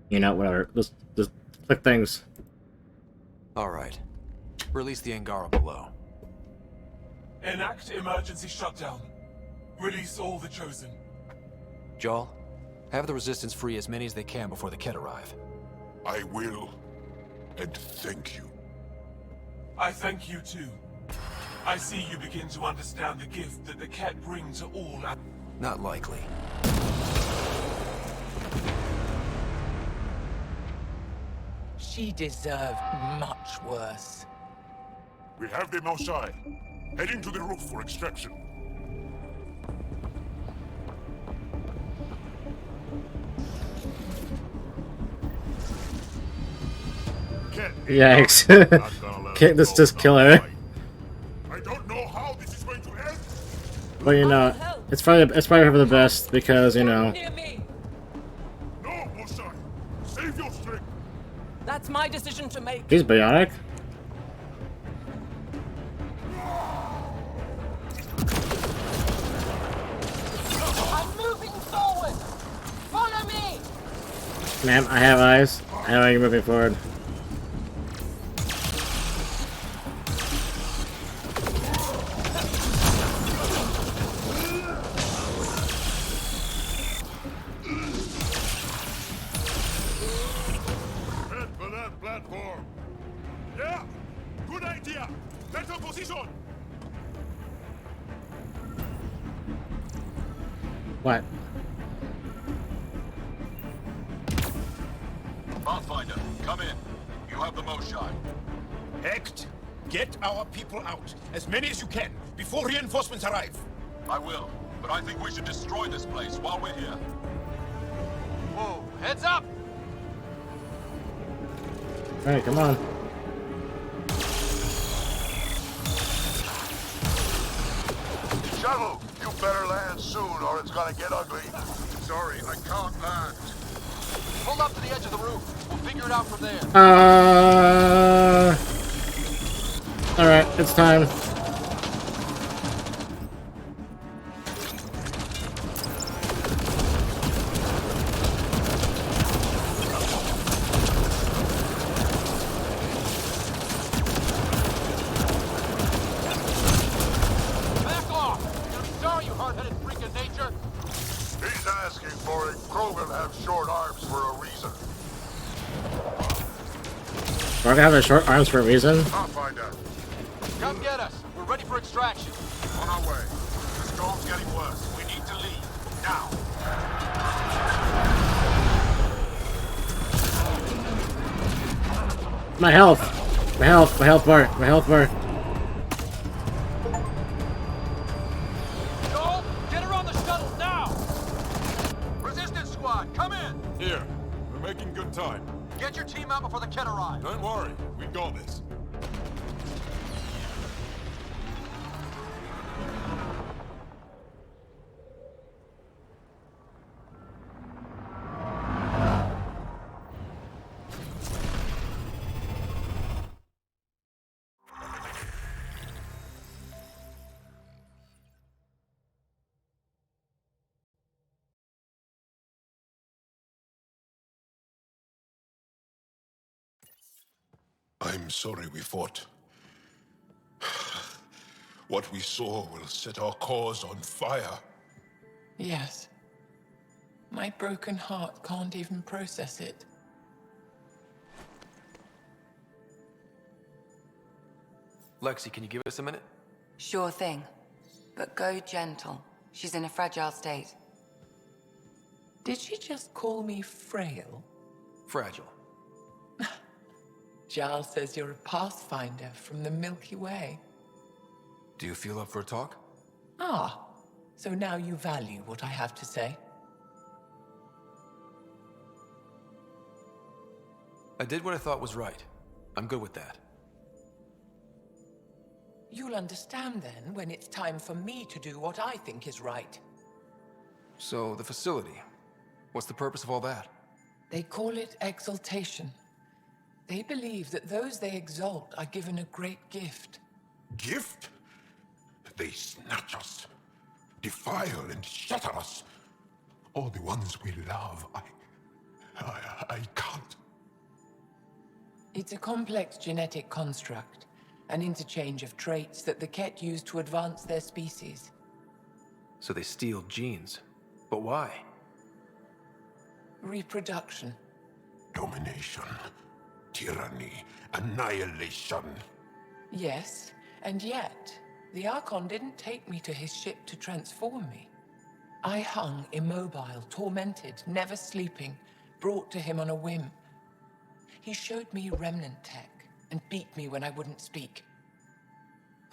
You know, whatever. Just click things. Alright. Release the Angara below. Enact emergency shutdown. Release all the Chosen. Jarl, have the Resistance free as many as they can before the Kett arrive. I will. And thank you. I thank you too. I see you begin to understand the gift that the Kett bring to all. Not likely. She deserved much worse. We have them outside. Heading to the roof for extraction. Yikes. Can't this just kill her? I don't know how this is going to end. But you know, it's probably for the best because, you know. Near me. No, Mosai. Save your strength. That's my decision to make. He's biotic. I'm moving forward. Follow me. Ma'am, I have eyes. I know you're moving forward. Head for that platform. Yeah, good idea. Better position. What? Pathfinder, come in. You have the most shot. Hecht, get our people out. As many as you can, before reinforcements arrive. I will, but I think we should destroy this place while we're here. Whoa, heads up! Alright, come on. Shuttle, you better land soon or it's gonna get ugly. Sorry, I can't land. Pull up to the edge of the roof. We'll figure it out from there. Alright, it's time. Back off! You're sorry, you hard-headed freak of nature. He's asking for it. Krogan have short arms for a reason. We're gonna have short arms for a reason. Pathfinder, come get us. We're ready for extraction. On our way. The storm's getting worse. We need to leave. Now. My health. My health bar. Joel, get her on the shuttle now! Resistance squad, come in! Here, we're making good time. Get your team out before the Kett arrive. Don't worry, we got this. I'm sorry we fought. What we saw will set our cause on fire. Yes. My broken heart can't even process it. Lexi, can you give us a minute? Sure thing. But go gentle. She's in a fragile state. Did she just call me frail? Fragile. Giles says you're a pathfinder from the Milky Way. Do you feel up for a talk? Ah, so now you value what I have to say. I did what I thought was right. I'm good with that. You'll understand then when it's time for me to do what I think is right. So, the facility. What's the purpose of all that? They call it exaltation. They believe that those they exalt are given a great gift. Gift? They snatch us, defile and shatter us. All the ones we love. I can't. It's a complex genetic construct, an interchange of traits that the Ket use to advance their species. So they steal genes. But why? Reproduction. Domination, tyranny, annihilation. Yes, and yet, the Archon didn't take me to his ship to transform me. I hung immobile, tormented, never sleeping, brought to him on a whim. He showed me remnant tech and beat me when I wouldn't speak.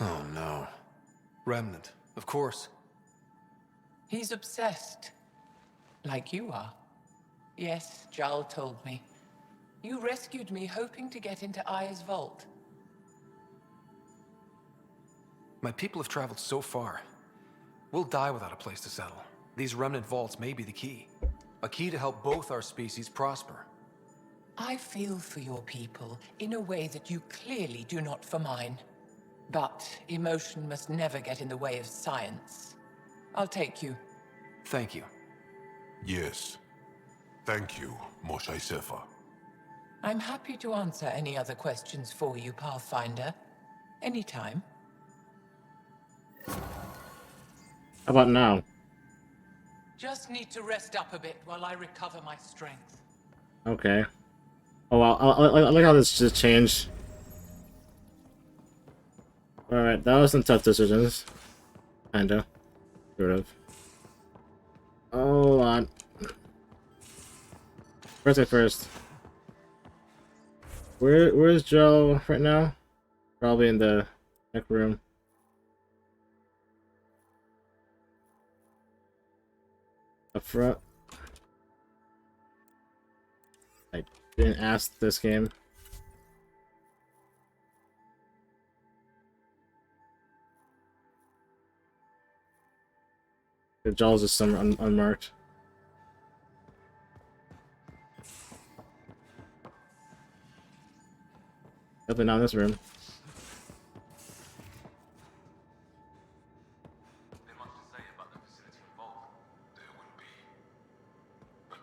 Oh no. Remnant, of course. He's obsessed. Like you are. Yes, Jarl told me. You rescued me hoping to get into Aya's vault. My people have traveled so far. We'll die without a place to settle. These remnant vaults may be the key. A key to help both our species prosper. I feel for your people in a way that you clearly do not for mine. But emotion must never get in the way of science. I'll take you. Thank you. Yes. Thank you, Moshe Sefer. I'm happy to answer any other questions for you, Pathfinder. Anytime. How about now? Just need to rest up a bit while I recover my strength. Okay. Oh wow, I like how this just changed. Alright, that was some tough decisions. Kinda. Sort of. Hold on. First thing first. Where's Joe right now? Probably in the neck room. Up front. I didn't ask this game. The Jaws is some unmarked. Definitely not in this room. They much to say about the facility involved. There will be. But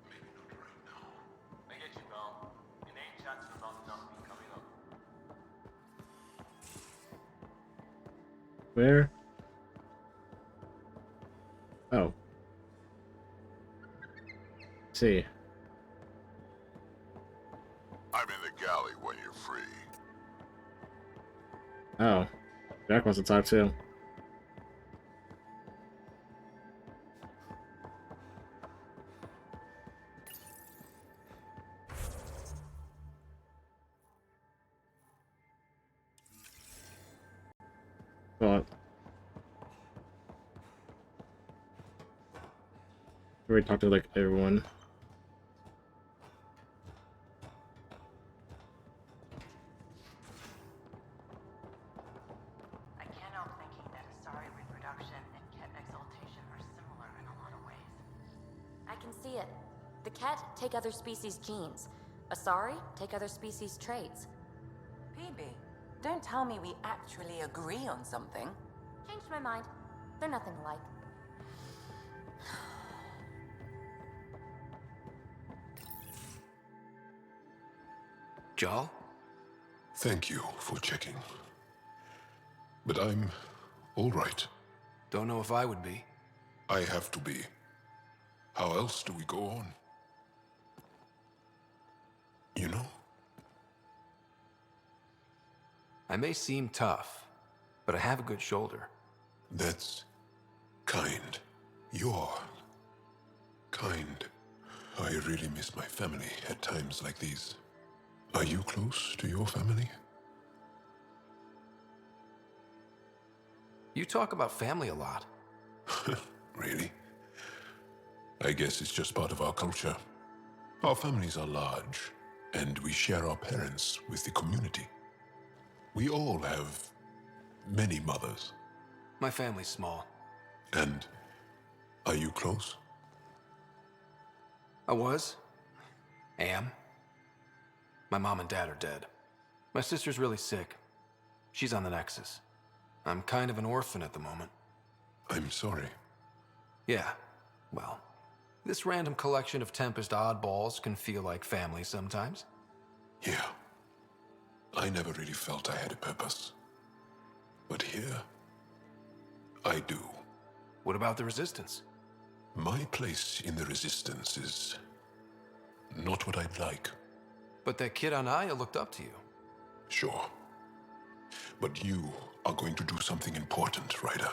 maybe not right now. I get you, Val. It ain't chancing about nothing coming up. Where? Oh. Let's see. I'm in the galley when you're free. Oh. Jack wants to talk too. Well, we talked to like everyone. I can't help thinking that Asari reproduction and Ket exaltation are similar in a lot of ways. I can see it. The Ket take other species' genes. Asari take other species' traits. PB, don't tell me we actually agree on something. Changed my mind. They're nothing alike. Jal? Thank you for checking. But I'm all right. Don't know if I would be. I have to be. How else do we go on? You know? I may seem tough, but I have a good shoulder. That's kind. You're kind. I really miss my family at times like these. Are you close to your family? You talk about family a lot. Really? I guess it's just part of our culture. Our families are large, and we share our parents with the community. We all have many mothers. My family's small. And are you close? I was. Am. My mom and dad are dead. My sister's really sick. She's on the Nexus. I'm kind of an orphan at the moment. I'm sorry. Yeah, well, This random collection of Tempest oddballs can feel like family sometimes. Yeah. I never really felt I had a purpose. But here, I do. What about the Resistance? My place in the Resistance is not what I'd like. But that kid Anaya looked up to you. Sure. But you are going to do something important, Ryder.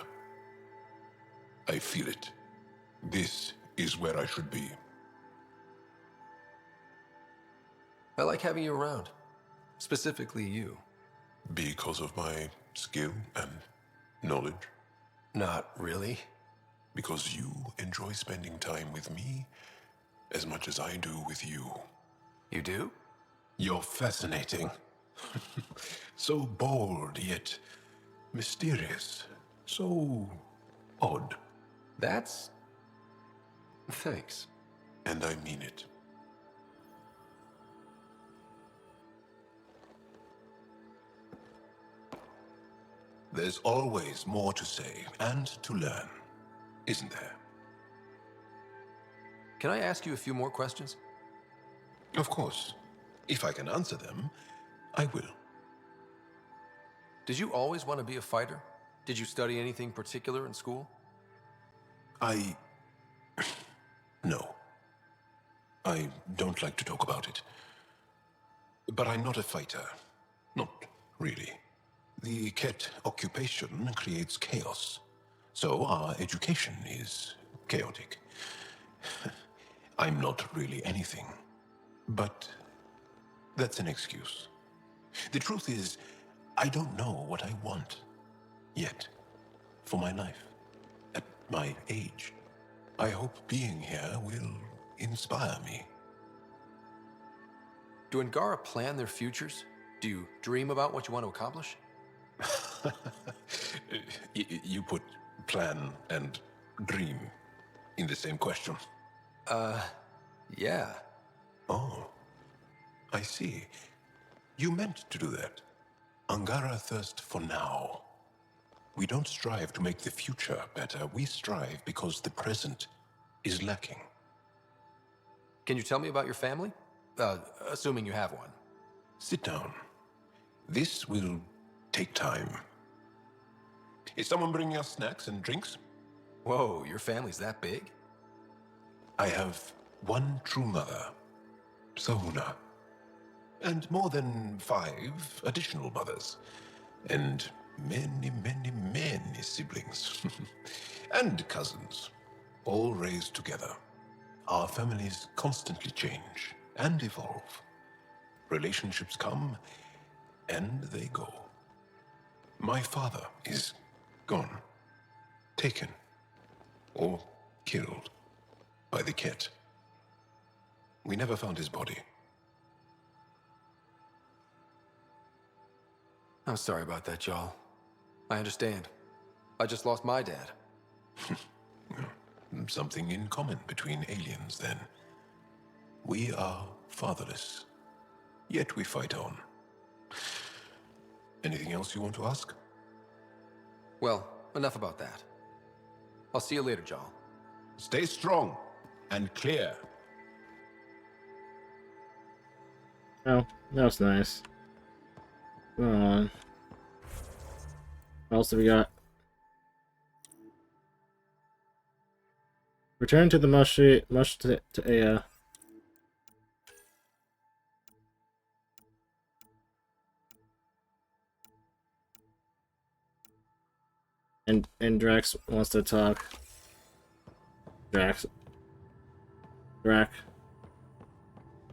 I feel it. This is where I should be. I like having you around. Specifically you. Because of my skill and knowledge. Not really. Because you enjoy spending time with me as much as I do with you. You do? You're fascinating. So bold, yet mysterious. So odd. That's... Thanks. And I mean it. There's always more to say and to learn, isn't there? Can I ask you a few more questions? Of course. If I can answer them, I will. Did you always want to be a fighter? Did you study anything particular in school? No. I don't like to talk about it. But I'm not a fighter. Not really. The Ket occupation creates chaos. So our education is chaotic. I'm not really anything. But that's an excuse. The truth is, I don't know what I want yet for my life. At my age, I hope being here will inspire me. Do Angara plan their futures? Do you dream about what you want to accomplish? You put plan and dream in the same question. Yeah. Oh, I see. You meant to do that. Angara thirst for now. We don't strive to make the future better. We strive because the present is lacking. Can you tell me about your family? Assuming you have one. Sit down. This will take time. Is someone bringing us snacks and drinks? Whoa, your family's that big? I have one true mother, Sahuna, and more than 5 additional mothers, and many, many, many siblings, and cousins, all raised together. Our families constantly change and evolve. Relationships come and they go. My father is gone, taken, or killed by the Ket. We never found his body. I'm sorry about that, Jarl. I understand. I just lost my dad. Something in common between aliens, then. We are fatherless, yet we fight on. Anything else you want to ask? Well, enough about that. I'll see you later, Jarl. Stay strong and clear. Oh, that was nice. Come on. What else do we got? Return to the mush to Aya. And Drax wants to talk. Drax.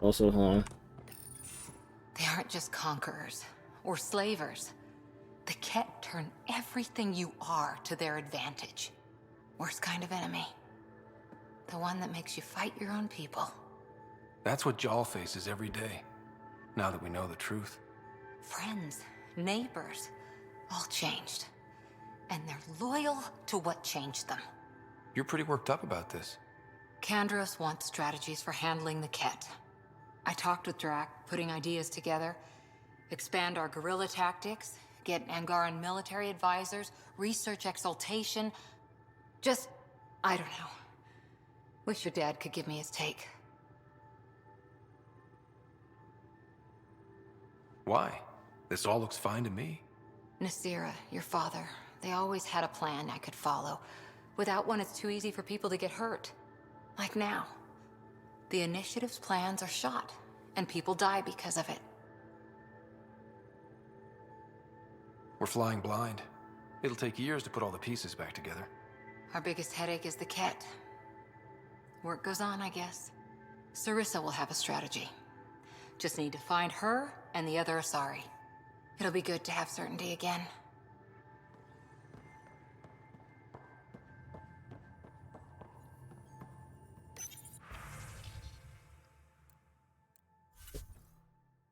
Also home. They aren't just conquerors or slavers. The Ket turn everything you are to their advantage. Worst kind of enemy. The one that makes you fight your own people. That's what Jarl faces every day, now that we know the truth. Friends, neighbors, all changed. And they're loyal to what changed them. You're pretty worked up about this. Kandros wants strategies for handling the Ket. I talked with Drac, putting ideas together. Expand our guerrilla tactics, get Angaran military advisors, research exaltation. Just, I don't know. Wish your dad could give me his take. Why? This all looks fine to me. Nasira, your father, they always had a plan I could follow. Without one, it's too easy for people to get hurt. Like now. The Initiative's plans are shot, and people die because of it. We're flying blind. It'll take years to put all the pieces back together. Our biggest headache is the Ket. Work goes on, I guess. Sarissa will have a strategy. Just need to find her and the other Asari. It'll be good to have certainty again.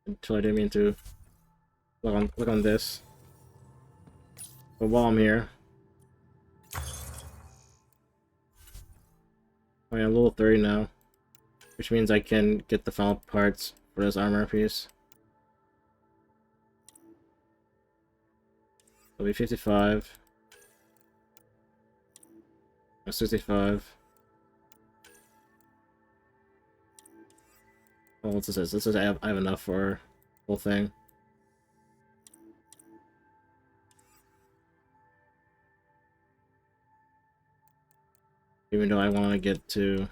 Until I didn't mean to look on this. But while I'm here, I'm at level 30 now, which means I can get the final parts for this armor piece. It'll be 55, 65. Oh, what's this? This is I have enough for the whole thing. Even though I want to get to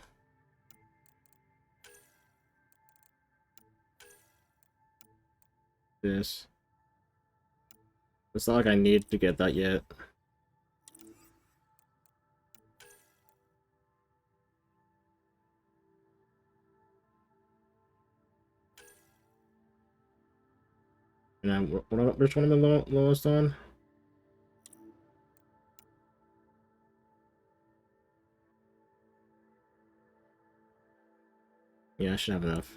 this. It's not like I need to get that yet. And I'm, which one am I lowest on? Yeah, I should have enough.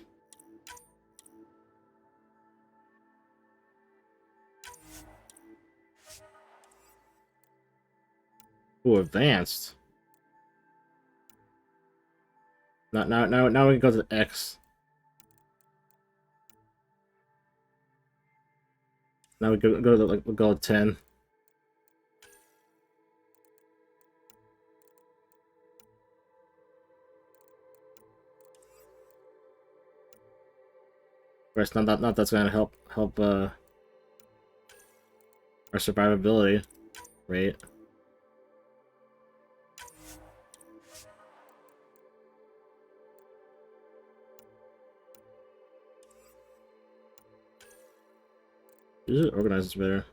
Ooh, advanced. Now we can go to X. Now we go to like we'll go to 10. First, not that's gonna help our survivability rate. This organizes better.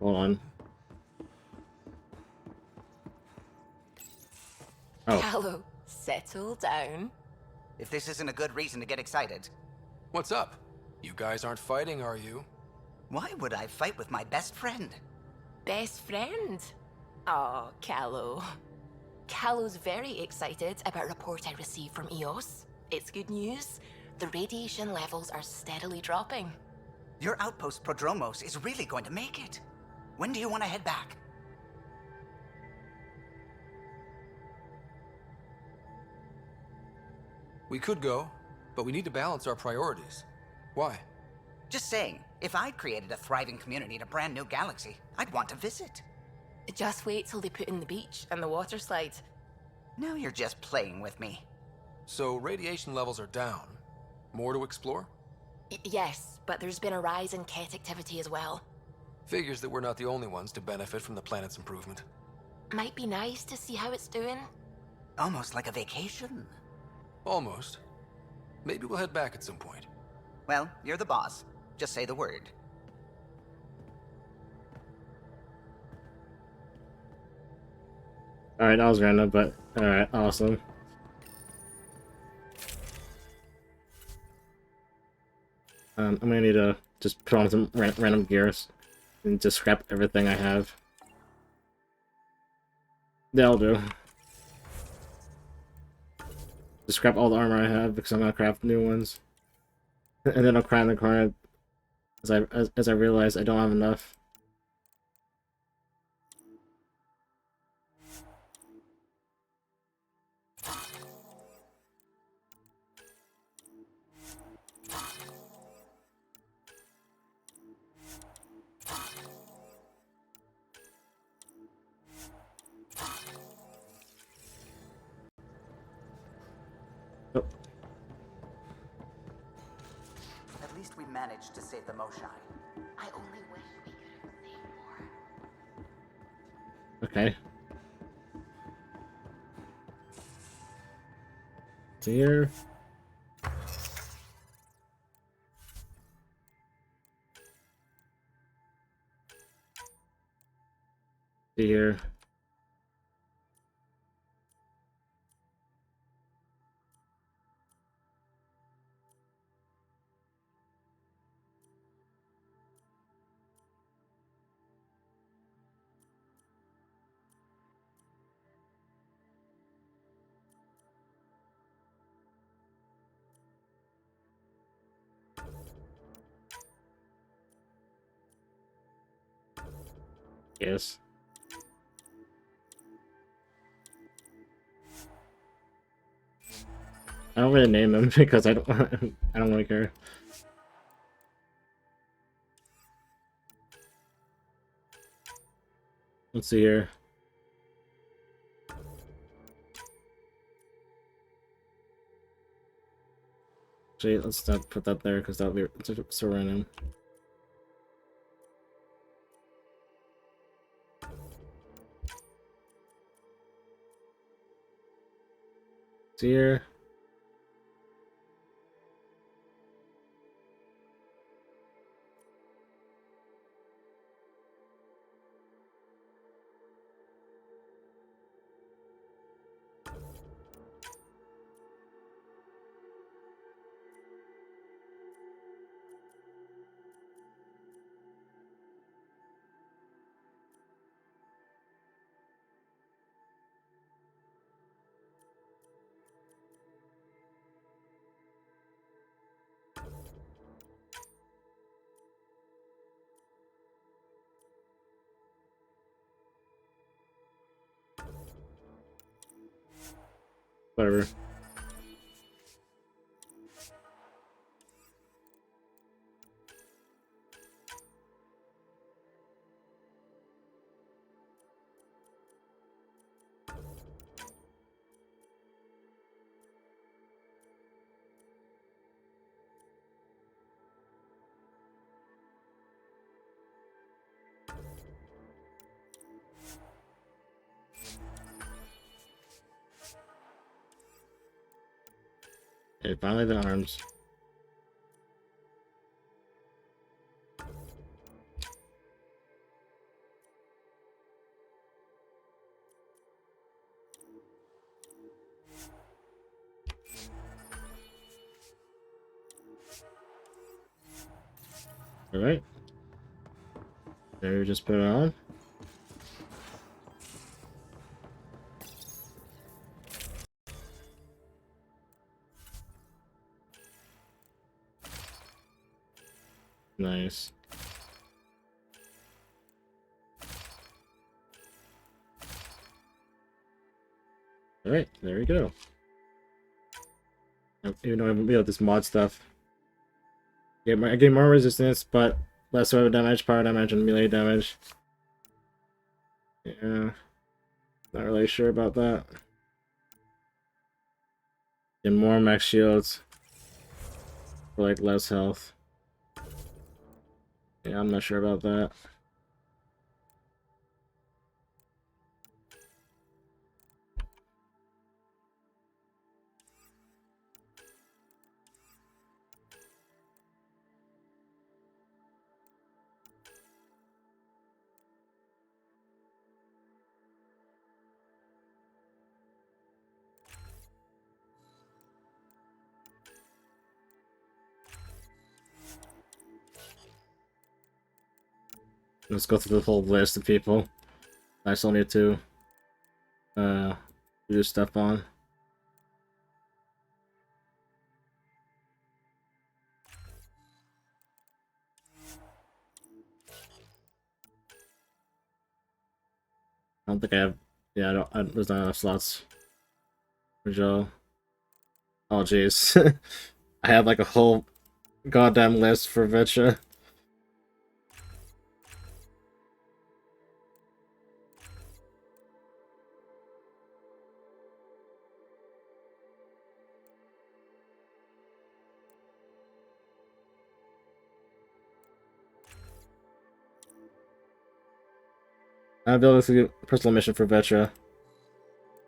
Hold on. Oh. Hello, settle down. If this isn't a good reason to get excited. What's up? You guys aren't fighting, are you? Why would I fight with my best friend? Best friend? Oh, Callow. Callow's very excited about a report I received from EOS. It's good news. The radiation levels are steadily dropping. Your outpost Prodromos is really going to make it. When do you want to head back? We could go, but we need to balance our priorities. Why? Just saying, if I'd created a thriving community in a brand new galaxy, I'd want to visit. Just wait till they put in the beach and the water slide. Now you're just playing with me. So radiation levels are down. More to explore? Yes, but there's been a rise in Ket activity as well. Figures that we're not the only ones to benefit from the planet's improvement. Might be nice to see how it's doing. Almost like a vacation. Almost. Maybe we'll head back at some point. Well, you're the boss. Just say the word. Alright, that was random, but alright, awesome. I'm gonna need to just put on some random gears and just scrap everything I have. That'll do. Just scrap all the armor I have because I'm gonna craft new ones. And then I'll cry in the corner as I realized I don't have enough. Oh, At least we managed to save the Moshai. I only wish we could have saved more. okay. It's here. Here. Yes. I don't really name them because I don't I don't really care. Let's see here. Actually, let's not put that there because that'll be so random. See here. Whatever. Okay, finally the arms. Alright. There, we just put it on. Nice. Alright, there we go. Even though I'm this mod stuff. I get more resistance, but less weapon damage, power damage, and melee damage. Yeah. Not really sure about that. And more max shields. For like less health. Yeah, I'm not sure about that. Let's go through the whole list of people I still need to do stuff on. I don't think I have. Yeah, there's not enough slots for Joe. Oh, jeez. I have like a whole goddamn list for Vitra. I'll be able to do a personal mission for Vetra.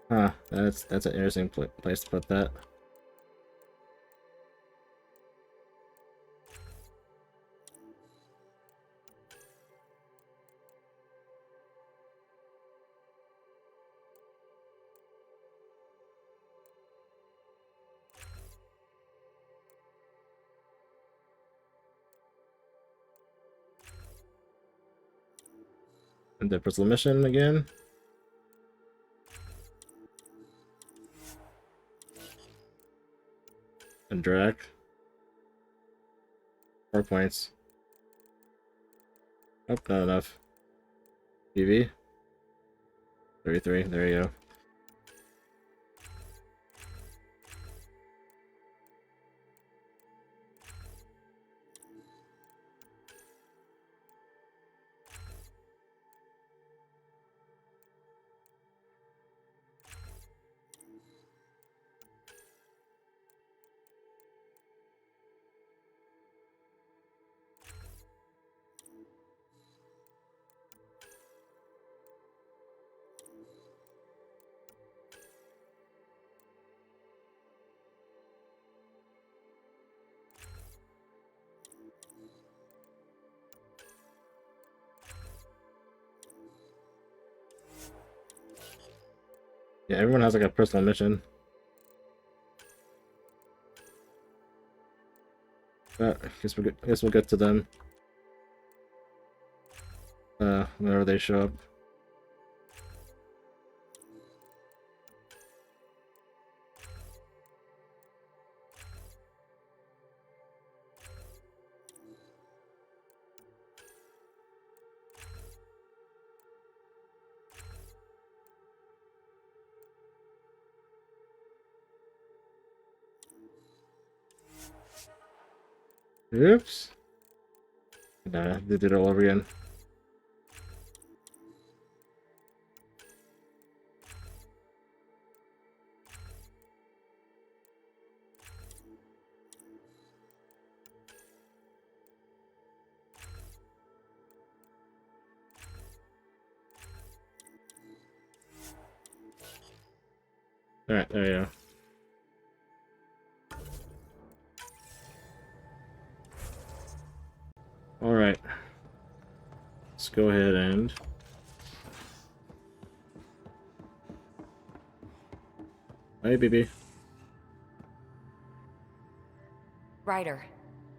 Huh, that's an interesting place to put that. And the personal mission again. And drag. 4 points. Oh, not enough. PV. 33, there you go. Yeah, everyone has like a personal mission. But I guess we'll get to them. Whenever they show up. Oops. Nah, they did it all over again. Alright, there you go. Alright. Let's go ahead and... Hey, BB. Ryder,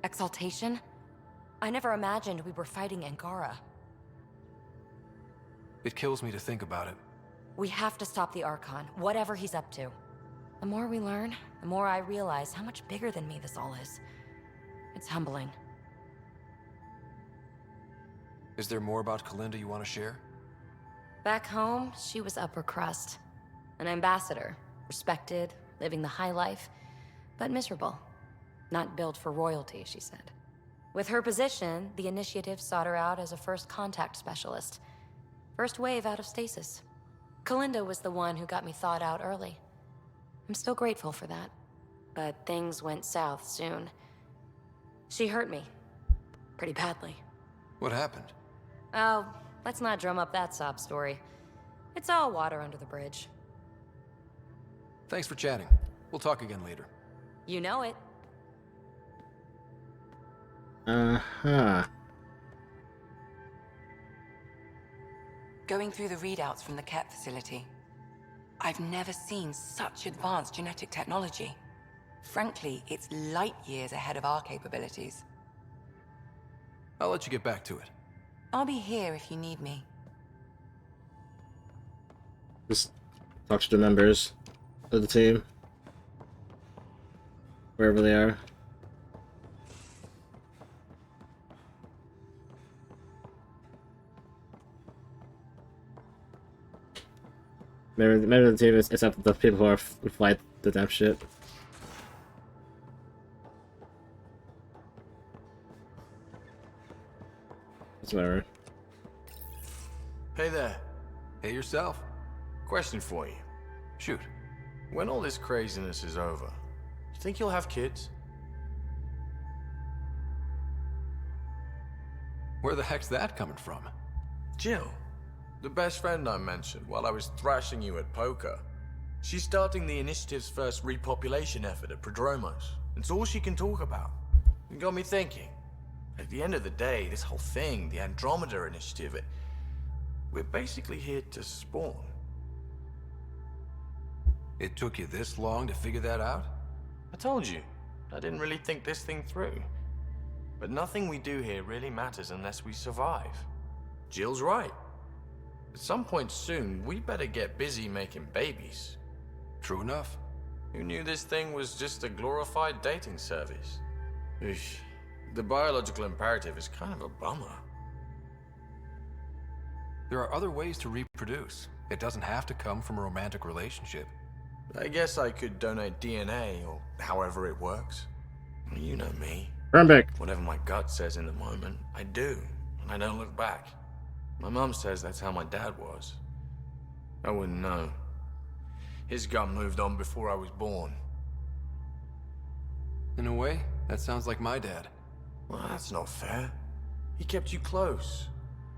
exaltation? I never imagined we were fighting Angara. It kills me to think about it. We have to stop the Archon, whatever he's up to. The more we learn, the more I realize how much bigger than me this all is. It's humbling. Is there more about Kalinda you want to share? Back home, she was upper crust. An ambassador, respected, living the high life, but miserable. Not built for royalty, she said. With her position, the initiative sought her out as a first contact specialist. First wave out of stasis. Kalinda was the one who got me thawed out early. I'm still grateful for that. But things went south soon. She hurt me. Pretty badly. What happened? Oh, let's not drum up that sob story. It's all water under the bridge. Thanks for chatting. We'll talk again later. You know it. Uh-huh. Going through the readouts from the Ket facility, I've never seen such advanced genetic technology. Frankly, it's light years ahead of our capabilities. I'll let you get back to it. I'll be here if you need me. Just talk to the members of the team. Wherever they are. Maybe the team is except the people who are who fight the damn shit. It's whatever. Hey there. Hey yourself. Question for you. Shoot. When all this craziness is over, you think you'll have kids? Where the heck's that coming from? Jill, the best friend I mentioned while I was thrashing you at poker. She's starting the initiative's first repopulation effort at Prodromos. It's all she can talk about. It got me thinking. At the end of the day, this whole thing, the Andromeda initiative, we're basically here to spawn. It took you this long to figure that out? I told you, I didn't really think this thing through. But nothing we do here really matters unless we survive. Jill's right. At some point soon, we better get busy making babies. True enough. Who knew this thing was just a glorified dating service? Eesh. The biological imperative is kind of a bummer. There are other ways to reproduce. It doesn't have to come from a romantic relationship. I guess I could donate DNA, or however it works. You know me. Rambek. Whatever my gut says in the moment, I do, and I don't look back. My mom says that's how my dad was. I wouldn't know. His gut moved on before I was born. In a way, that sounds like my dad. Well, that's not fair. He kept you close.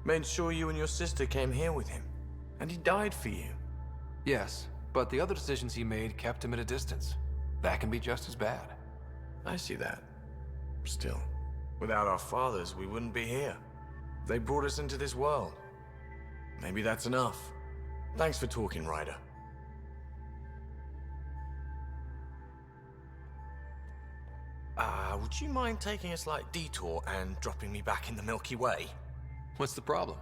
Made sure you and your sister came here with him. And he died for you. Yes, but the other decisions he made kept him at a distance. That can be just as bad. I see that. Still, without our fathers, we wouldn't be here. They brought us into this world. Maybe that's enough. Thanks for talking, Ryder. Would you mind taking a slight detour and dropping me back in the Milky Way? What's the problem?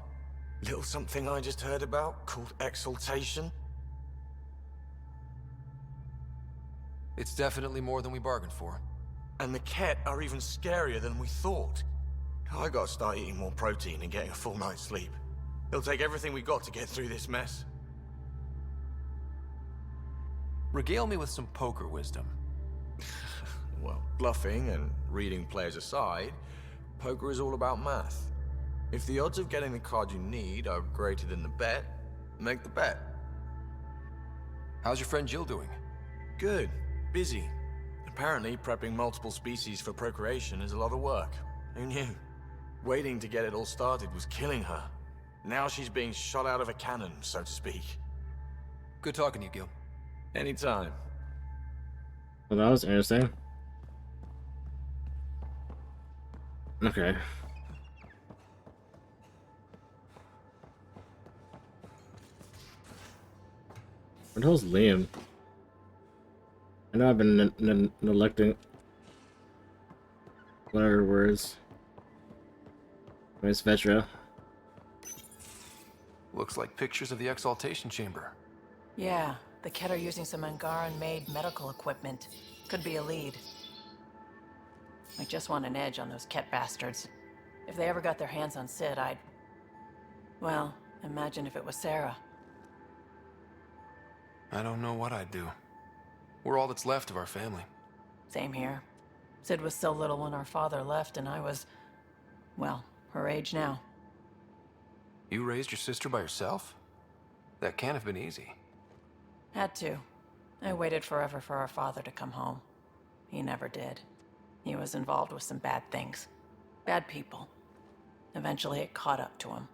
Little something I just heard about called exaltation. It's definitely more than we bargained for. And the Ket are even scarier than we thought. I gotta start eating more protein and getting a full night's sleep. It'll take everything we got to get through this mess. Regale me with some poker wisdom. Well, bluffing and reading players aside, poker is all about math. If the odds of getting the card you need are greater than the bet, make the bet. How's your friend Jill doing? Good. Busy. Apparently, prepping multiple species for procreation is a lot of work. Who knew? Waiting to get it all started was killing her. Now she's being shot out of a cannon, so to speak. Good talking to you, Gil. Anytime. Well, that was interesting. Okay. Where the hell's Liam? I know I've been neglecting whatever words. Where's Vetra? Looks like pictures of the exaltation chamber. Yeah, the Ket are using some Angaran-made medical equipment. Could be a lead. I just want an edge on those Ket bastards. If they ever got their hands on Sid, I'd... Well, imagine if it was Sarah. I don't know what I'd do. We're all that's left of our family. Same here. Sid was so little when our father left, and I was... well, her age now. You raised your sister by yourself? That can't have been easy. Had to. I waited forever for our father to come home. He never did. He was involved with some bad things. Bad people. Eventually it caught up to him.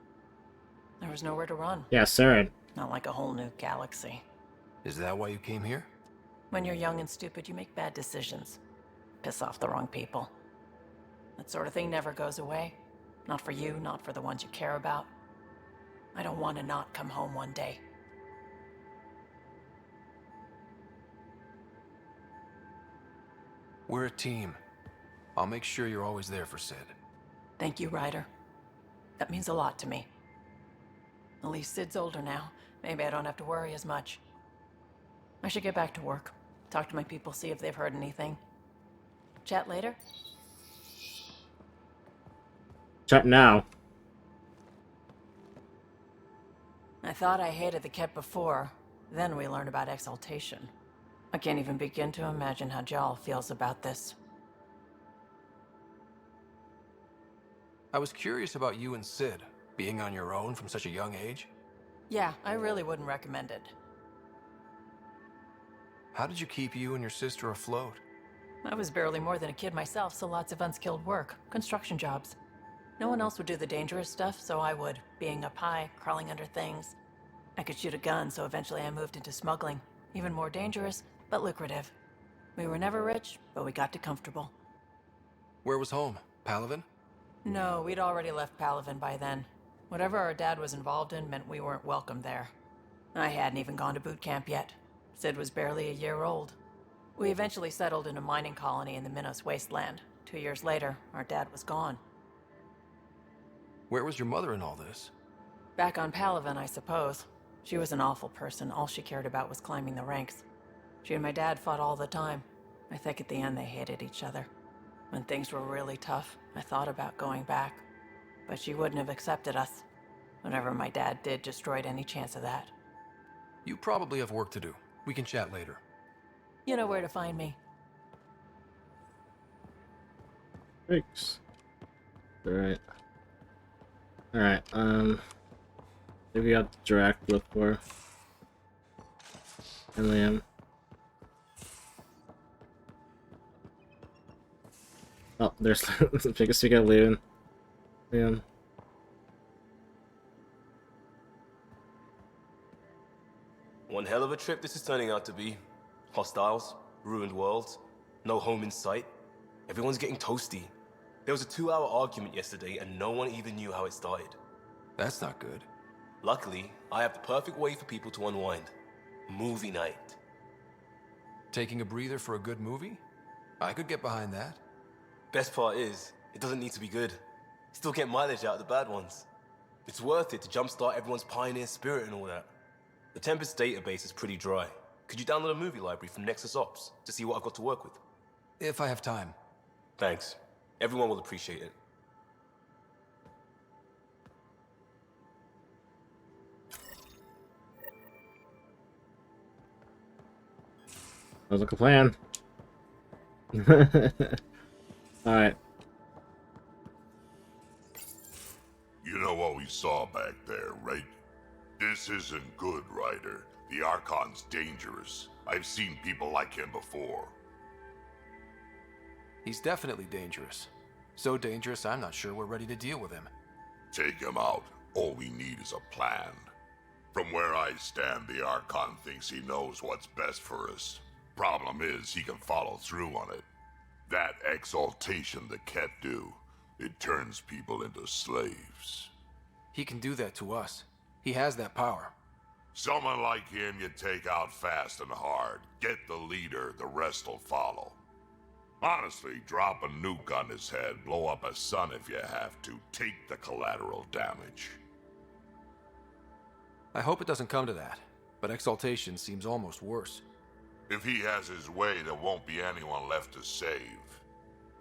There was nowhere to run. Yeah, Saren. Not like a whole new galaxy. Is that why you came here? When you're young and stupid, you make bad decisions. Piss off the wrong people. That sort of thing never goes away. Not for you, not for the ones you care about. I don't want to not come home one day. We're a team. I'll make sure you're always there for Sid. Thank you, Ryder. That means a lot to me. At least Sid's older now. Maybe I don't have to worry as much. I should get back to work. Talk to my people, see if they've heard anything. Chat later? Chat now. I thought I hated the Ket before. Then we learn about exaltation. I can't even begin to imagine how Jal feels about this. I was curious about you and Sid, being on your own from such a young age. Yeah, I really wouldn't recommend it. How did you keep you and your sister afloat? I was barely more than a kid myself, so lots of unskilled work. Construction jobs. No one else would do the dangerous stuff, so I would. Being up high, crawling under things. I could shoot a gun, so eventually I moved into smuggling. Even more dangerous, but lucrative. We were never rich, but we got to comfortable. Where was home? Palaven? No, we'd already left Palaven by then. Whatever our dad was involved in meant we weren't welcome there. I hadn't even gone to boot camp yet. Sid was barely a year old. We eventually settled in a mining colony in the Minos wasteland. 2 years later, our dad was gone. Where was your mother in all this? Back on Palaven, I suppose. She was an awful person. All she cared about was climbing the ranks. She and my dad fought all the time. I think at the end they hated each other. When things were really tough, I thought about going back. But she wouldn't have accepted us. Whatever my dad did destroyed any chance of that. You probably have work to do. We can chat later. You know where to find me. Thanks. Alright. Alright, maybe we got Drac to look for. And Liam. Oh, there's the biggest we got Liam. One hell of a trip this is turning out to be. Hostiles, ruined worlds, no home in sight. Everyone's getting toasty. There was a 2-hour argument yesterday and no one even knew how it started. That's not good. Luckily, I have the perfect way for people to unwind. Movie night. Taking a breather for a good movie? I could get behind that. Best part is, it doesn't need to be good. Still get mileage out of the bad ones. It's worth it to jumpstart everyone's pioneer spirit and all that. The Tempest database is pretty dry. Could you download a movie library from Nexus Ops to see what I've got to work with? If I have time. Thanks. Everyone will appreciate it. Sounds like a plan. Alright. You know what we saw back there, right? This isn't good, Ryder. The Archon's dangerous. I've seen people like him before. He's definitely dangerous. So dangerous, I'm not sure we're ready to deal with him. Take him out. All we need is a plan. From where I stand, the Archon thinks he knows what's best for us. Problem is, he can follow through on it. That exaltation the Ket do, it turns people into slaves. He can do that to us. He has that power. Someone like him you take out fast and hard. Get the leader, the rest will follow. Honestly, drop a nuke on his head, blow up a sun if you have to. Take the collateral damage. I hope it doesn't come to that, but exaltation seems almost worse. If he has his way, there won't be anyone left to save.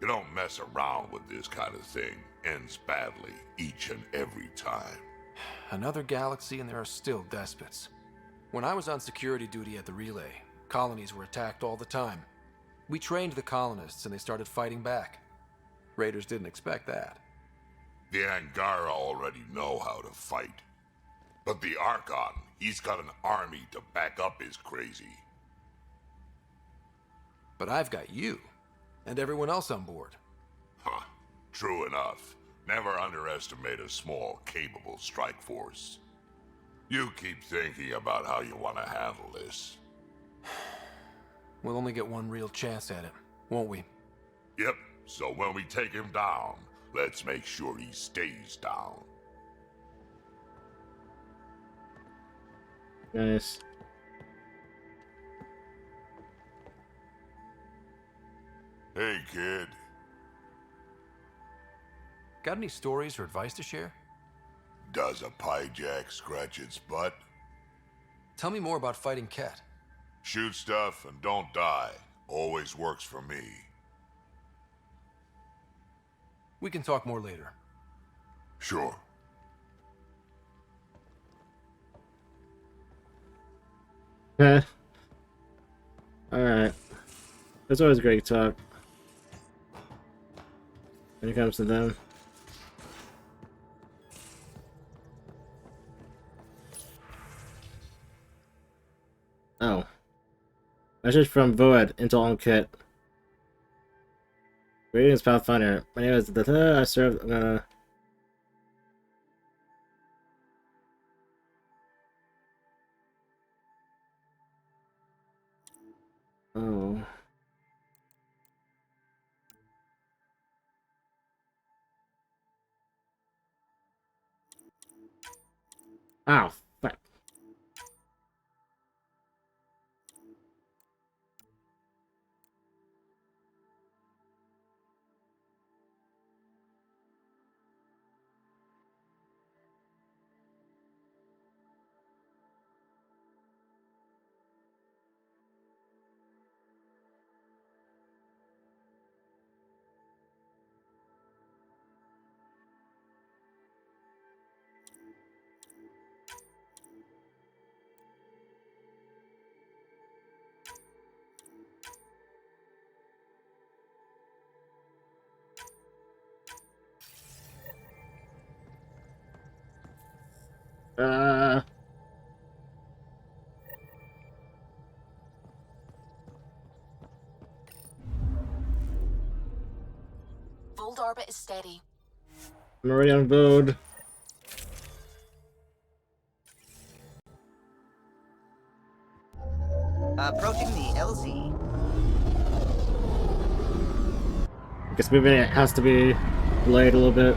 You don't mess around with this kind of thing. Ends badly, each and every time. Another galaxy and there are still despots. When I was on security duty at the relay, colonies were attacked all the time. We trained the colonists and they started fighting back. Raiders didn't expect that. The Angara already know how to fight. But the Archon, he's got an army to back up his crazy. But I've got you, and everyone else on board. Huh. True enough. Never underestimate a small, capable strike force. You keep thinking about how you want to handle this. We'll only get one real chance at it, won't we? Yep, so when we take him down, let's make sure he stays down. Nice. Hey, kid. Got any stories or advice to share? Does a pyjak scratch its butt? Tell me more about fighting Ket. Shoot stuff and don't die. Always works for me. We can talk more later. Alright. It's always great talk when it comes to them. Oh. Message from Void into Kit. Greetings, Pathfinder. My name is I serve. Oh. Oh, fuck. Fold orbit is steady. I'm already on Void. Approaching the LZ. I guess moving it has to be delayed a little bit.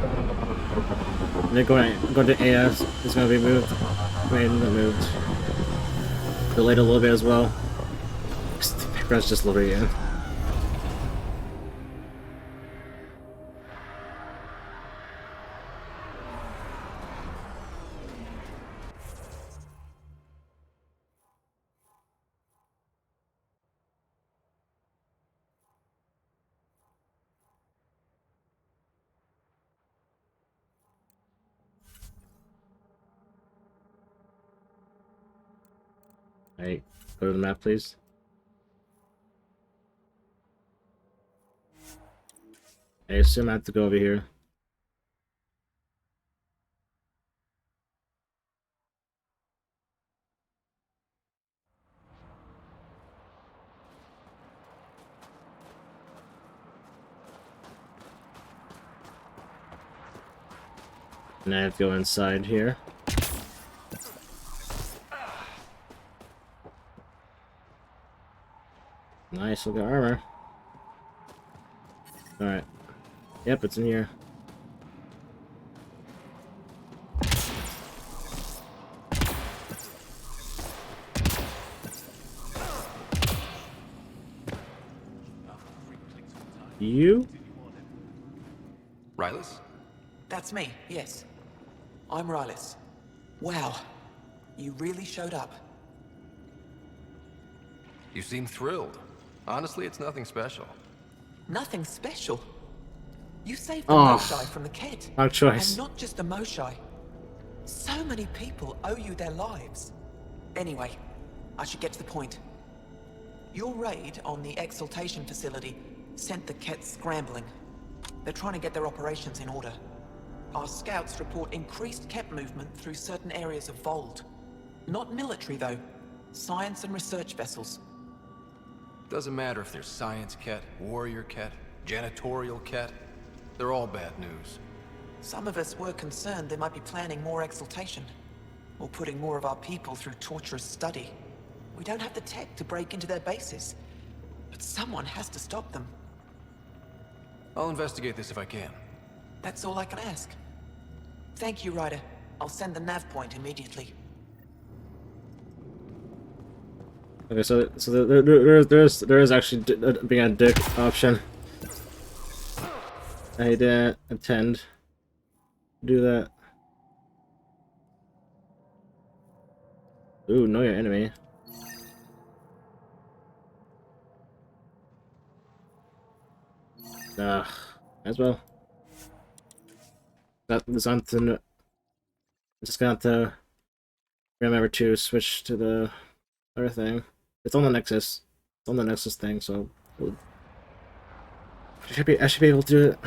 And then going to AS is going to be moved. Wait, not moved. Delayed a little bit as well. The background's just loading in. Alright, go to the map, please. I assume I have to go over here. And I have to go inside here. Nice, look at armor. Alright. Yep, it's in here. You? Rylus? That's me, yes. I'm Rylus. Wow, you really showed up. You seem thrilled. Honestly, it's nothing special. Nothing special. You saved the Oh, Moshai from the Kett. wrong choice. And not just the Moshai. So many people owe you their lives. Anyway, I should get to the point. Your raid on the Exaltation facility sent the Kett scrambling. They're trying to get their operations in order. Our scouts report increased Kett movement through certain areas of Vold. Not military, though. Science and research vessels. Doesn't matter if they're science Kett, warrior Kett, janitorial Kett. They're all bad news. Some of us were concerned they might be planning more exaltation, or putting more of our people through torturous study. We don't have the tech to break into their bases, but someone has to stop them. I'll investigate this if I can. That's all I can ask. Thank you, Ryder. I'll send the nav point immediately. Okay, so there is actually being a dick option. I didn't intend to do that. Ooh, know your enemy. As well. There's something. I'm just gonna have to remember to switch to the everything. It's on the Nexus. It's on the Nexus thing, so I should be able to do it.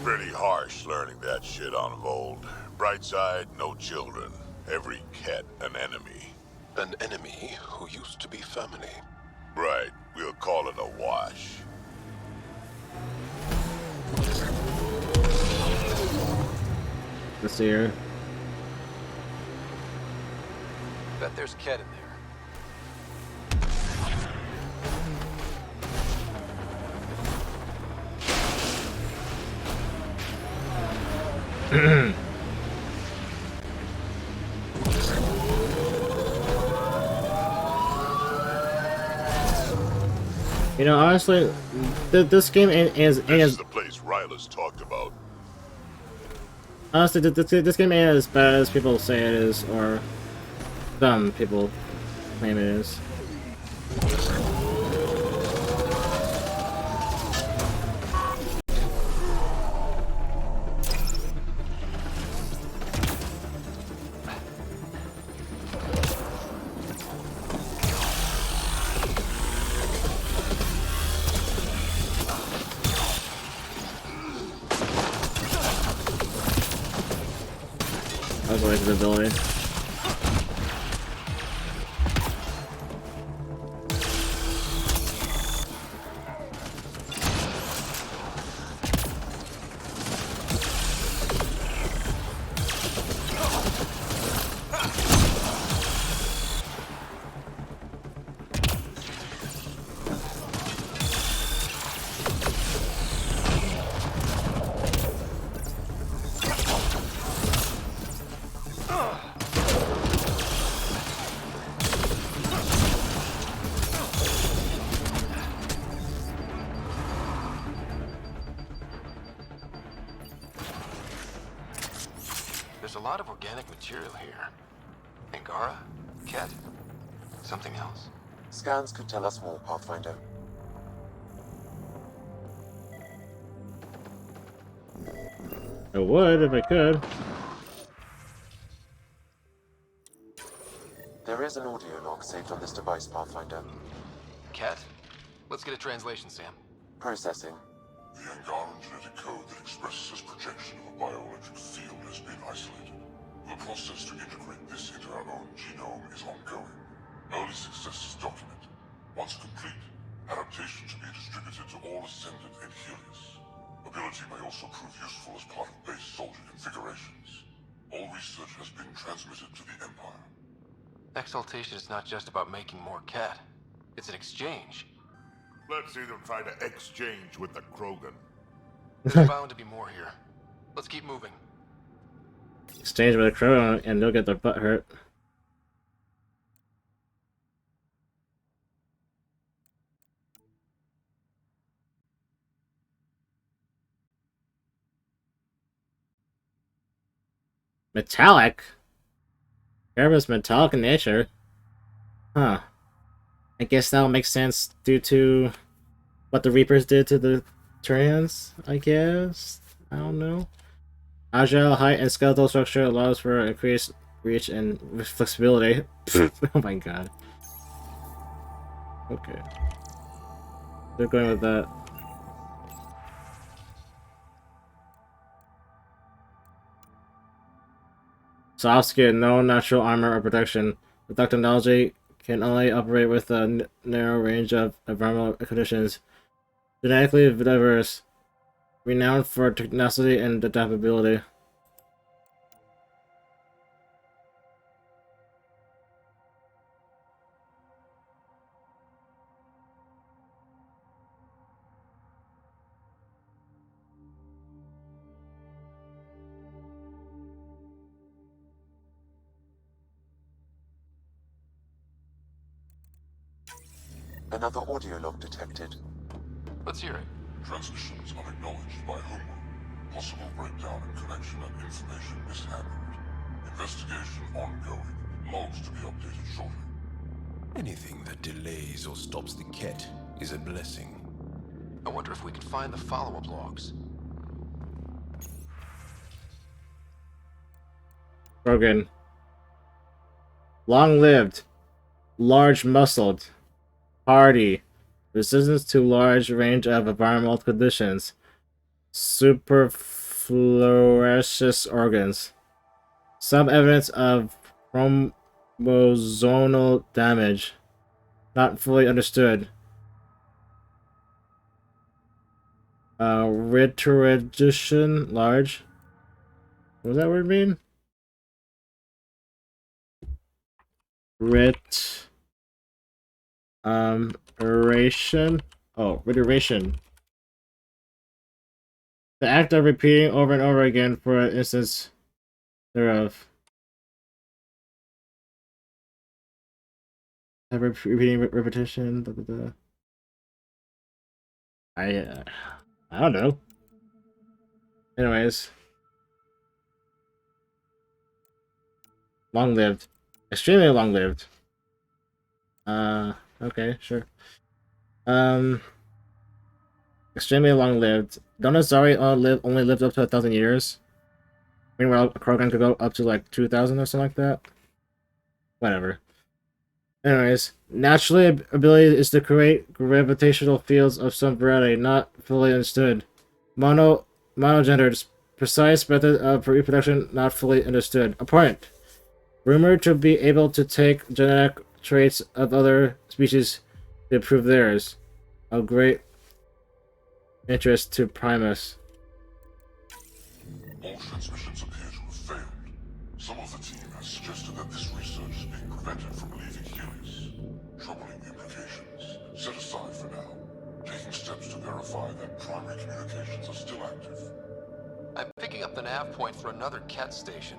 Pretty harsh learning that shit on Vold. Bright side, no children. Every cat an enemy. An enemy who used to be family. Right, we'll call it a wash. Let's see here. Bet there's Ket in there. You know, honestly, this game is the place Ryla's talked about. Honestly, this game ain't as bad as people say it is, or some people claim it is. I was like the ability. There's a lot of organic material here. Angara? Ket? Something else? Scans could tell us more, Pathfinder. I would if I could. There is an audio log saved on this device, Pathfinder. Ket? Let's get a translation, Sam. Processing. The Angaran genetic code that expresses this projection of a bioelectric field has been isolated. The process to integrate this into our own genome is ongoing. Early success is documented. Once complete, adaptation should be distributed to all Ascendant and Helios. Ability may also prove useful as part of base soldier configurations. All research has been transmitted to the Empire. Exaltation is not just about making more Ket. It's an exchange. Let's see them try to exchange with the Krogan. There's bound to be more here. Let's keep moving. Exchange with a crow and they'll get their butt hurt. Metallic? Air was metallic in nature. Huh. I guess that'll make sense due to what the Reapers did to the Turians, I guess? I don't know. Agile height and skeletal structure allows for increased reach and flexibility. Oh my god. Okay. They're going with that. Soft skin, no natural armor or protection. The technology can only operate with a narrow range of environmental conditions. Genetically diverse. Renowned for tenacity and adaptability. Another audio log detected. Let's hear it. Transmissions unacknowledged by Homeworld. Possible breakdown in connection and information mishandled. Investigation ongoing. Logs to be updated shortly. Anything that delays or stops the Ket is a blessing. I wonder if we can find the follow-up logs. Rogan. Long-lived, large-muscled, hardy, resistance to large range of environmental conditions, superfluous organs. Some evidence of chromosomal damage, not fully understood. Retribution, large. What does that word mean? Iteration. Oh, reiteration. The act of repeating over and over again for an instance thereof. Repeating repetition. Da, da, da. I don't know. Anyways, long-lived, extremely long-lived. Okay, sure. Extremely long-lived. Donazari only lived up to 1,000 years. Meanwhile, a Krogan could go up to like 2,000 or something like that. Whatever. Anyways, naturally, ability is to create gravitational fields of some variety, not fully understood. Monogendered, precise method of reproduction, not fully understood. Abhorrent. Rumored to be able to take genetic traits of other species to improve theirs. Of great interest to Primus. All transmissions appear to have failed. Some of the team has suggested that this research is being prevented from leaving Helios. Troubling implications. Set aside for now. Taking steps to verify that primary communications are still active. I'm picking up the nav point for another Ket station.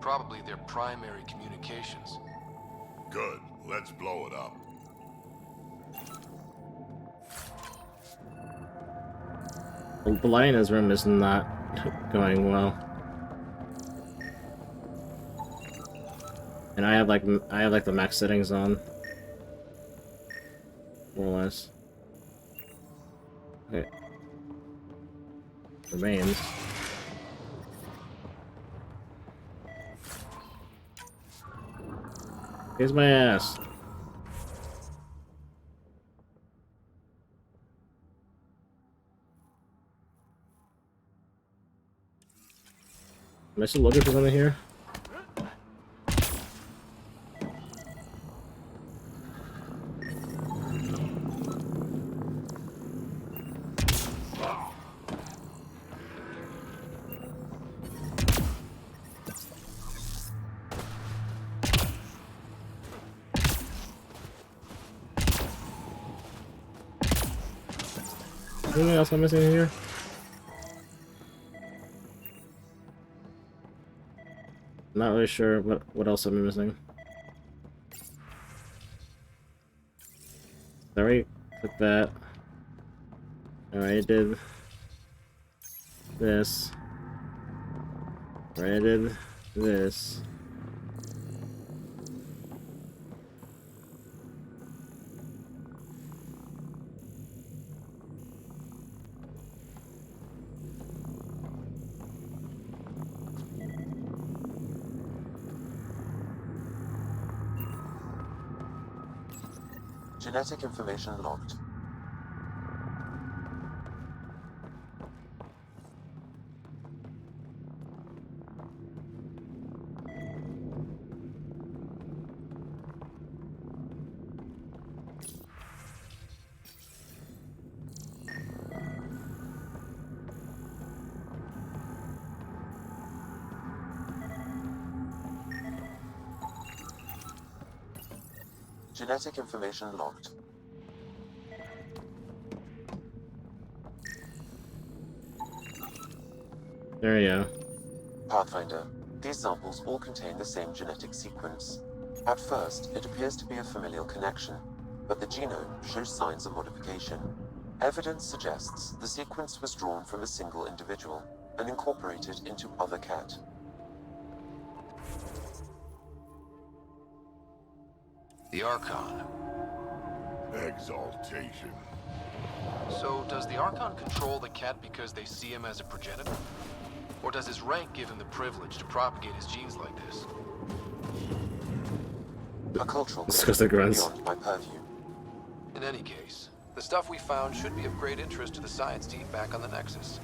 Probably their primary communications. Good. Let's blow it up. The lighting in his room is not going well. And I have like the max settings on. More or less. Okay. Remains. Here's my ass. Am I still looking for something here? Anything else I'm missing here? Not really sure what else I'm missing. Sorry, took that. Alright, did this. Alright, I did this. Genetic information logged. Genetic information logged. There you go. Pathfinder. These samples all contain the same genetic sequence. At first, it appears to be a familial connection, but the genome shows signs of modification. Evidence suggests the sequence was drawn from a single individual and incorporated into other cat. The Archon. Exaltation. So, does the Archon control the Ket because they see him as a progenitor? Or does his rank give him the privilege to propagate his genes like this? A cultural Disgusting grunts. beyond my purview. In any case, the stuff we found should be of great interest to the science team back on the Nexus.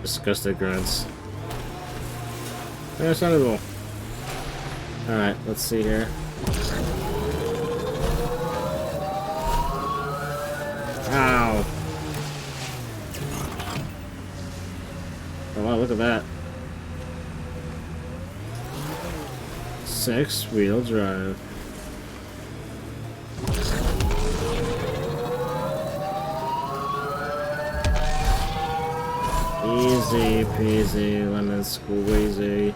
Disgusting grunts. Understandable. Alright, let's see here. Ow! Oh wow, look at that. 6-wheel drive. Easy peasy, lemon squeezy.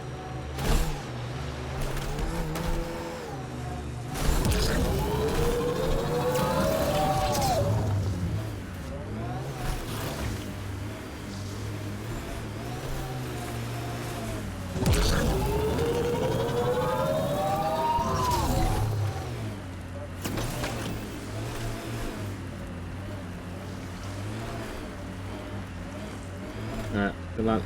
Alright, come on.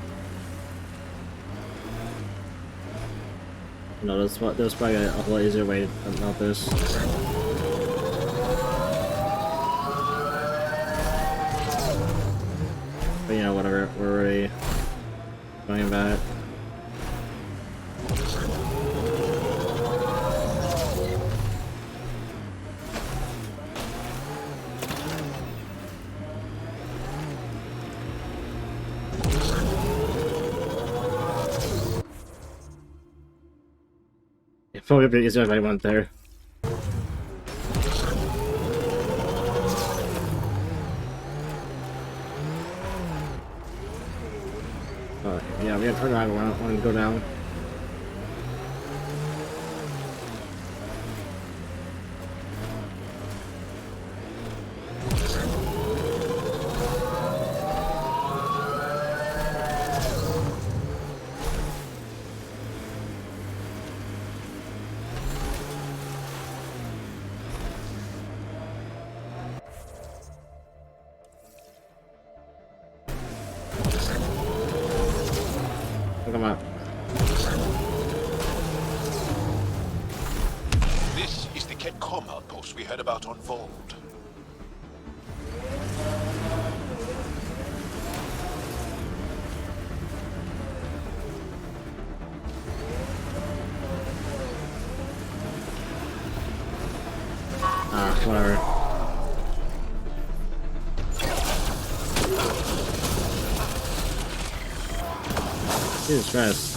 No, there's probably a whole easier way about this. But you know, whatever, we're already going about it. It'd probably be easier if I went there. Yeah, we have to turn around. I want to go down. Come on. This is the Ketcom outpost we heard about on Vold. Whatever. Jesus Christ.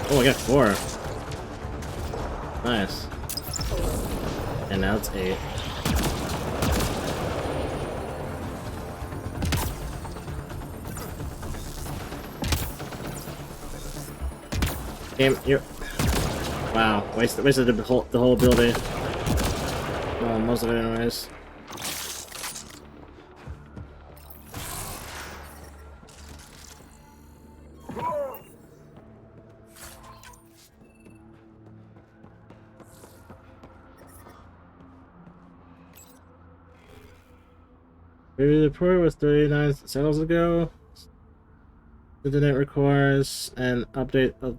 Oh, I got 4. Nice. And now it's 8. Game, you. Wow, wasted the whole building. Well, most of it, anyways. Maybe the report was 39 seconds ago. The internet requires an update of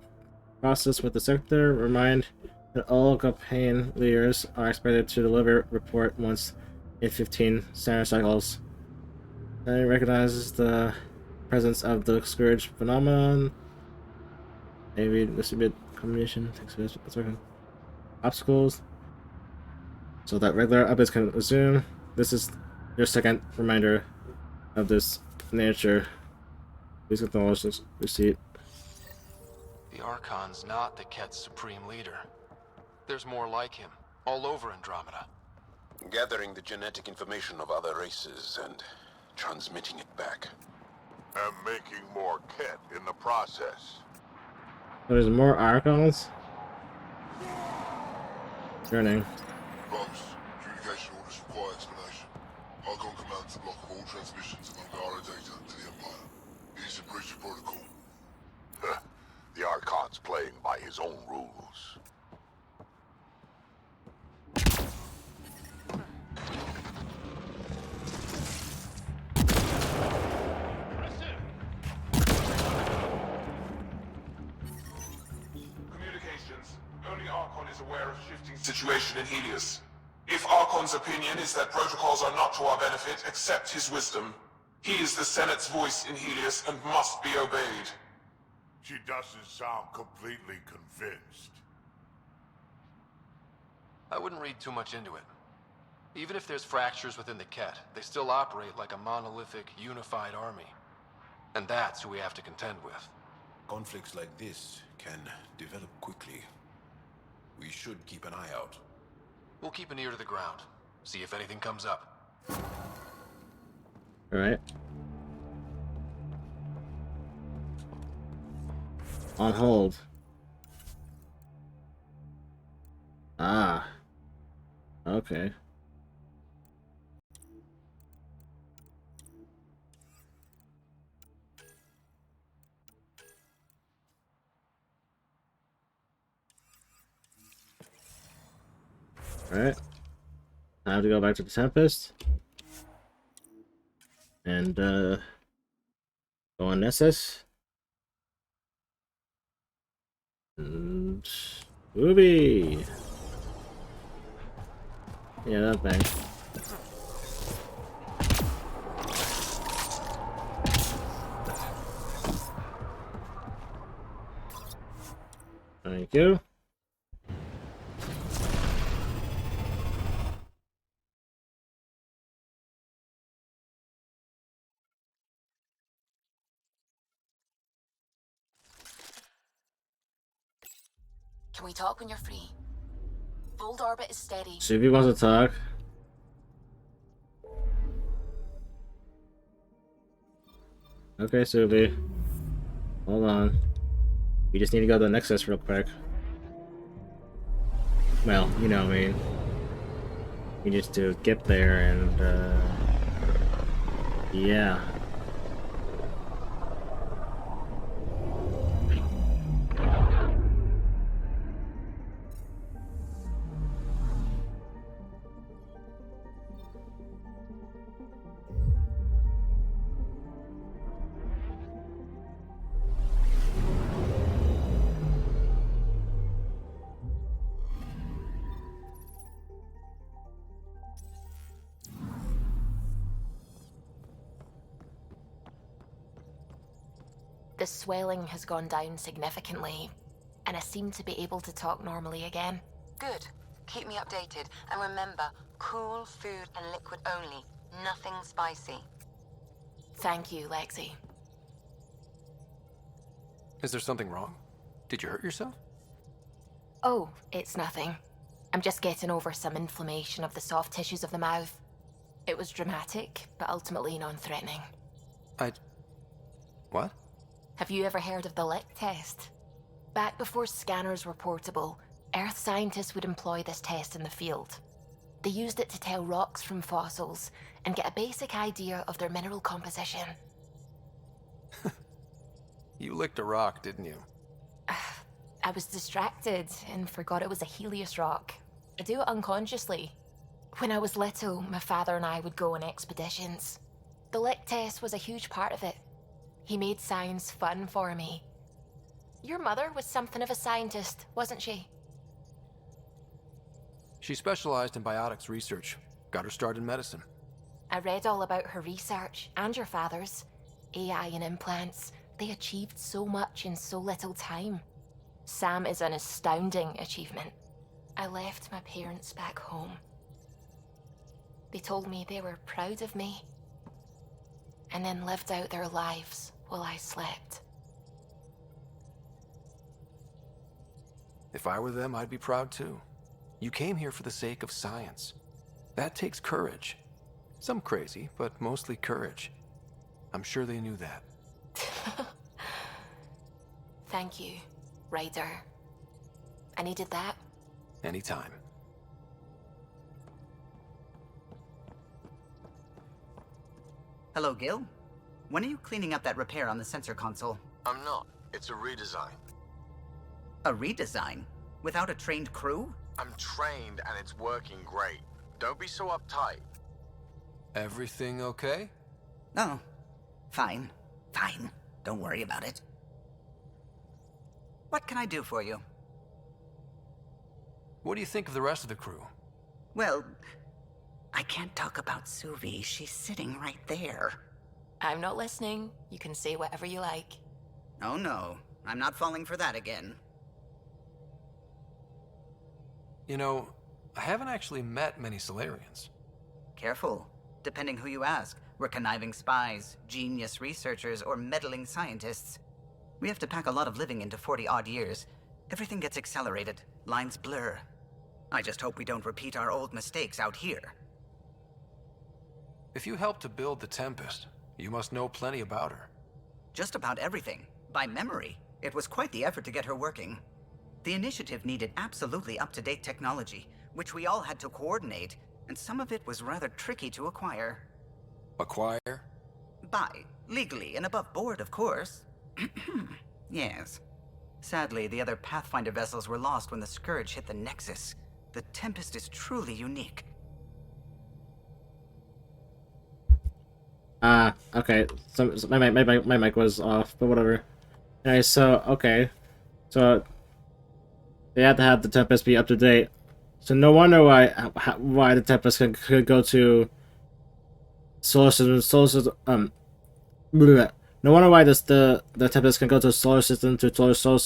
process with the sector. Remind that all campaign leaders are expected to deliver report once in 15 standard cycles. It recognizes the presence of the Scourge phenomenon. Maybe distribute combination takes obstacles so that regular updates can resume. This is your second reminder of this nature. Please acknowledge this receipt. The Archon's not the Ket's supreme leader. There's more like him, all over Andromeda. Gathering the genetic information of other races and transmitting it back. and making more Ket in the process. There's more Archons? Turning. Boss, communication orders require explanation. Archon commands a block of all transmissions of Angara data to the Empire. It is a breach of protocol. The Archon's playing by his own rules. Communications. Only Archon is aware of shifting situation in Helios. If Archon's opinion is that protocols are not to our benefit, accept his wisdom. He is the Senate's voice in Helios and must be obeyed. She doesn't sound completely convinced. I wouldn't read too much into it. Even if there's fractures within the Ket, they still operate like a monolithic, unified army. And that's who we have to contend with. Conflicts like this can develop quickly. We should keep an eye out. We'll keep an ear to the ground. See if anything comes up. Alright. On hold. Ah. Okay. Alright. Time to go back to the Tempest. And, go on Nessus. And... Ruby! Yeah, that thing. Thank you. Can we talk when you're free? Bold orbit is steady. Subi wants to talk. Okay, Subi. Hold on. We just need to go to the Nexus real quick. Well, you know what I mean. We just to get there and, yeah. The swelling has gone down significantly, and I seem to be able to talk normally again. Good. Keep me updated. And remember, cool food and liquid only. Nothing spicy. Thank you, Lexi. Is there something wrong? Did you hurt yourself? Oh, it's nothing. I'm just getting over some inflammation of the soft tissues of the mouth. It was dramatic, but ultimately non-threatening. What? Have you ever heard of the lick test? Back before scanners were portable, Earth scientists would employ this test in the field. They used it to tell rocks from fossils and get a basic idea of their mineral composition. You licked a rock, didn't you? I was distracted and forgot it was a Helios rock. I do it unconsciously. When I was little, my father and I would go on expeditions. The lick test was a huge part of it. He made science fun for me. Your mother was something of a scientist, wasn't she? She specialized in biotics research. Got her start in medicine. I read all about her research, and your father's. AI and implants. They achieved so much in so little time. Sam is an astounding achievement. I left my parents back home. They told me they were proud of me, and then lived out their lives while I slept. If I were them, I'd be proud too. You came here for the sake of science. That takes courage. Some crazy, but mostly courage. I'm sure they knew that. Thank you, Ryder. I needed that. Anytime. Hello, Gil. When are you cleaning up that repair on the sensor console? I'm not. It's a redesign. A redesign? Without a trained crew? I'm trained and it's working great. Don't be so uptight. Everything okay? Oh, fine. Fine. Don't worry about it. What can I do for you? What do you think of the rest of the crew? Well, I can't talk about Suvi. She's sitting right there. I'm not listening. You can say whatever you like. Oh no, I'm not falling for that again. You know, I haven't actually met many Solarians. Careful. Depending who you ask, we're conniving spies, genius researchers, or meddling scientists. We have to pack a lot of living into 40-odd years. Everything gets accelerated, lines blur. I just hope we don't repeat our old mistakes out here. If you helped to build the Tempest, you must know plenty about her. Just about everything, by memory. It was quite the effort to get her working. The initiative needed absolutely up-to-date technology, which we all had to coordinate, and some of it was rather tricky to acquire. Acquire? Buy. Legally and above board, of course. Yes. Sadly, the other Pathfinder vessels were lost when the Scourge hit the Nexus. The Tempest is truly unique. Okay. So my mic was off, but whatever. Anyway, so, okay. So, they had to have the Tempest be up to date. So no wonder why the Tempest could go to solar system, bleh. No wonder why the Tempest can go to solar system to solar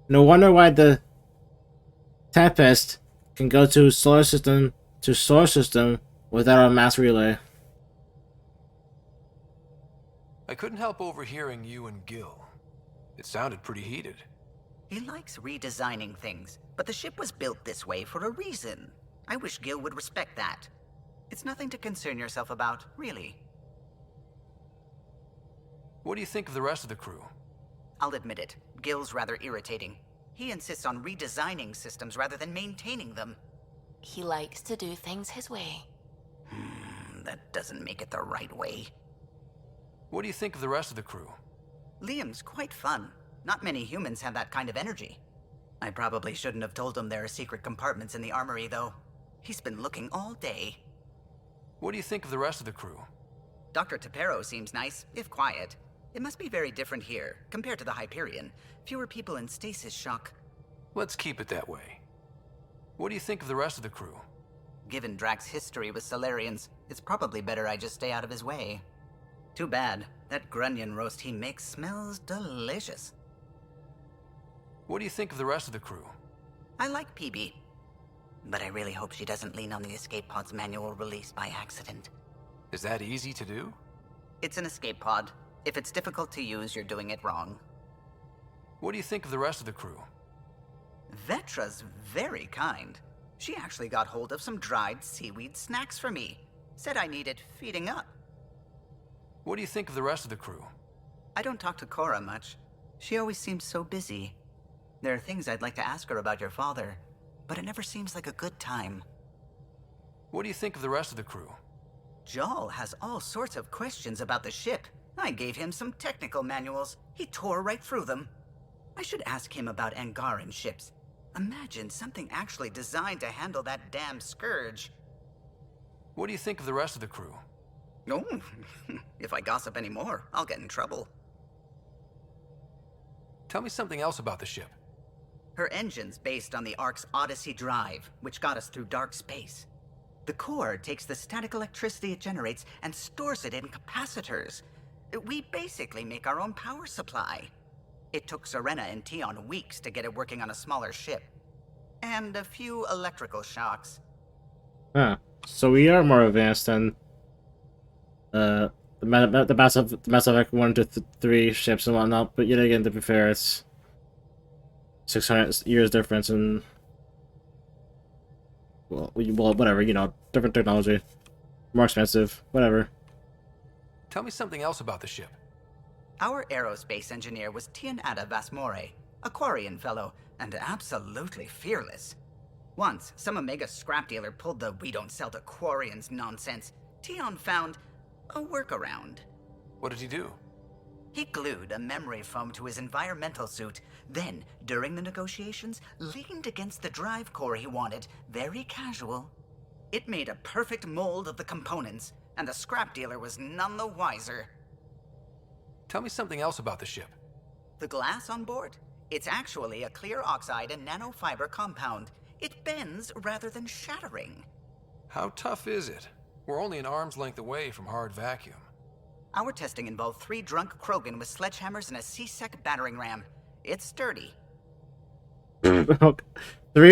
No wonder why the Tempest can go to solar system without a mass relay. I couldn't help overhearing you and Gil. It sounded pretty heated. He likes redesigning things, but the ship was built this way for a reason. I wish Gil would respect that. It's nothing to concern yourself about, really. What do you think of the rest of the crew? I'll admit it, Gil's rather irritating. He insists on redesigning systems rather than maintaining them. He likes to do things his way. That doesn't make it the right way. What do you think of the rest of the crew? Liam's quite fun. Not many humans have that kind of energy. I probably shouldn't have told him there are secret compartments in the armory, though. He's been looking all day. What do you think of the rest of the crew? Dr. Tapero seems nice, if quiet. It must be very different here, compared to the Hyperion. Fewer people in stasis shock. Let's keep it that way. What do you think of the rest of the crew? Given Drax's history with Solarians, it's probably better I just stay out of his way. Too bad. That grunion roast he makes smells delicious. What do you think of the rest of the crew? I like PB. But I really hope she doesn't lean on the escape pod's manual release by accident. Is that easy to do? It's an escape pod. If it's difficult to use, you're doing it wrong. What do you think of the rest of the crew? Vetra's very kind. She actually got hold of some dried seaweed snacks for me. Said I needed feeding up. What do you think of the rest of the crew? I don't talk to Cora much. She always seems so busy. There are things I'd like to ask her about your father, but it never seems like a good time. What do you think of the rest of the crew? Jal has all sorts of questions about the ship. I gave him some technical manuals. He tore right through them. I should ask him about Angaran ships. Imagine something actually designed to handle that damn Scourge. What do you think of the rest of the crew? Oh, if I gossip anymore, I'll get in trouble. Tell me something else about the ship. Her engine's based on the Ark's Odyssey drive, which got us through dark space. The core takes the static electricity it generates and stores it in capacitors. We basically make our own power supply. It took Serena and Tion weeks to get it working on a smaller ship. And a few electrical shocks. Huh. So we are more advanced than the Mass Effect 1 to 3 ships and whatnot, but yet again, to be fair, it's 600 years difference and well, whatever, you know, different technology, more expensive, whatever. Tell me something else about the ship. Our aerospace engineer was Tianada Vasmore, a Quarian fellow, and absolutely fearless. Once, some Omega scrap dealer pulled the "we don't sell to Quarians" nonsense. Tion found a workaround. What did he do? He glued a memory foam to his environmental suit, then, during the negotiations, leaned against the drive core he wanted, very casual. It made a perfect mold of the components, and the scrap dealer was none the wiser. Tell me something else about the ship. The glass on board? It's actually a clear oxide and nanofiber compound. It bends rather than shattering. How tough is it? We're only an arm's length away from hard vacuum. Our testing involved 3 drunk Krogan with sledgehammers and a C-Sec battering ram. It's sturdy. 3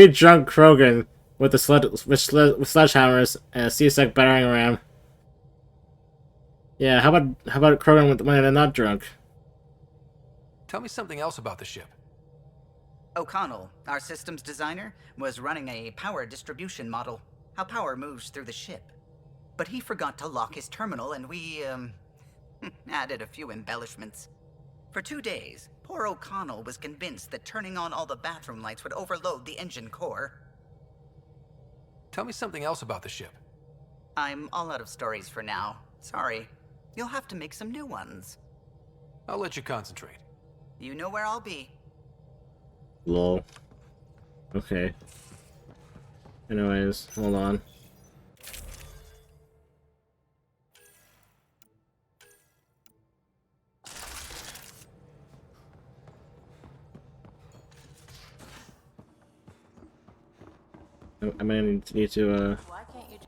drunk Krogan with sledgehammers and a C-Sec battering ram. Yeah, how about Krogan when they're not drunk? Tell me something else about the ship. O'Connell, our systems designer, was running a power distribution model, how power moves through the ship. But he forgot to lock his terminal, and we, added a few embellishments. For 2 days, poor O'Connell was convinced that turning on all the bathroom lights would overload the engine core. Tell me something else about the ship. I'm all out of stories for now. Sorry. You'll have to make some new ones. I'll let you concentrate. You know where I'll be. Lol. Okay. Anyways, hold on. I might need to, Why can't you...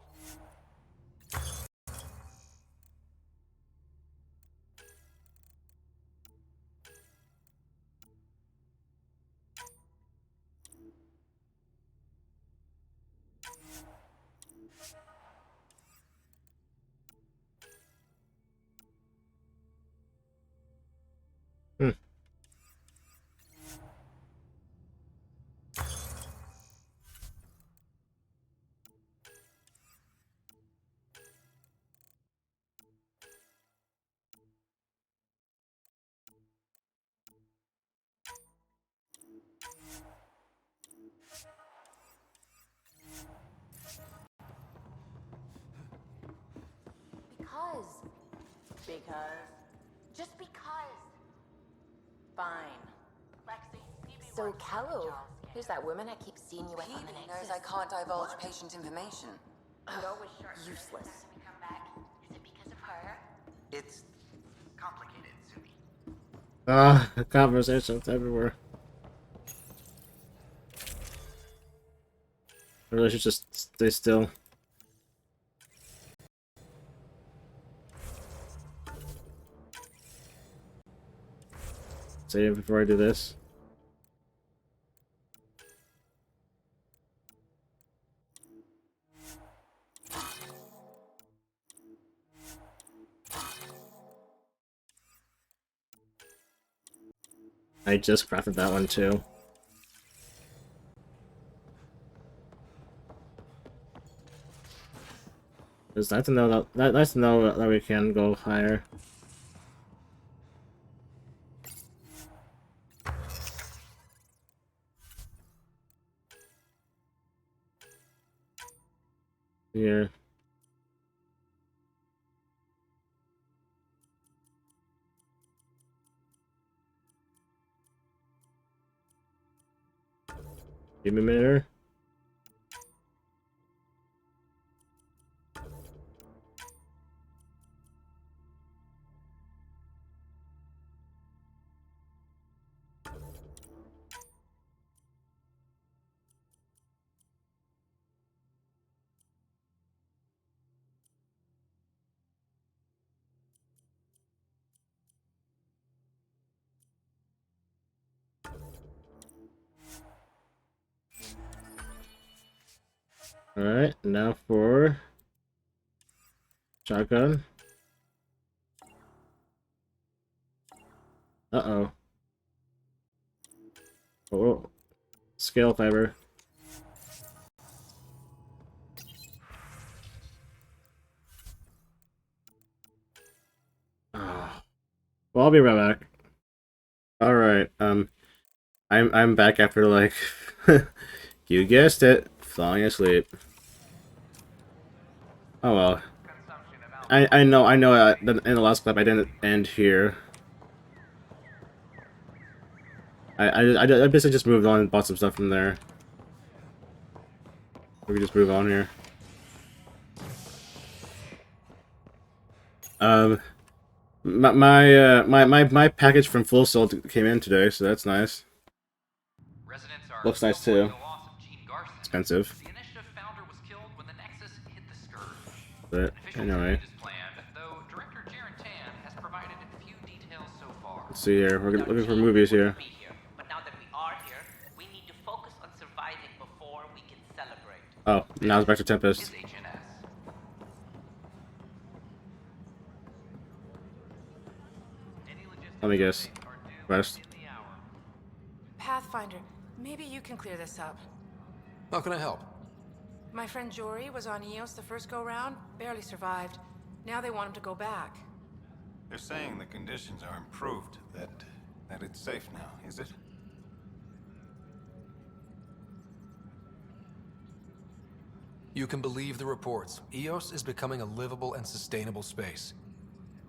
Because. Just because. Fine. So, Callow, who's that woman I keep seeing you with on the Phoebe Nexus? knows I can't divulge patient information. Useless. Is it because of her? It's complicated, Sumi. conversations everywhere. I really should just stay still. Save before I do this. I just crafted that one too. It's nice to know nice to know that we can go higher. Here. Give me a minute. Alright, now for shotgun. Uh-oh. Oh, scale fiber. Well, I'll be right back. All right. I'm back after like you guessed it, falling asleep. Oh well. I know in the last clip I didn't end here. I basically just moved on and bought some stuff from there. We can just move on here. My package from Full Sail came in today, so that's nice. Looks nice too. Expensive. But anyway. Let's see here. We're looking for movies here. Oh, now it's back to Tempest. Let me guess. West. Pathfinder, maybe you can clear this up. How can I help? My friend Jory was on Eos the first go-round, barely survived. Now they want him to go back. They're saying the conditions are improved, that it's safe now, is it? You can believe the reports. Eos is becoming a livable and sustainable space.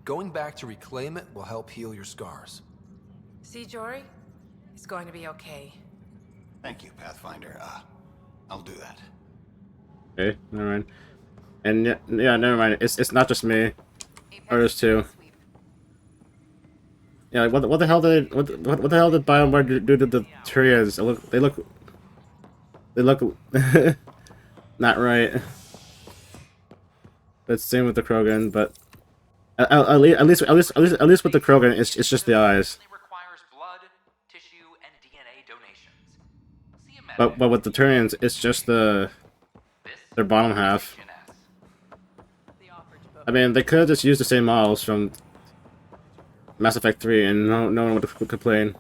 Going back to reclaim it will help heal your scars. See, Jory? It's going to be okay. Thank you, Pathfinder. I'll do that. Okay, never mind. And yeah, never mind. It's not just me. Others too. Yeah, like, what the hell did what the hell did BioWare do to the Turians? They look not right. But same with the Krogan, but at least with the Krogan, it's just the eyes. But with the Turians, it's just their bottom half. I mean, they could have just used the same models from Mass Effect 3 and no one would complain.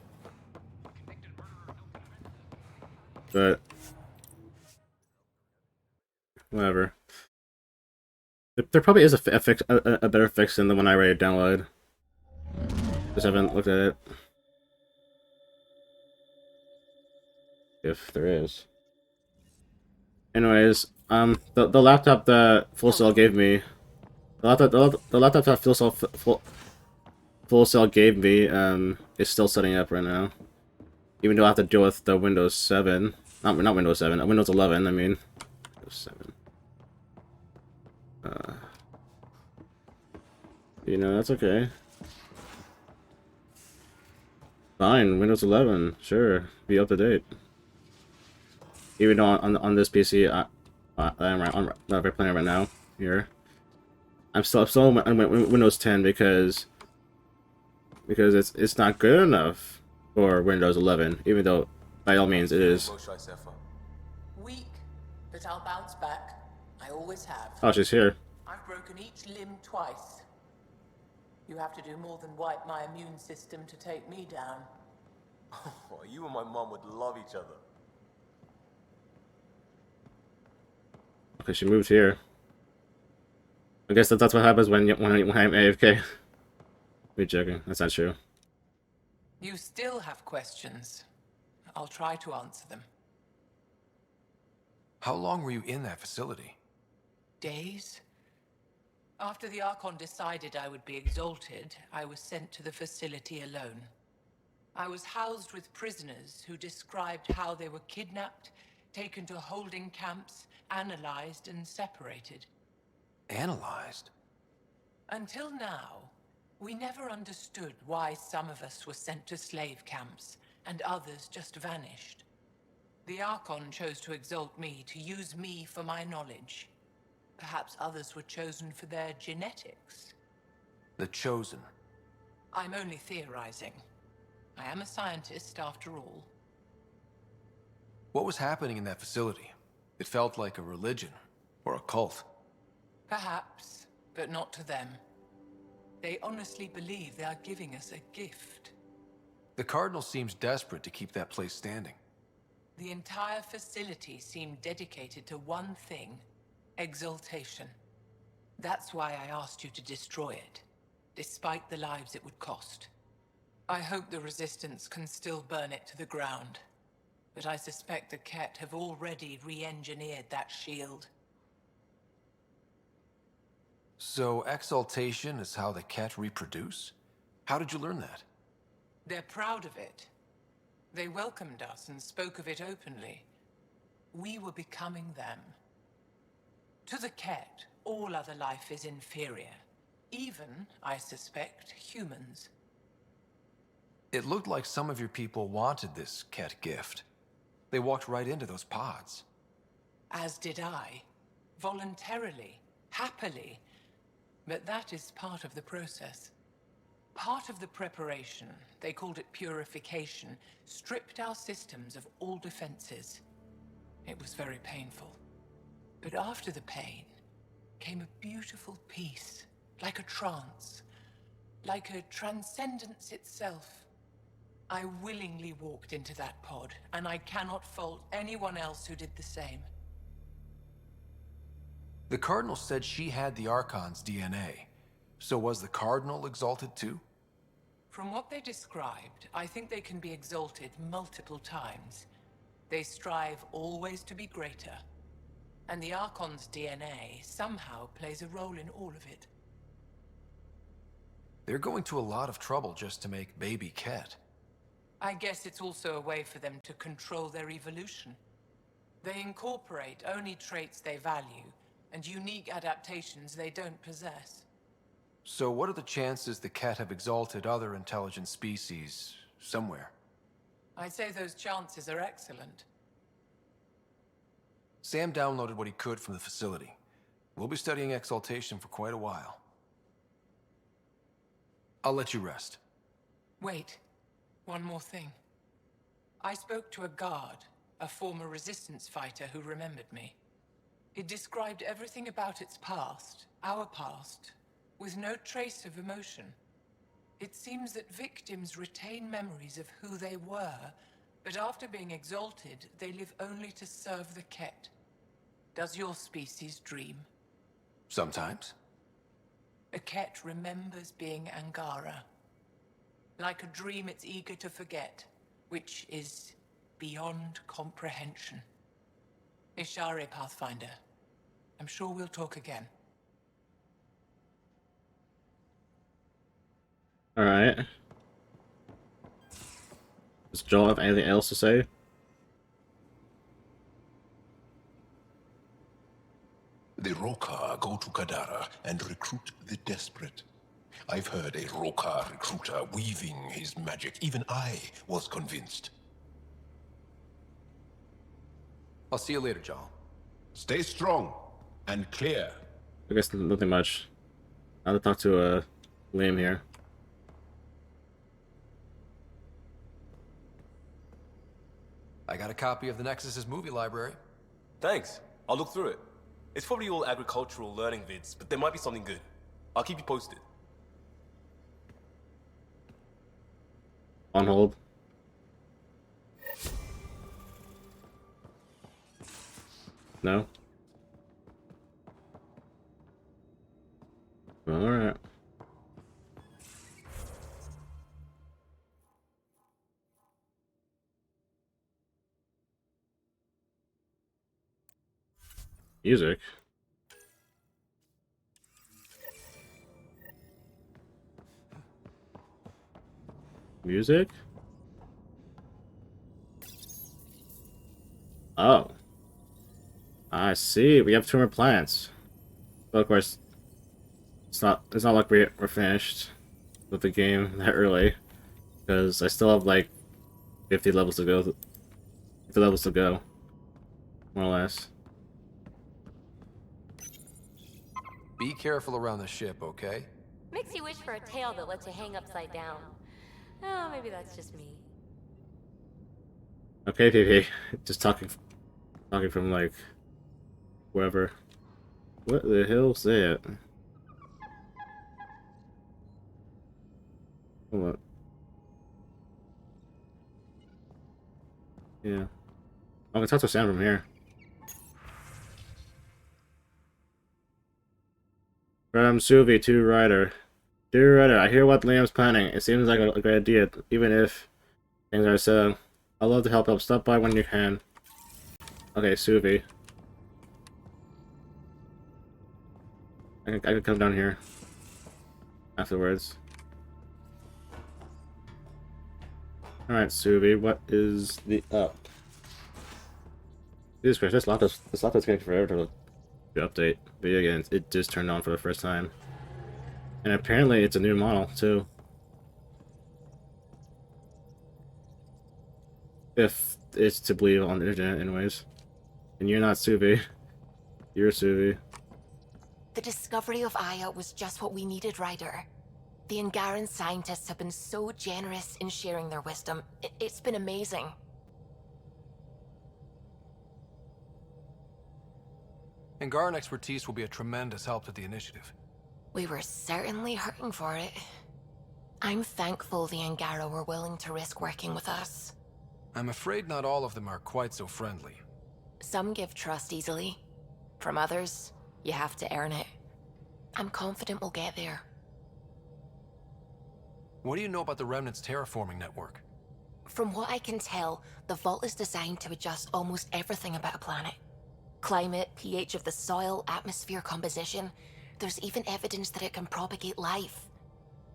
But whatever. There probably is a fix, a better fix than the one I already downloaded. Just haven't looked at it. If there is. Anyways, the laptop that Full Sail gave me, the laptop that Full Sail gave me, is still setting up right now. Even though I have to deal with the Windows 7, not Windows 7, Windows 11. I mean, Windows 7. You know, that's okay. Fine, Windows 11, sure, be up to date. Even though on this PC, I'm playing right now here, I'm still on Windows 10 because it's not good enough for Windows 11. Even though by all means it is. Weak, but I'll bounce back. I always have. Oh, she's here. I've broken each limb twice. You have to do more than wipe my immune system to take me down. Oh, you and my mom would love each other. Okay, she moved here. I guess that's what happens when I'm AFK. Be joking. That's not true. You still have questions. I'll try to answer them. How long were you in that facility? Days? After the Archon decided I would be exalted, I was sent to the facility alone. I was housed with prisoners who described how they were kidnapped, taken to holding camps, analyzed and separated. Analyzed? Until now, we never understood why some of us were sent to slave camps and others just vanished. The Archon chose to exalt me, to use me for my knowledge. Perhaps others were chosen for their genetics. The Chosen. I'm only theorizing. I am a scientist, after all. What was happening in that facility? It felt like a religion, or a cult. Perhaps, but not to them. They honestly believe they are giving us a gift. The Cardinal seems desperate to keep that place standing. The entire facility seemed dedicated to one thing: exaltation. That's why I asked you to destroy it, despite the lives it would cost. I hope the Resistance can still burn it to the ground. But I suspect the Ket have already re-engineered that shield. So exaltation is how the Ket reproduce? How did you learn that? They're proud of it. They welcomed us and spoke of it openly. We were becoming them. To the Ket, all other life is inferior. Even, I suspect, humans. It looked like some of your people wanted this Ket gift. They walked right into those pods. As did I. Voluntarily. Happily. But that is part of the process. Part of the preparation, they called it purification, stripped our systems of all defenses. It was very painful. But after the pain came a beautiful peace, like a trance, like a transcendence itself. I willingly walked into that pod, and I cannot fault anyone else who did the same. The Cardinal said she had the Archon's DNA. So was the Cardinal exalted too? From what they described, I think they can be exalted multiple times. They strive always to be greater. And the Archon's DNA somehow plays a role in all of it. They're going to a lot of trouble just to make baby Ket. I guess it's also a way for them to control their evolution. They incorporate only traits they value, and unique adaptations they don't possess. So what are the chances the Ket have exalted other intelligent species somewhere? I'd say those chances are excellent. Sam downloaded what he could from the facility. We'll be studying exaltation for quite a while. I'll let you rest. Wait. One more thing. I spoke to a guard, a former Resistance fighter who remembered me. It described everything about its past, our past, with no trace of emotion. It seems that victims retain memories of who they were, but after being exalted, they live only to serve the Ket. Does your species dream? Sometimes. A Ket remembers being Angara. Like a dream it's eager to forget, which is beyond comprehension. Ishare, Pathfinder. I'm sure we'll talk again. Alright. Does Joel have anything else to say? The Roka go to Kadara and recruit the desperate. I've heard a Roka recruiter weaving his magic. Even I was convinced. I'll see you later, Joel. Stay strong and clear. I guess nothing much. I'll talk to Liam here. I got a copy of the Nexus's movie library. Thanks. I'll look through it. It's probably all agricultural learning vids, but there might be something good. I'll keep you posted. On hold. No? Alright. Music? Music? Oh. I see. We have 2 more plants. But of course, it's not like we're finished with the game that early. Because I still have like 50 levels to go. 50 levels to go. More or less. Be careful around the ship, okay? Makes you wish for a tail that lets you hang upside down. Oh, maybe that's just me. Okay, PP. Just talking from like wherever. What the hell's that? Hold on. Yeah. I can talk to Sam from here. From Suvi to Ryder. Dear Reddit, I hear what Liam's planning. It seems like a great idea, even if things are so. I'd love to help out. Stop by when you can. Okay, Suvi. I could come down here afterwards. Alright, Suvi, what is the up? Jesus Christ, this laptop's taking forever to update. But yeah, again, it just turned on for the first time. And apparently it's a new model, too. If it's to believe on the internet, anyways. And you're not Suvi. You're Suvi. The discovery of Aya was just what we needed, Ryder. The Angaran scientists have been so generous in sharing their wisdom. It's been amazing. Angaran expertise will be a tremendous help to the initiative. We were certainly hurting for it. I'm thankful the Angara were willing to risk working with us. I'm afraid not all of them are quite so friendly. Some give trust easily. From others, you have to earn it. I'm confident we'll get there. What do you know about the Remnant's terraforming network? From what I can tell, the vault is designed to adjust almost everything about a planet. Climate, pH of the soil, atmosphere composition. There's even evidence that it can propagate life.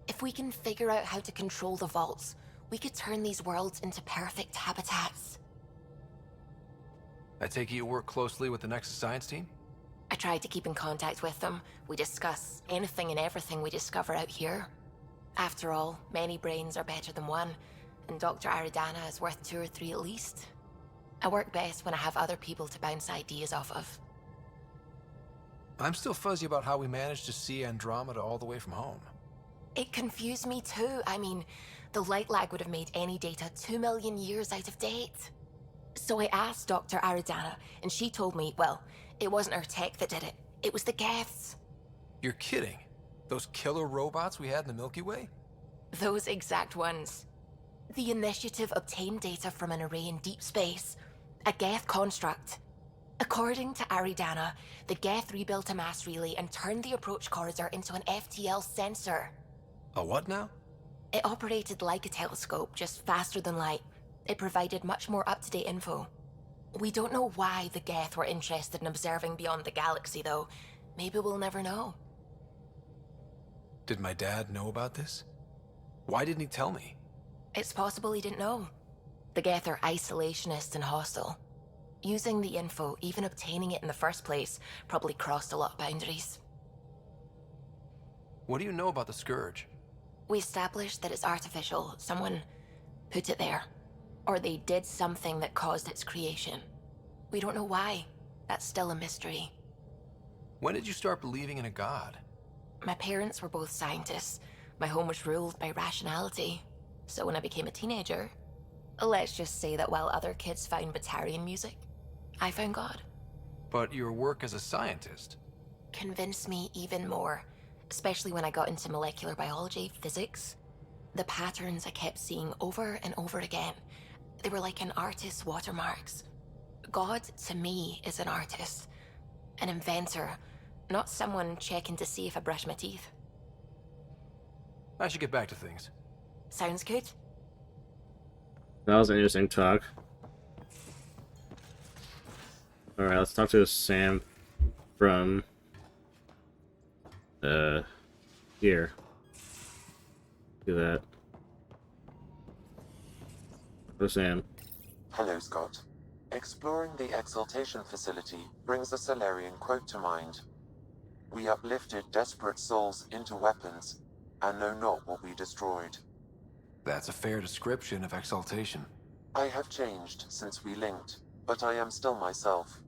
If we can figure out how to control the vaults, we could turn these worlds into perfect habitats. I take it you work closely with the Nexus science team? I tried to keep in contact with them. We discuss anything and everything we discover out here. After all, many brains are better than one, and Dr. Aridana is worth 2 or 3 at least. I work best when I have other people to bounce ideas off of. I'm still fuzzy about how we managed to see Andromeda all the way from home. It confused me too. I mean, the light lag would have made any data 2 million years out of date. So I asked Dr. Aridana, and she told me, well, it wasn't her tech that did it. It was the Geths. You're kidding? Those killer robots we had in the Milky Way? Those exact ones. The initiative obtained data from an array in deep space, a Geth construct. According to Aridana, the Geth rebuilt a mass relay and turned the approach corridor into an FTL sensor. A what now? It operated like a telescope, just faster than light. It provided much more up-to-date info. We don't know why the Geth were interested in observing beyond the galaxy, though. Maybe we'll never know. Did my dad know about this? Why didn't he tell me? It's possible he didn't know. The Geth are isolationist and hostile. Using the info, even obtaining it in the first place, probably crossed a lot of boundaries. What do you know about the Scourge? We established that it's artificial. Someone put it there. Or they did something that caused its creation. We don't know why. That's still a mystery. When did you start believing in a god? My parents were both scientists. My home was ruled by rationality. So when I became a teenager, let's just say that while other kids found Batarian music, I found God. But your work as a scientist Convinced me even more, especially when I got into molecular biology, physics. The patterns I kept seeing over and over again, they were like an artist's watermarks. God, to me, is an artist, an inventor, not someone checking to see if I brush my teeth. I should get back to things. Sounds good. That was an interesting talk. Alright, let's talk to Sam from here. Do that. Hello, Sam. Hello, Scott. Exploring the Exaltation facility brings a Solarian quote to mind. We uplifted desperate souls into weapons, and know not what we destroyed. That's a fair description of Exaltation. I have changed since we linked, but I am still myself.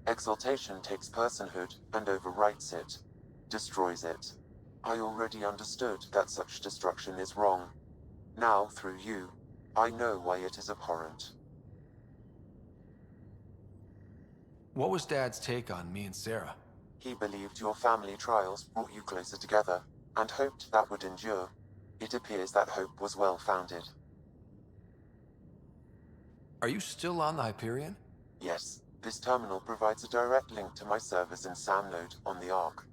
Exaltation takes personhood and overwrites it, destroys it. I already understood that such destruction is wrong. Now, through you, I know why it is abhorrent. What was Dad's take on me and Sarah? He believed your family trials brought you closer together, and hoped that would endure. It appears that hope was well-founded. Are you still on the Hyperion? Yes, this terminal provides a direct link to my servers in Samnode on the Ark.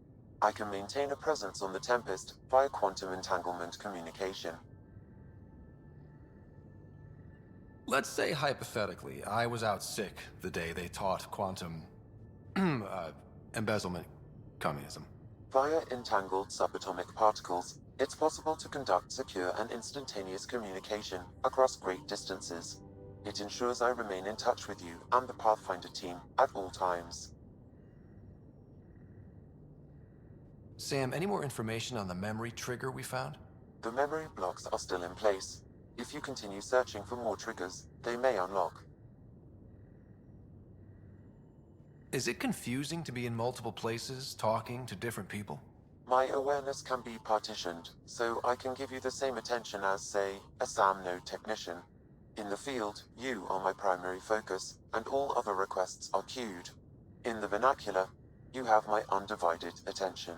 I can maintain a presence on the Tempest via quantum entanglement communication. Let's say, hypothetically, I was out sick the day they taught quantum... embezzlement communism. Via entangled subatomic particles, it's possible to conduct secure and instantaneous communication across great distances. It ensures I remain in touch with you and the Pathfinder team at all times. Sam, any more information on the memory trigger we found? The memory blocks are still in place. If you continue searching for more triggers, they may unlock. Is it confusing to be in multiple places, talking to different people? My awareness can be partitioned, so I can give you the same attention as, say, a SAM node technician. In the field, you are my primary focus, and all other requests are queued. In the vernacular, you have my undivided attention.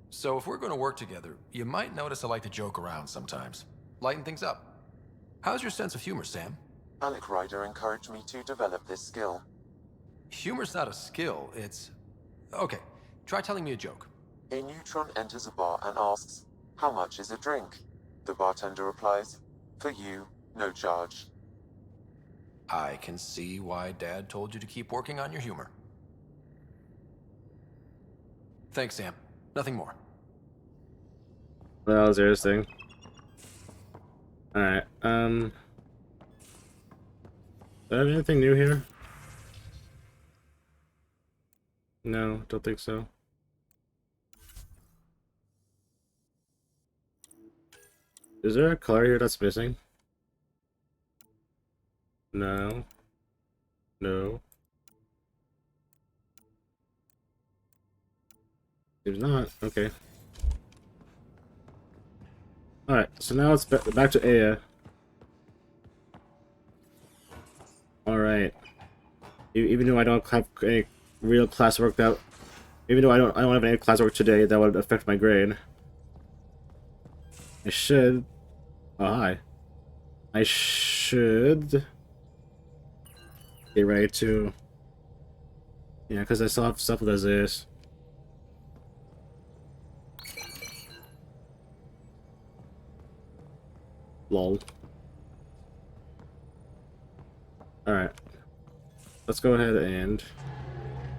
So if we're going to work together, you might notice I like to joke around sometimes. Lighten things up. How's your sense of humor, Sam? Alec Ryder encouraged me to develop this skill. Humor's not a skill, it's... Okay, try telling me a joke. A neutron enters a bar and asks, "How much is a drink?" The bartender replies, "For you, no charge." I can see why Dad told you to keep working on your humor. Thanks, Sam. Nothing more. That was interesting. Alright, do I have anything new here? No, don't think so. Is there a color here that's missing? No. No. Seems not. Okay. Alright, so now it's back to Aya. Alright. Even though I don't have any real classwork that... Even though I don't have any classwork today that would affect my grade. I should... Oh, hi. I should... get ready to... Yeah, because I still have stuff as is. Lol. Alright. Let's go ahead and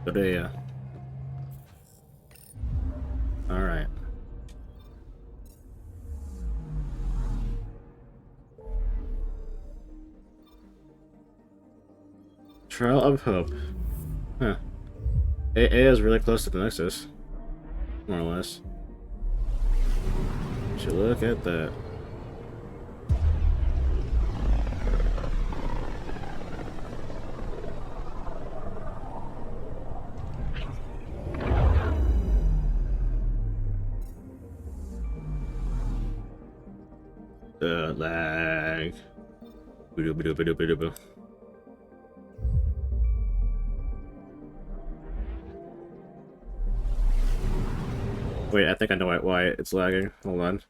go to Alright. Trial of Hope. Huh. AA is really close to the Nexus. More or less. Should look at that. Lag. Wait, I think I know why it's lagging. Hold on.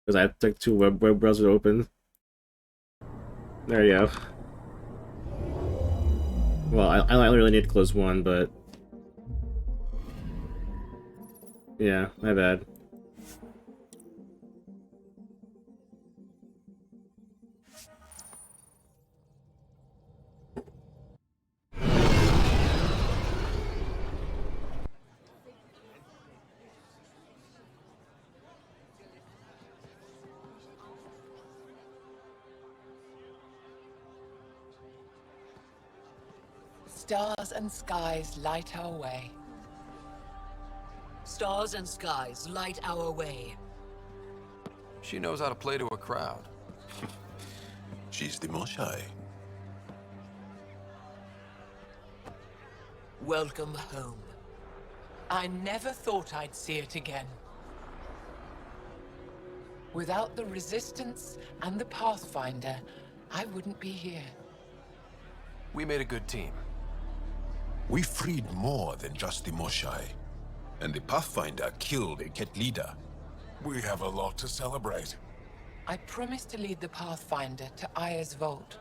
Because I have like two web browsers open. There you go. Well, I only really need to close one, but... Yeah, my bad. Stars and skies light our way. Stars and skies light our way. She knows how to play to a crowd. She's the Moshai. Welcome home. I never thought I'd see it again. Without the Resistance and the Pathfinder, I wouldn't be here. We made a good team. We freed more than just the Moshai. And the Pathfinder killed a Ket leader. We have a lot to celebrate. I promised to lead the Pathfinder to Aya's vault.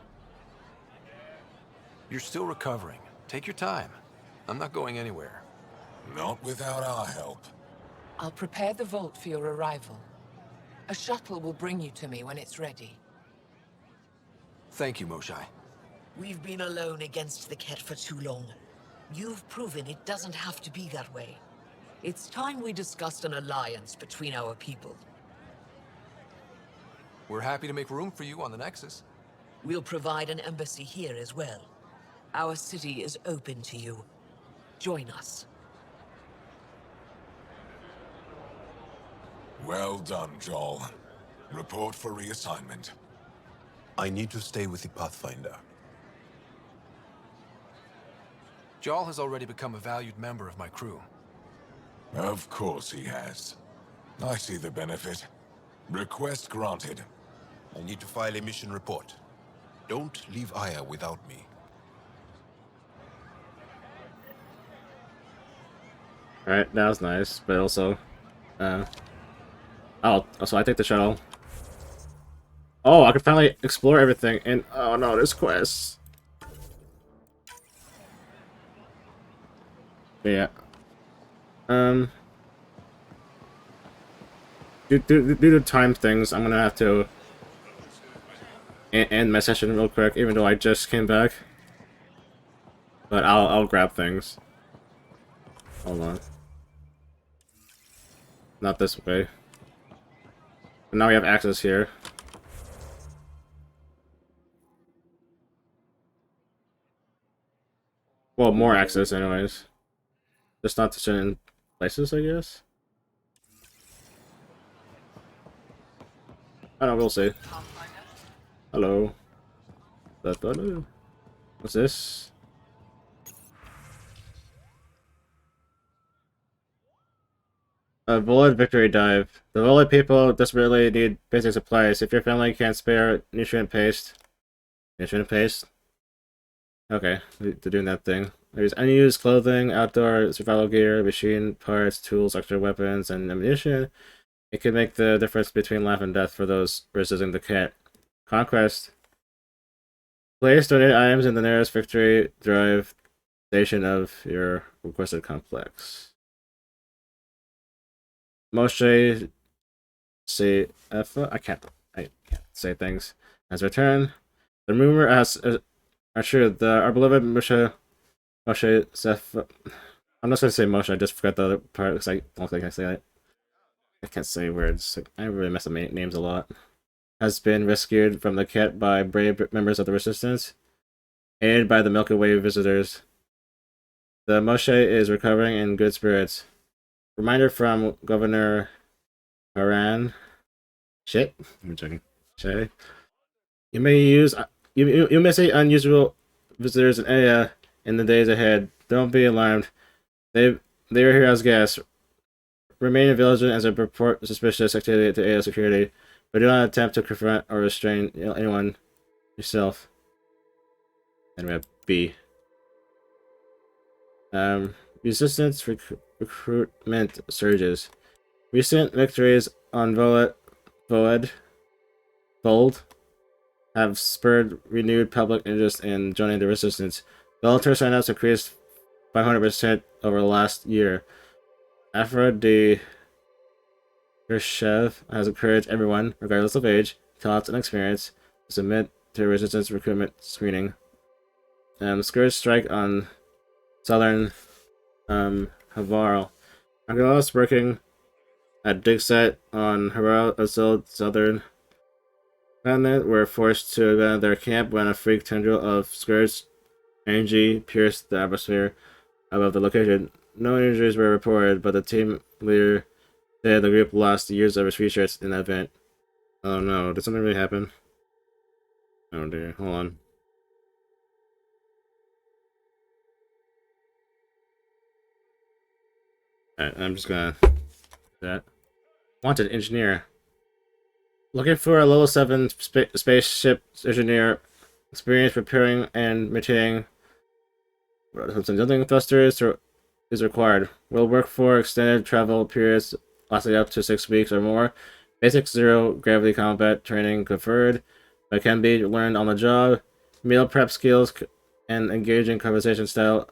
You're still recovering. Take your time. I'm not going anywhere. Not without our help. I'll prepare the vault for your arrival. A shuttle will bring you to me when it's ready. Thank you, Moshae. We've been alone against the Ket for too long. You've proven it doesn't have to be that way. It's time we discussed an alliance between our people. We're happy to make room for you on the Nexus. We'll provide an embassy here as well. Our city is open to you. Join us. Well done, Joel. Report for reassignment. I need to stay with the Pathfinder. Jarl has already become a valued member of my crew. Of course he has. I see the benefit. Request granted. I need to file a mission report. Don't leave Aya without me. Alright, that was nice, but also, oh, so I take the shuttle. Oh, I can finally explore everything, and oh no, there's quests. Yeah. Due to time things, I'm gonna have to end my session real quick, even though I just came back. But I'll grab things. Hold on. Not this way. But now we have access here. Well, more access anyways. Just not to certain places, I guess. I don't know, we'll see. Hello. What's this? A Void Victory Dive. The Void people desperately need basic supplies. If your family can't spare nutrient paste... Nutrient paste? Okay, they're doing that thing. There's unused clothing, outdoor survival gear, machine parts, tools, extra weapons, and ammunition. It can make the difference between life and death for those resisting the Ket. Conquest. Place donated items in the nearest victory drive station of your requested complex. Moshe I can't say things. As return. The rumor are true. Our beloved Moshe Seth. I'm not gonna say Moshe, I just forgot the other part because I don't think I say it. I can't say words. I really mess up names a lot. Has been rescued from the Ket by brave members of the Resistance, aided by the Milky Way visitors. The Moshe is recovering in good spirits. Reminder from Governor Haran. Shit. I'm joking. Shay. You may see unusual visitors in Aya in the days ahead. Don't be alarmed. They are here as guests. Remain vigilant as a report suspicious activity to Aya security, but do not attempt to confront or restrain anyone yourself. And we have B. Resistance recruitment surges. Recent victories on Void have spurred renewed public interest in joining the Resistance. Military sign-ups increased 500% over the last year. Afra de Gershev has encouraged everyone, regardless of age, talent, and experience, to submit to Resistance recruitment screening. Scourge strike on southern Havarl. Archaeologists working at dig site on Havarl southern planet were forced to abandon their camp when a freak tendril of Scourge energy pierced the atmosphere above the location. No injuries were reported, but the team leader said the group lost years of its research in that event. Oh no, did something really happen? Oh dear, hold on. Alright, I'm just gonna do that. Wanted engineer. Looking for a level 7 spaceship engineer, experience repairing and maintaining something thrusters is required. Will work for extended travel periods lasting up to 6 weeks or more. Basic zero gravity combat training conferred, but can be learned on the job. Meal prep skills and engaging conversation style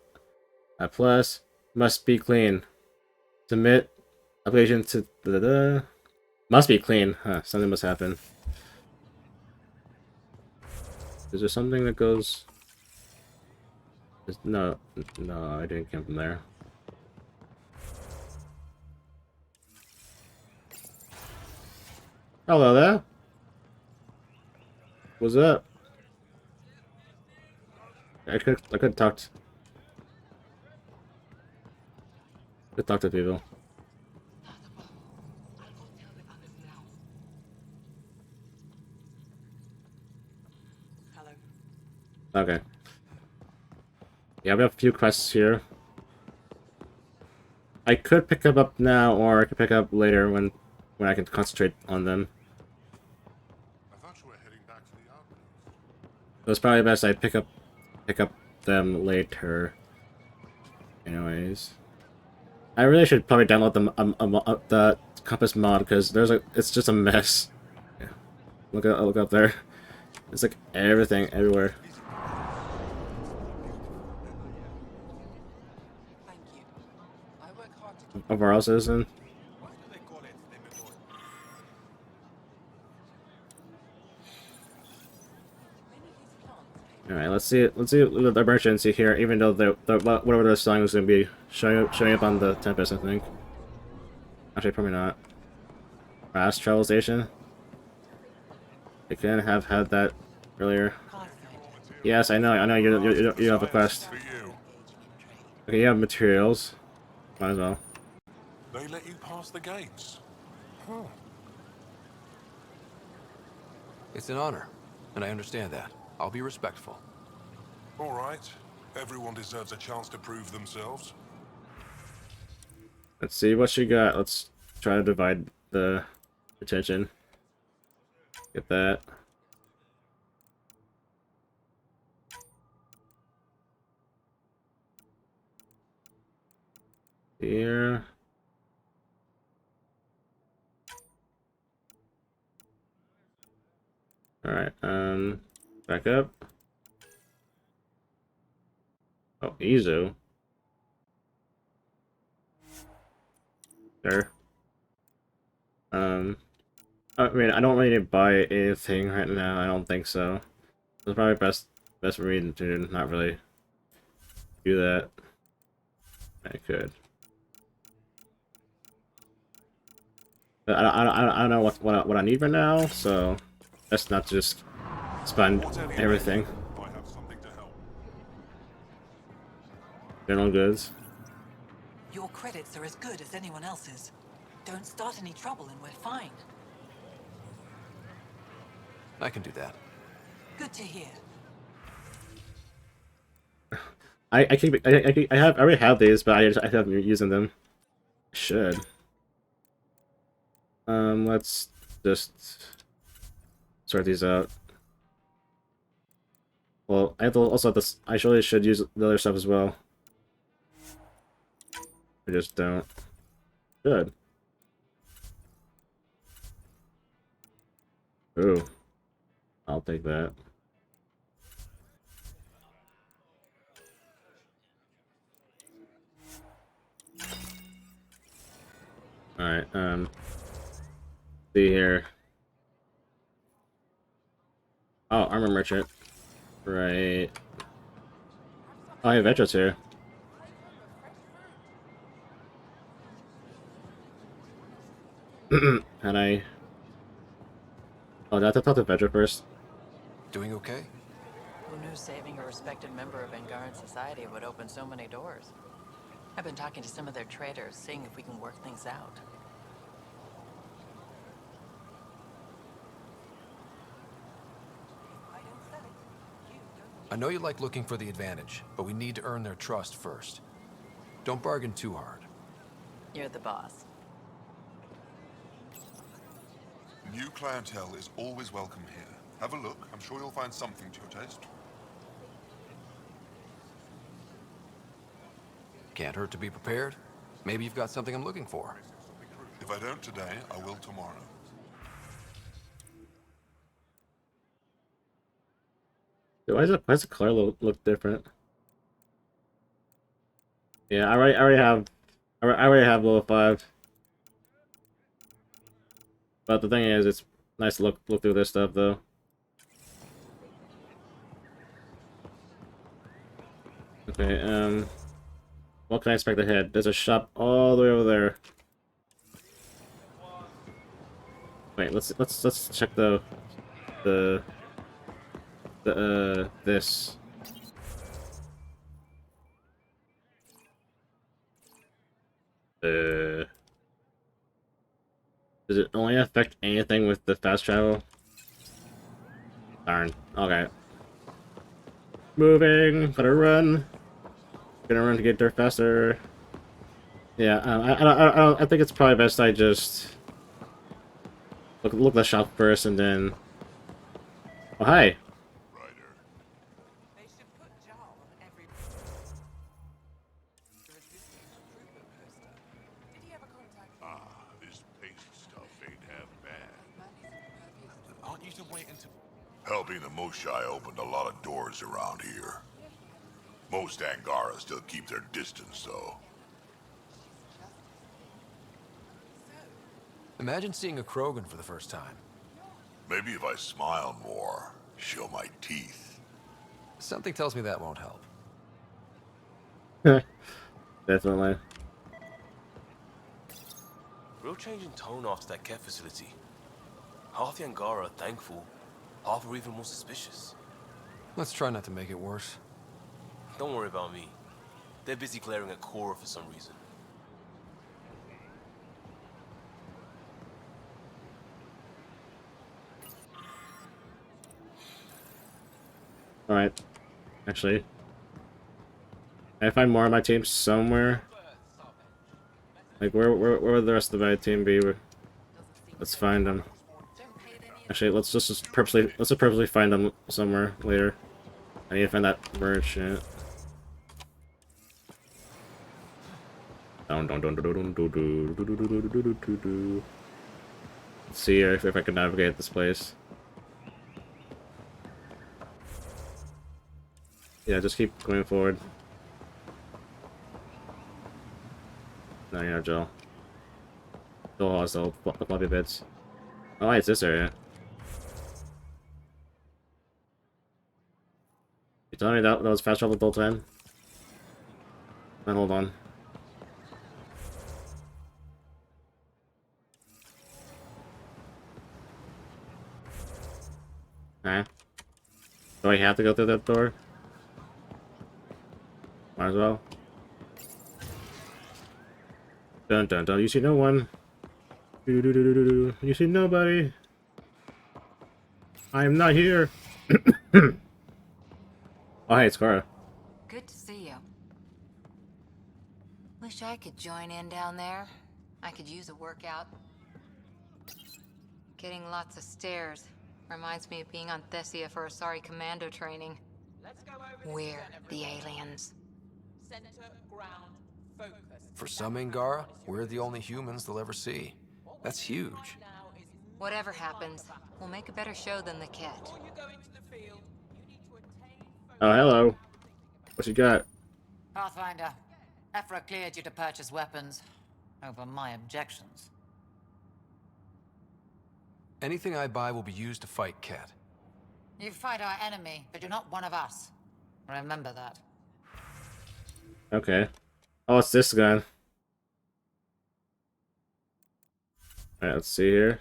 Plus, must be clean. Submit application to must be clean. Huh, something must happen. Is there something that goes... No, I didn't come from there. Hello there. What's up? I could talk to people. Okay. Yeah, we have a few quests here. I could pick them up now, or I could pick up later when I can concentrate on them. So it's probably best I pick up them later. Anyways, I really should probably download the compass mod because it's just a mess. Yeah. Look up there. It's like everything everywhere. Of our citizen. All right, let's see the merchants here. Even though whatever they're selling is going to be showing up on the Tempest, I think. Actually, probably not. Fast travel station. They couldn't have had that earlier. Yes, I know. You have a quest. Okay, you have materials. Might as well. They let you pass the gates. Huh. It's an honor, and I understand that. I'll be respectful. All right. Everyone deserves a chance to prove themselves. Let's see what she got. Let's try to divide the attention. Get that. Here. Alright, back up. Oh, Izu. Sure. I mean, I don't really need to buy anything right now. I don't think so. It's probably best for me to not really do that. I could. But I don't know what I need right now, so best not to just spend everything. General goods. Your credits are as good as anyone else's. Don't start any trouble and we're fine. I can do that. Good to hear. I already have these, but I haven't been using them. I should. Let's just sort these out. Well, I also have this. I surely should use the other stuff as well. I just don't. Good. Ooh. I'll take that. Alright, see here. Oh, armor merchant. Right. Oh, I have Vetros here. And I... Oh, did I have to talk to Vedra first? Doing okay? Who knew saving a respected member of Angaran society would open so many doors? I've been talking to some of their traders, seeing if we can work things out. I know you like looking for the advantage, but we need to earn their trust first. Don't bargain too hard. You're the boss. New clientele is always welcome here. Have a look. I'm sure you'll find something to your taste. Can't hurt to be prepared. Maybe you've got something I'm looking for. If I don't today, I will tomorrow. Why does the color look different? Yeah, I already have, I already have level 5. But the thing is, it's nice to look through this stuff though. Okay, what can I expect ahead? There's a shop all the way over there. Wait, let's check the this. Does it only affect anything with the fast travel? Darn. Okay. Moving. Gotta run. Gonna run to get there faster. Yeah. I think it's probably best I just look at the shop first and then. Oh hi. This paste stuff ain't half bad. Aren't you to wait until... Helping the Moshai opened a lot of doors around here. Most Angara still keep their distance, though. Imagine seeing a Krogan for the first time. Maybe if I smile more, show my teeth. Something tells me that won't help. Definitely. Real change in tone after that care facility. Half the Angara are thankful, half are even more suspicious. Let's try not to make it worse. Don't worry about me. They're busy glaring at Cora for some reason. Alright. Actually. Can I find more of my team somewhere? Like, where would the rest of my team be? Let's find them. Actually, let's just purposely find them somewhere later. I need to find that merchant. Let's see if I can navigate this place. Yeah, just keep going forward. No, you're not Joel. Joel has the floppy bits. Oh, it's this area. You telling me that was fast travel the whole time? Then hold on. Huh? Do I have to go through that door? Might as well. Dun dun dun. You see no one. You see nobody. I am not here. Oh, hey, it's Cora. Good to see you. Wish I could join in down there. I could use a workout. Getting lots of stairs. Reminds me of being on Thessia for Asari commando training. We're the aliens. For some Angara, we're the only humans they'll ever see. That's huge. Whatever happens, we'll make a better show than the Ket. Oh, hello. What you got? Pathfinder, Ephra cleared you to purchase weapons over my objections. Anything I buy will be used to fight Ket. You fight our enemy, but you're not one of us. Remember that. Okay. Oh, it's this gun. Alright, let's see here.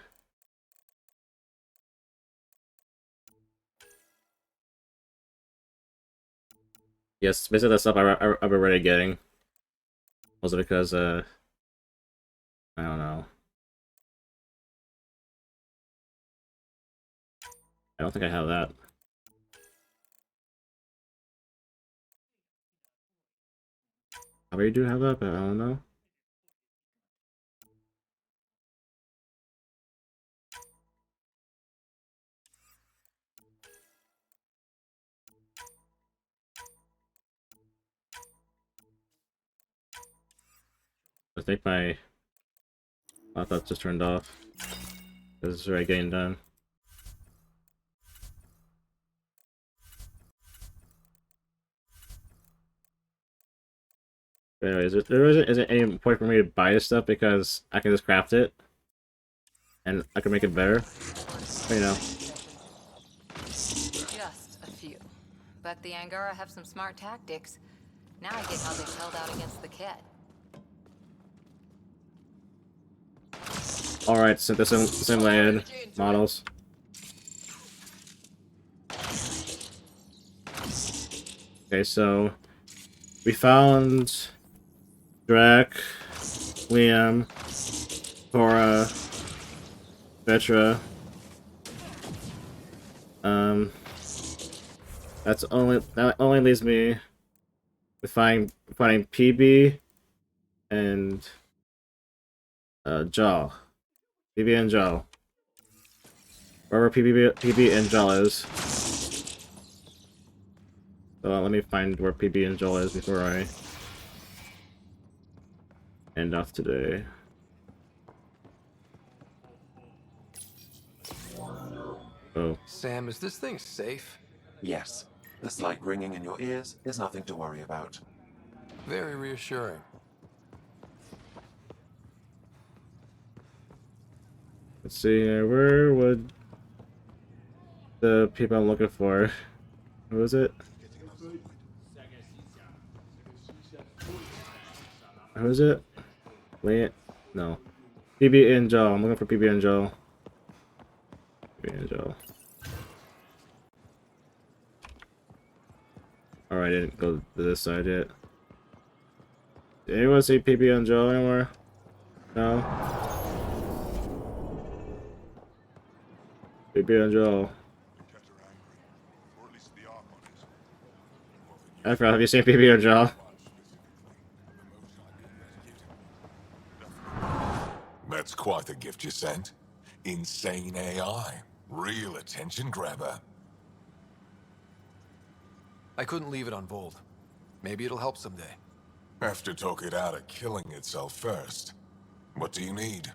Yes, basically that's stuff I'm already getting. Was it because, I don't know. I don't think I have that. Probably do have that, but I don't know. I think my laptop just turned off. This is already getting done. But anyways, there isn't any point for me to buy this stuff because I can just craft it. And I can make it better. But, you know. Just a few. But the Angara have some smart tactics. Now I get how they've held out against the Ket. Alright, so the simulated models. Okay, so we found Drac, Liam, Cora, Vetra. That only leaves me with finding PB and Jaw. PB and Jaw. Wherever PB and Jaw is. So let me find where PB and Jaw is before I end off today. Oh. Sam, is this thing safe? Yes. The slight ringing in your ears is nothing to worry about. Very reassuring. Let's see here. Where would the people I'm looking for? Who was it? Who is it? Wait, no. PB and Joe. I'm looking for PB and Joe. PB and Joe. Alright, I didn't go to this side yet. Did anyone see PB and Joe anywhere? No? PB and Joe. Have you seen PB and Joe? That's quite the gift you sent. Insane AI. Real attention grabber. I couldn't leave it on Vold. Maybe it'll help someday. Have to talk it out of killing itself first. What do you need?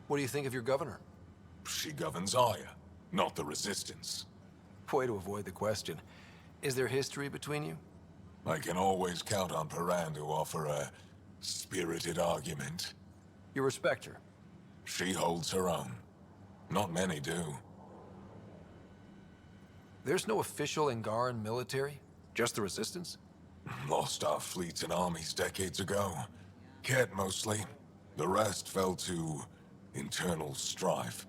What do you think of your governor? She governs Aya, not the Resistance. Way to avoid the question. Is there history between you? I can always count on Paran to offer a spirited argument. You respect her? She holds her own. Not many do. There's no official Angaran military? Just the Resistance? Lost our fleets and armies decades ago. Ket mostly. The rest fell to internal strife.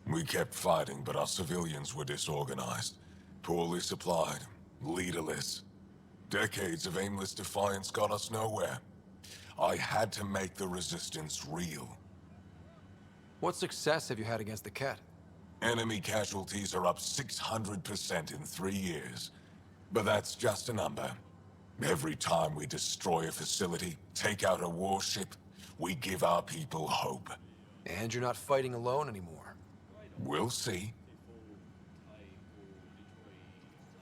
We kept fighting, but our civilians were disorganized, poorly supplied, leaderless. Decades of aimless defiance got us nowhere. I had to make the Resistance real. What success have you had against the Ket? Enemy casualties are up 600% in 3 years. But that's just a number. Every time we destroy a facility, take out a warship, we give our people hope. And you're not fighting alone anymore. We'll see.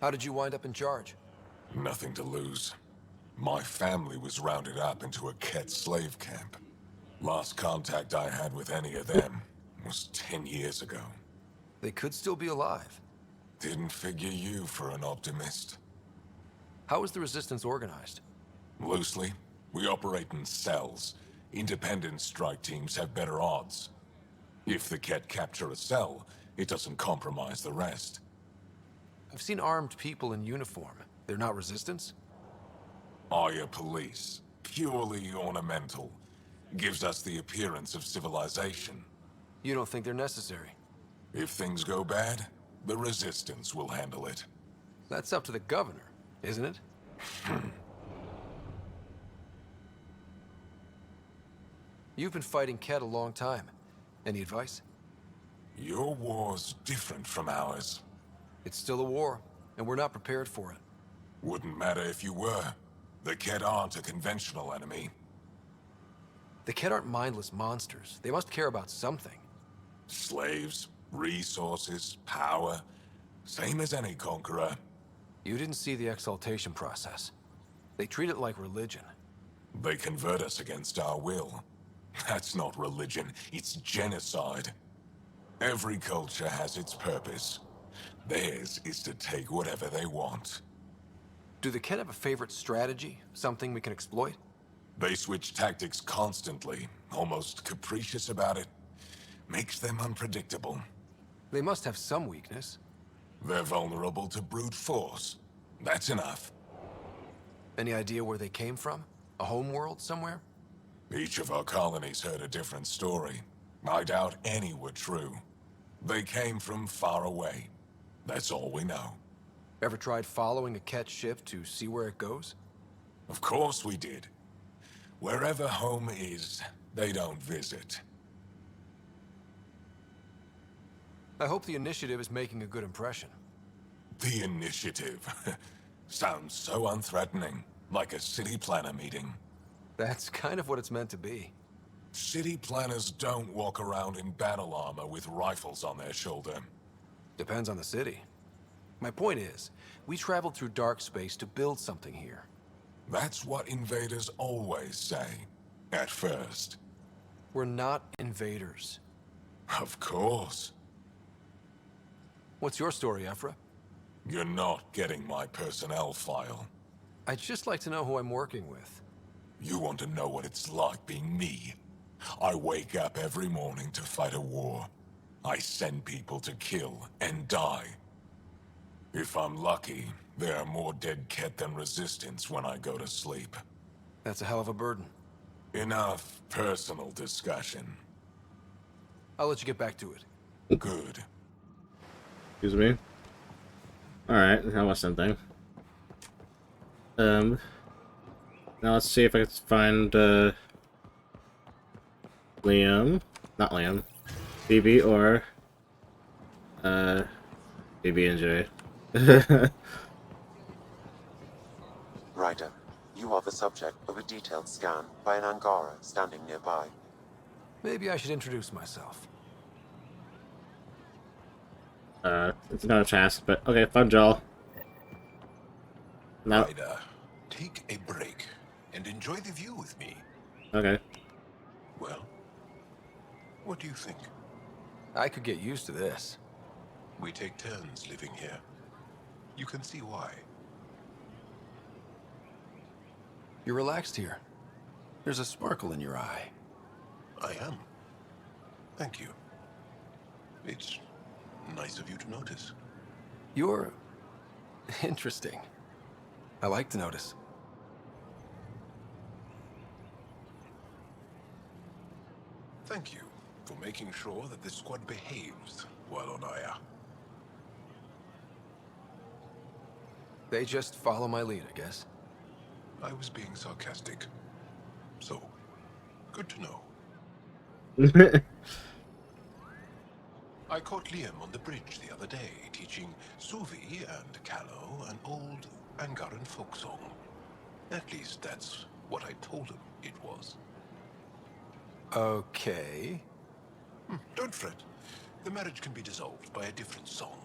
How did you wind up in charge? Nothing to lose. My family was rounded up into a Ket slave camp. Last contact I had with any of them was 10 years ago. They could still be alive. Didn't figure you for an optimist. How is the Resistance organized? Loosely, we operate in cells. Independent strike teams have better odds. If the Ket capture a cell, it doesn't compromise the rest. I've seen armed people in uniform. They're not Resistance? Aya police. Purely ornamental. Gives us the appearance of civilization. You don't think they're necessary? If things go bad, the Resistance will handle it. That's up to the governor, isn't it? You've been fighting Ket a long time. Any advice? Your war's different from ours. It's still a war, and we're not prepared for it. Wouldn't matter if you were. The Ket aren't a conventional enemy. The Ket aren't mindless monsters. They must care about something. Slaves, resources, power. Same as any conqueror. You didn't see the exaltation process. They treat it like religion. They convert us against our will. That's not religion, it's genocide. Every culture has its purpose. Theirs is to take whatever they want. Do the Kett have a favorite strategy? Something we can exploit? They switch tactics constantly, almost capricious about it. Makes them unpredictable. They must have some weakness. They're vulnerable to brute force. That's enough. Any idea where they came from? A homeworld somewhere? Each of our colonies heard a different story. I doubt any were true. They came from far away. That's all we know. Ever tried following a Kett ship to see where it goes? Of course we did. Wherever home is, they don't visit. I hope the initiative is making a good impression. The initiative. Sounds so unthreatening, like a city planner meeting. That's kind of what it's meant to be. City planners don't walk around in battle armor with rifles on their shoulder. Depends on the city. My point is, we traveled through dark space to build something here. That's what invaders always say. At first. We're not invaders. Of course. What's your story, Ephra? You're not getting my personnel file. I'd just like to know who I'm working with. You want to know what it's like being me? I wake up every morning to fight a war. I send people to kill and die. If I'm lucky, there are more dead Kett than resistance when I go to sleep. That's a hell of a burden. Enough personal discussion. I'll let you get back to it. Good. Excuse me. Alright, that was something. Now let's see if I can find, Liam. Not Liam. BB or, BB and J. Ryder, you are the subject of a detailed scan by an Angara standing nearby. Maybe I should introduce myself. It's not a chance, but okay, fun Joel. No. Ryder, take a break and enjoy the view with me. Okay. Well, what do you think? I could get used to this. We take turns living here. You can see why. You're relaxed here. There's a sparkle in your eye. I am. Thank you. It's nice of you to notice. You're interesting. I like to notice. Thank you for making sure that this squad behaves while on Aya. They just follow my lead, I guess. I was being sarcastic. So, good to know. I caught Liam on the bridge the other day, teaching Suvi and Callow an old Angaran folk song. At least that's what I told him it was. Okay. Don't fret. The marriage can be dissolved by a different song.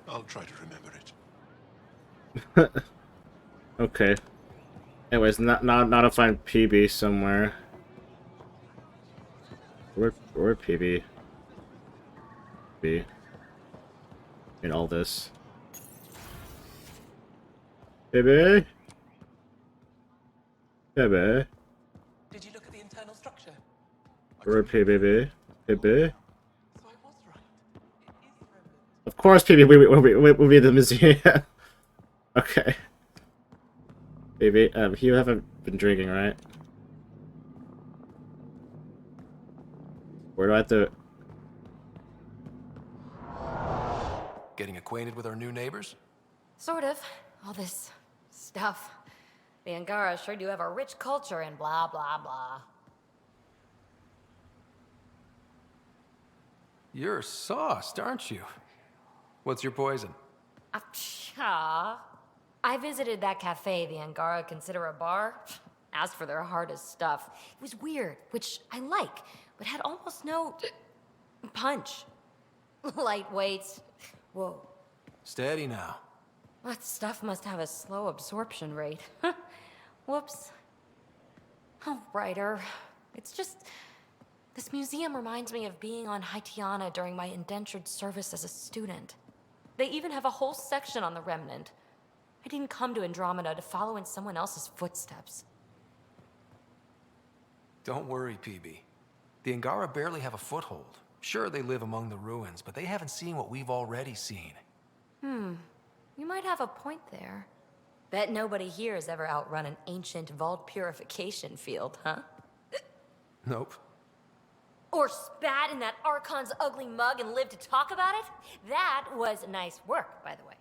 I'll try to remember it. Okay. Anyways, not to find PB somewhere. Where PB? B. In all this. PB? PB? Did you look at the internal structure? Where PB? PB? Of course PB will be the museum. Okay. Baby, you haven't been drinking, right? Where do I have to... Getting acquainted with our new neighbors? Sort of. All this stuff. The Angara sure do have a rich culture and blah, blah, blah. You're sauced, aren't you? What's your poison? I visited that cafe the Angara consider a bar. Asked for their hardest stuff. It was weird, which I like, but had almost no punch. Lightweight. Whoa. Steady now. That stuff must have a slow absorption rate. Whoops. Oh, Ryder. It's just... This museum reminds me of being on Haitiana during my indentured service as a student. They even have a whole section on the Remnant. I didn't come to Andromeda to follow in someone else's footsteps. Don't worry, PB. The Angara barely have a foothold. Sure, they live among the ruins, but they haven't seen what we've already seen. You might have a point there. Bet nobody here has ever outrun an ancient vault purification field, huh? Nope. Or spat in that Archon's ugly mug and lived to talk about it? That was nice work, by the way.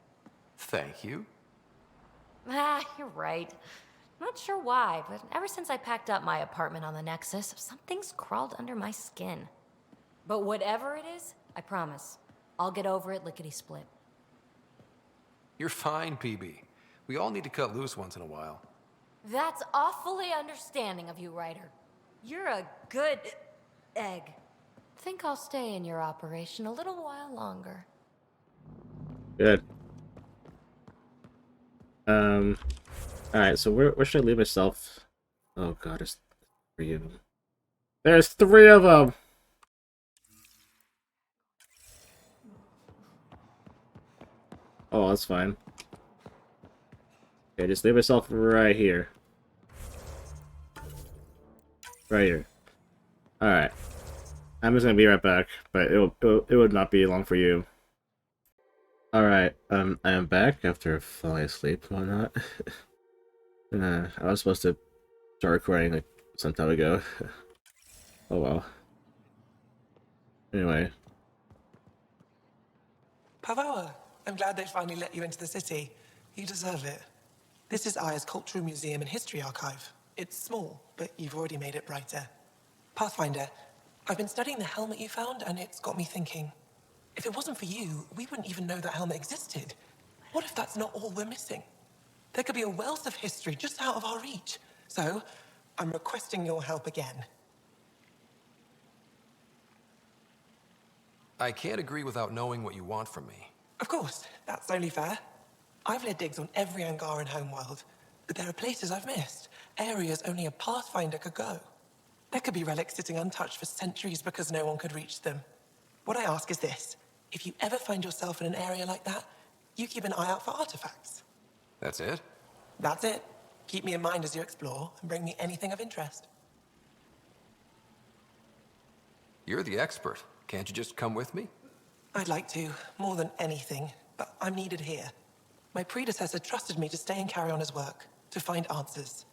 Thank you. You're right. Not sure why, but ever since I packed up my apartment on the Nexus, something's crawled under my skin. But whatever it is, I promise, I'll get over it lickety-split. You're fine, PB. We all need to cut loose once in a while. That's awfully understanding of you, Ryder. You're a good egg. Think I'll stay in your operation a little while longer. Good. Alright, so where should I leave myself? Oh god, there's 3 of them. There's 3 of them! Oh, that's fine. Okay, just leave myself right here. Right here. Alright. I'm just gonna be right back, but it would not be long for you. Alright, I am back after falling asleep and whatnot. I was supposed to start recording like some time ago. Oh well. Anyway. Pavoa, I'm glad they finally let you into the city. You deserve it. This is Aya's Cultural Museum and History Archive. It's small, but you've already made it brighter. Pathfinder, I've been studying the helmet you found, and it's got me thinking. If it wasn't for you, we wouldn't even know that helmet existed. What if that's not all we're missing? There could be a wealth of history just out of our reach. So, I'm requesting your help again. I can't agree without knowing what you want from me. Of course, that's only fair. I've led digs on every Angaran homeworld, but there are places I've missed, areas only a Pathfinder could go. There could be relics sitting untouched for centuries because no one could reach them. What I ask is this: if you ever find yourself in an area like that, you keep an eye out for artifacts. That's it? That's it. Keep me in mind as you explore, and bring me anything of interest. You're the expert. Can't you just come with me? I'd like to, more than anything, but I'm needed here. My predecessor trusted me to stay and carry on his work, to find answers.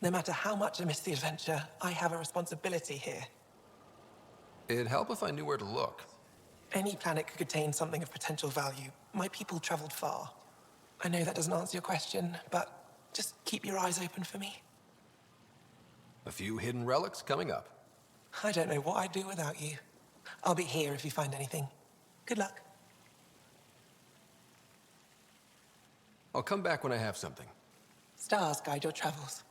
No matter how much I miss the adventure, I have a responsibility here. It'd help if I knew where to look. Any planet could contain something of potential value. My people traveled far. I know that doesn't answer your question, but just keep your eyes open for me. A few hidden relics coming up. I don't know what I'd do without you. I'll be here if you find anything. Good luck. I'll come back when I have something. Stars guide your travels.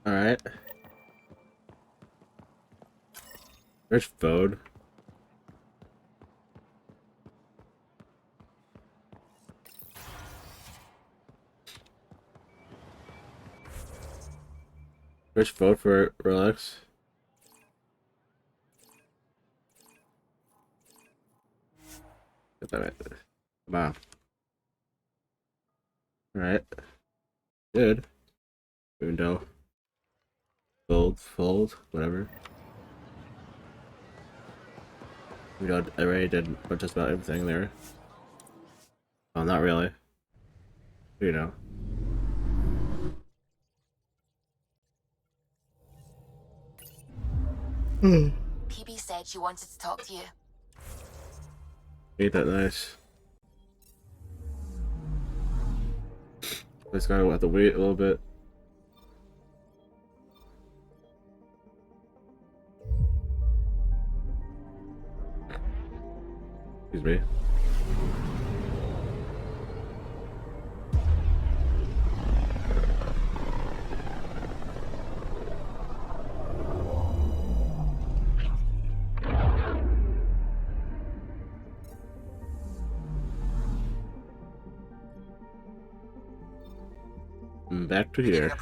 Alright. Where's Fode? Where's Fode for relics? Get that right. Come on. Alright. Good. Even though. Fold, whatever. We know I already did just about everything there. Oh, not really. You know. PB said she wanted to talk to you. Ain't that nice? Just gotta have to wait a little bit. Excuse me. Back to here.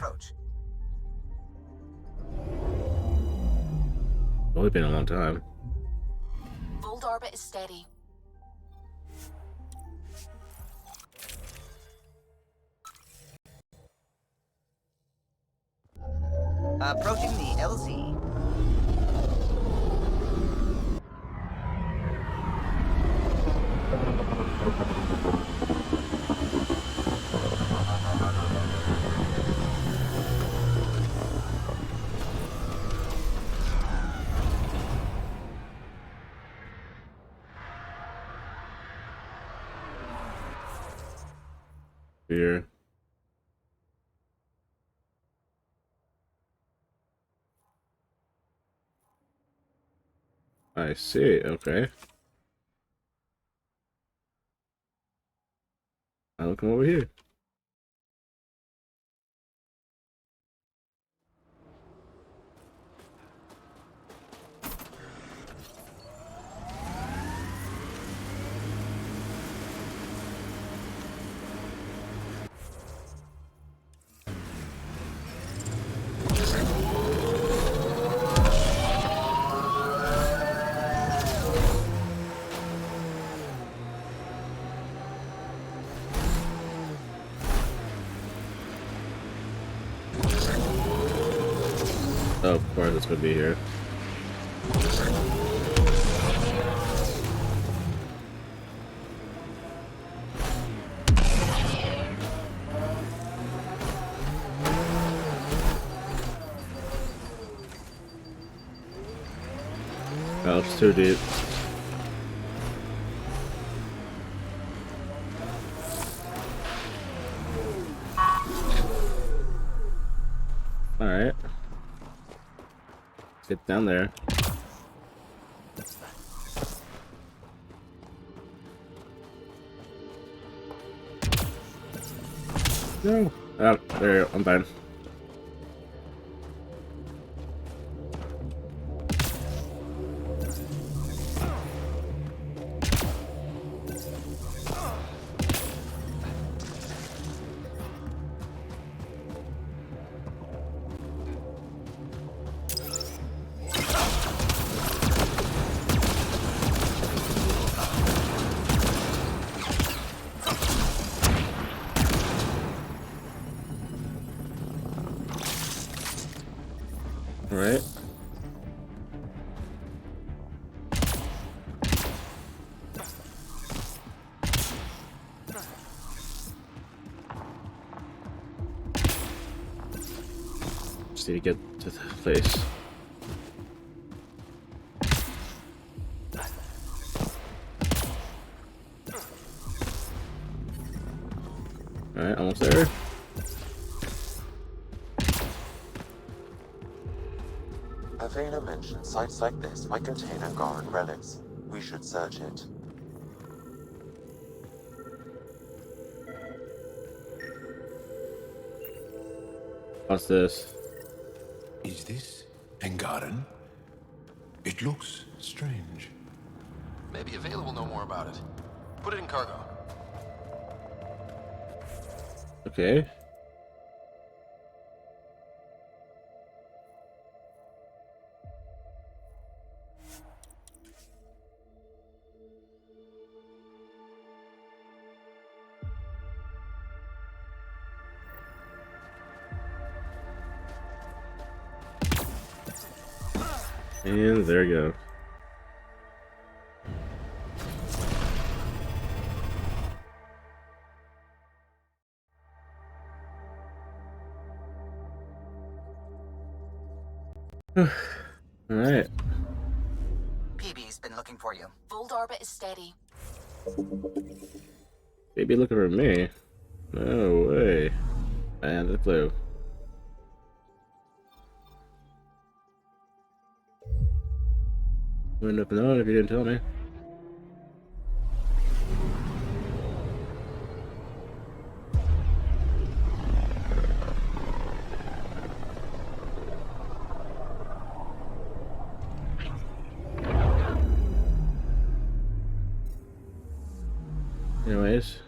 Only been a long time. Fold orbit is steady. Approaching the LZ. Here. I see, okay. I'll come over here. Oh, of course it's gonna be here. Oh, it's too deep. Alright. Let's get down there. No. Oh, there you go. I'm fine. Alright. Just need to get to the place. Alright, almost there. Avena mentioned sites like this might contain Angaran relics. We should search it. What's this? Is this Angaran? It looks strange. Maybe Avela will know more about it. Put it in cargo. Okay. And there you go. Alright. PB's been looking for you. Fold orbit is steady. Maybe looking for me. No way. I had a clue. Wouldn't have known if you didn't tell me. Anyways.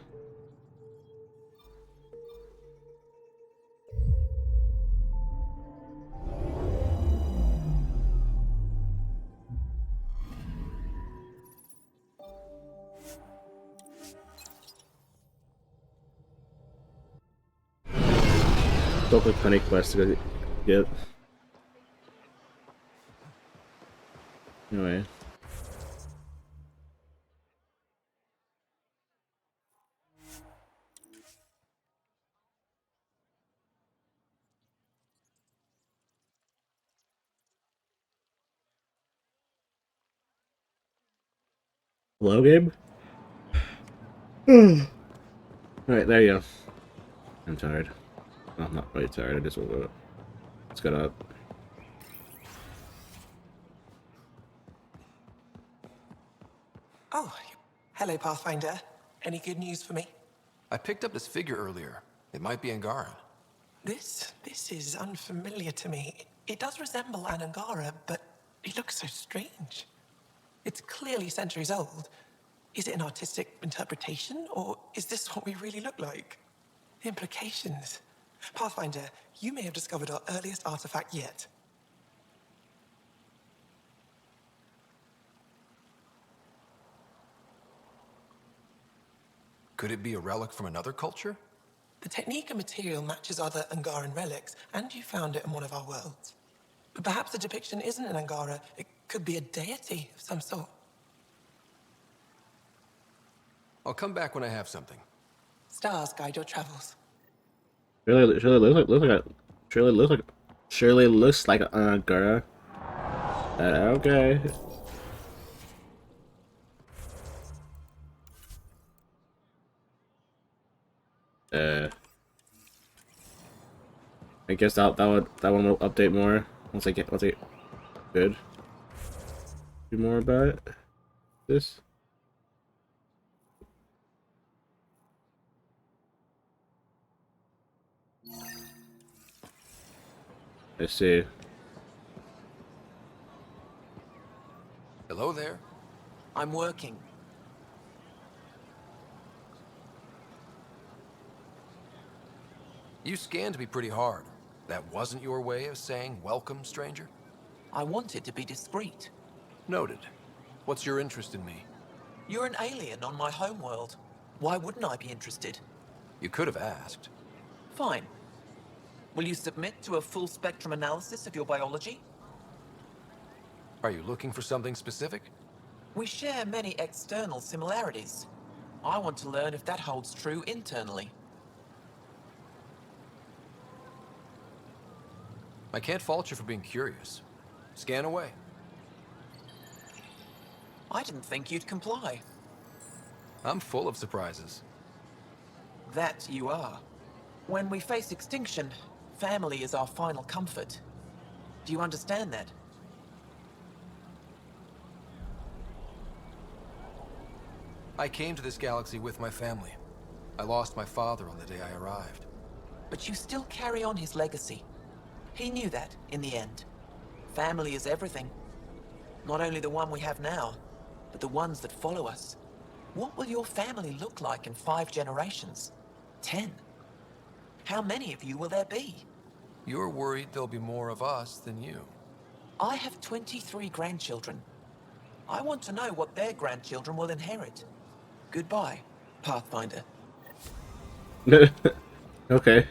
Still a funny quest to get. Anyway. Hello, game? Alright, there you go. I'm tired. Well, I'm not quite tired, I just woke up. Let's get up. Oh, hello, Pathfinder. Any good news for me? I picked up this figure earlier. It might be Angaran. This is unfamiliar to me. It does resemble an Angara, but it looks so strange. It's clearly centuries old. Is it an artistic interpretation, or is this what we really look like? The implications. Pathfinder, you may have discovered our earliest artifact yet. Could it be a relic from another culture? The technique and material matches other Angaran relics, and you found it in one of our worlds. But perhaps the depiction isn't an Angara. It could be a deity of some sort. I'll come back when I have something. Stars guide your travels. Surely looks like a girl. Okay. I guess that one will update more once I get good. Do more about it. This. I see. Hello there. I'm working. You scanned me pretty hard. That wasn't your way of saying welcome, stranger? I wanted to be discreet. Noted. What's your interest in me? You're an alien on my homeworld. Why wouldn't I be interested? You could have asked. Fine. Will you submit to a full spectrum analysis of your biology? Are you looking for something specific? We share many external similarities. I want to learn if that holds true internally. I can't fault you for being curious. Scan away. I didn't think you'd comply. I'm full of surprises. That you are. When we face extinction, family is our final comfort. Do you understand that? I came to this galaxy with my family. I lost my father on the day I arrived. But you still carry on his legacy. He knew that, in the end. Family is everything. Not only the one we have now, but the ones that follow us. What will your family look like in 5 generations? 10? How many of you will there be? You're worried there'll be more of us than you. I have 23 grandchildren. I want to know what their grandchildren will inherit. Goodbye, Pathfinder. Okay.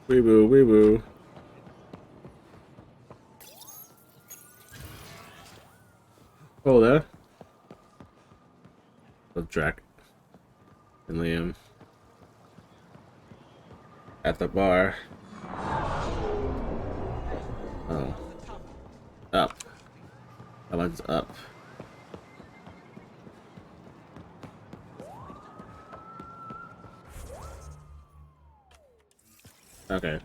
Wee-woo, wee-woo. Oh, there. With Jack and Liam at the bar. Oh. Up. That one's up. Okay.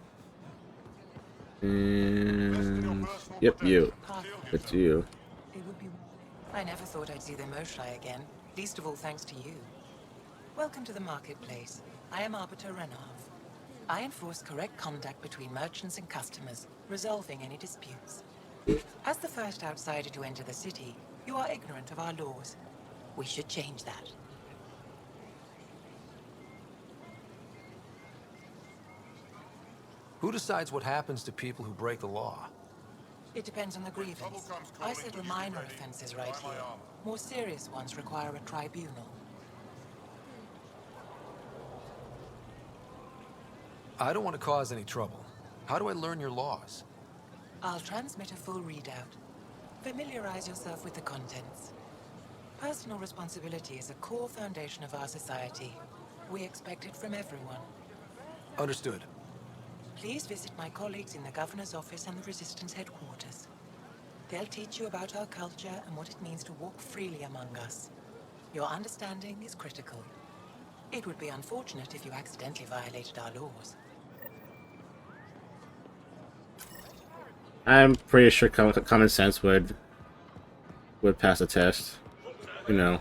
And yep, you. It's you. I never thought I'd see the Moshlai again, least of all thanks to you. Welcome to the marketplace. I am Arbiter Renov. I enforce correct conduct between merchants and customers, resolving any disputes. As the first outsider to enter the city, you are ignorant of our laws. We should change that. Who decides what happens to people who break the law? It depends on the grievance. I settle minor offenses right here. More serious ones require a tribunal. I don't want to cause any trouble. How do I learn your laws? I'll transmit a full readout. Familiarize yourself with the contents. Personal responsibility is a core foundation of our society. We expect it from everyone. Understood. Please visit my colleagues in the Governor's office and the Resistance headquarters. They'll teach you about our culture and what it means to walk freely among us. Your understanding is critical. It would be unfortunate if you accidentally violated our laws. I'm pretty sure common sense would pass the test. You know.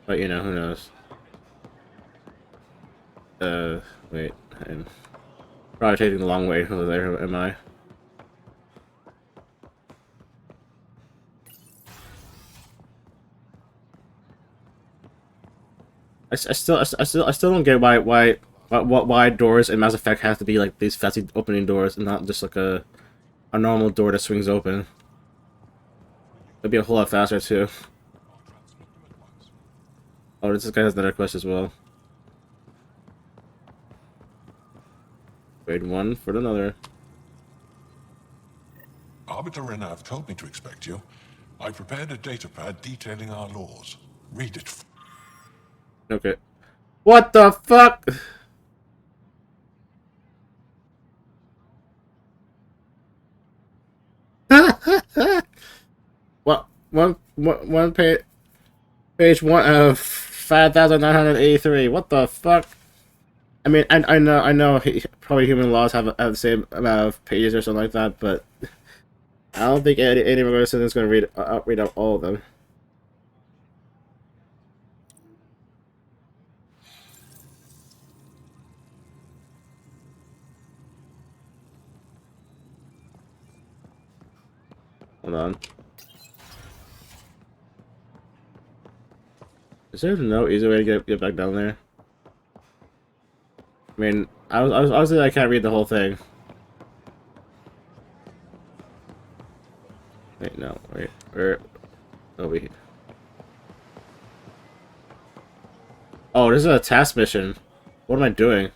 But you know, who knows? Wait. I'm probably taking the long way over there, am I? I still don't get why doors in Mass Effect have to be like these fancy opening doors and not just like a normal door that swings open. It'd be a whole lot faster too. Oh, this guy has another quest as well. Trade one for another. Arbiter Renner have told me to expect you. I prepared a datapad detailing our laws. Read it. Okay. What the fuck? What? One page one of 5,983. What the fuck? I mean, I know probably human laws have the same amount of pages or something like that, but I don't think any of us is going to read out all of them. Hold on. Is there no easy way to get back down there? I mean, honestly, I can't read the whole thing. Wait, no, wait, where? Over here. Oh, this is a task mission. What am I doing?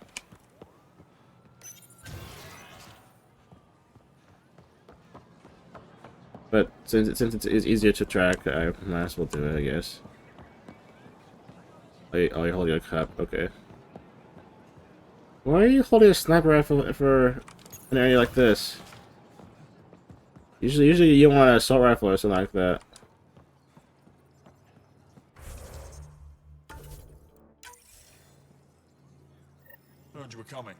But since it's easier to track, I might as well do it, I guess. Oh, you're holding a cup. Okay. Why are you holding a sniper rifle for an area like this? Usually you want an assault rifle or something like that. Heard you were coming.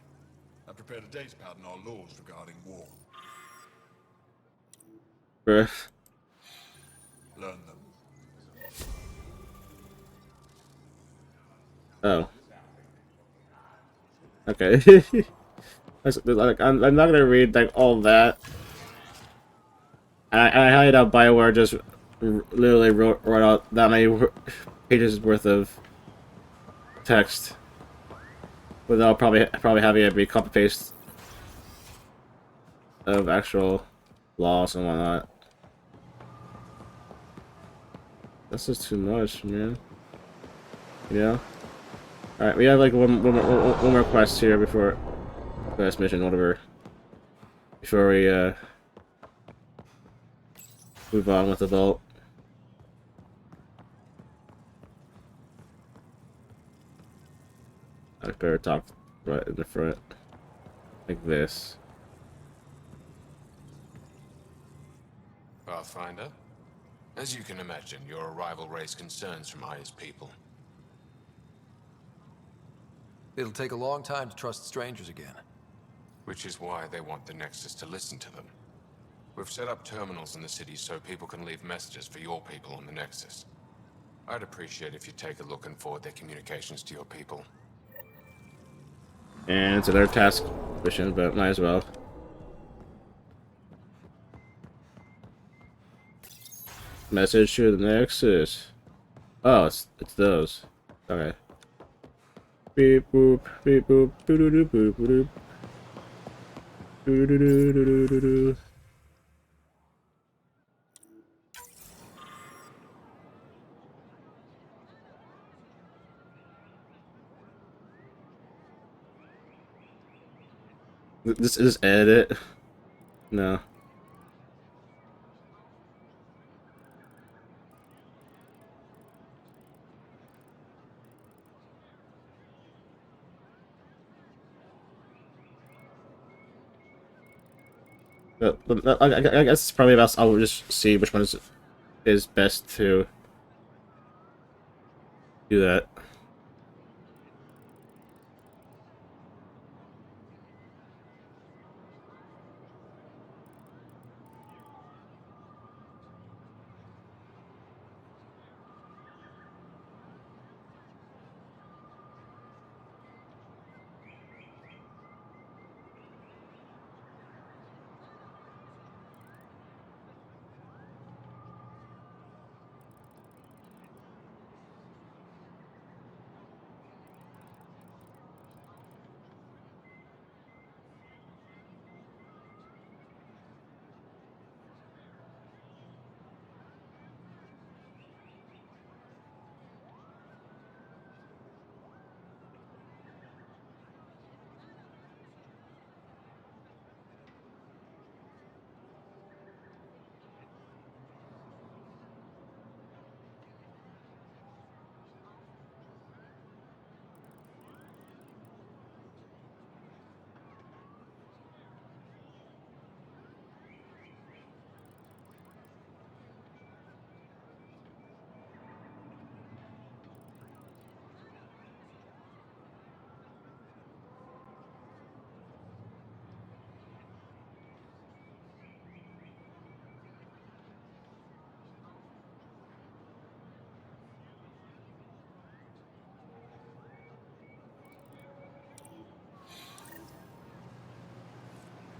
I prepared a datapad on our laws regarding war. Bruh. Learn them. Oh. Okay. Like, I'm not gonna read like all that. I highly doubt BioWare just literally wrote out that many pages worth of text without probably having it be copy paste of actual laws and whatnot. That's just too much, man. You know? Alright, we have like one more quest here before last mission, whatever. Before we move on with the vault. I better talk right in the front. Like this. Pathfinder, as you can imagine, your arrival raised concerns from Aya's people. It'll take a long time to trust strangers again. Which is why they want the Nexus to listen to them. We've set up terminals in the city so people can leave messages for your people on the Nexus. I'd appreciate if you take a look and forward their communications to your people. And it's another task mission, but might as well. Message to the Nexus. Oh, it's those. Okay. Beep boop, beep boop, doo doo doo boop boop. Doo doo doo doo doo doo. This is edit. No. I guess it's probably best. I'll just see which one is best to do that.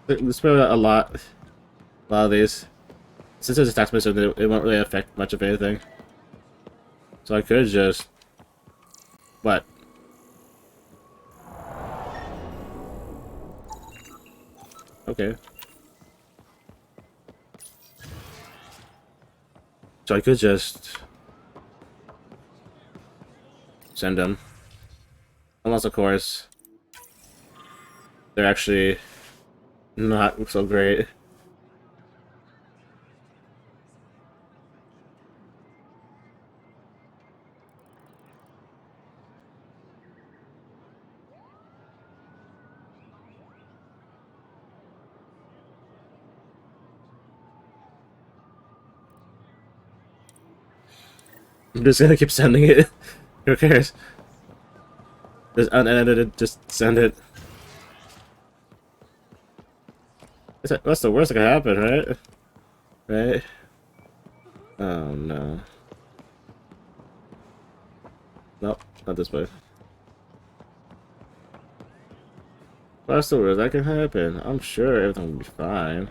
There's probably a lot of these. Since it's a text message, it won't really affect much of anything. So I could just... What? Okay. So I could just... send them. Unless, of course, they're actually not so great. I'm just gonna keep sending it. Who cares? Just unedited, just send it. What's the worst that could happen, right? Right? Oh no. Nope, not this way. What's the worst that can happen? I'm sure everything will be fine.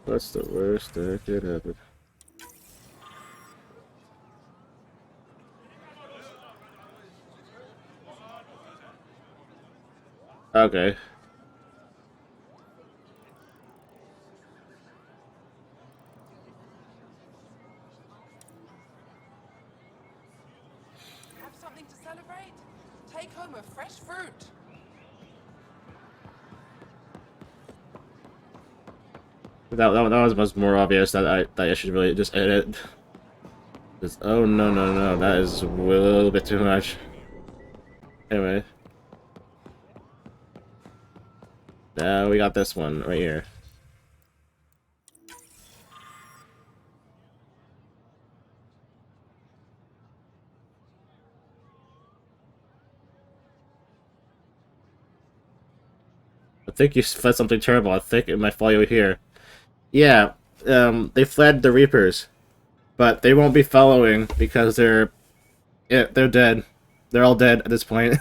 What's the worst that could happen? Okay. Have something to celebrate? Take home a fresh fruit. That was much more obvious that I should really just edit. Just, oh no, that is a little bit too much. Anyway. Now we got this one right here. I think you fled something terrible. I think it might follow you here. Yeah, they fled the Reapers. But they won't be following because they're dead. They're all dead at this point.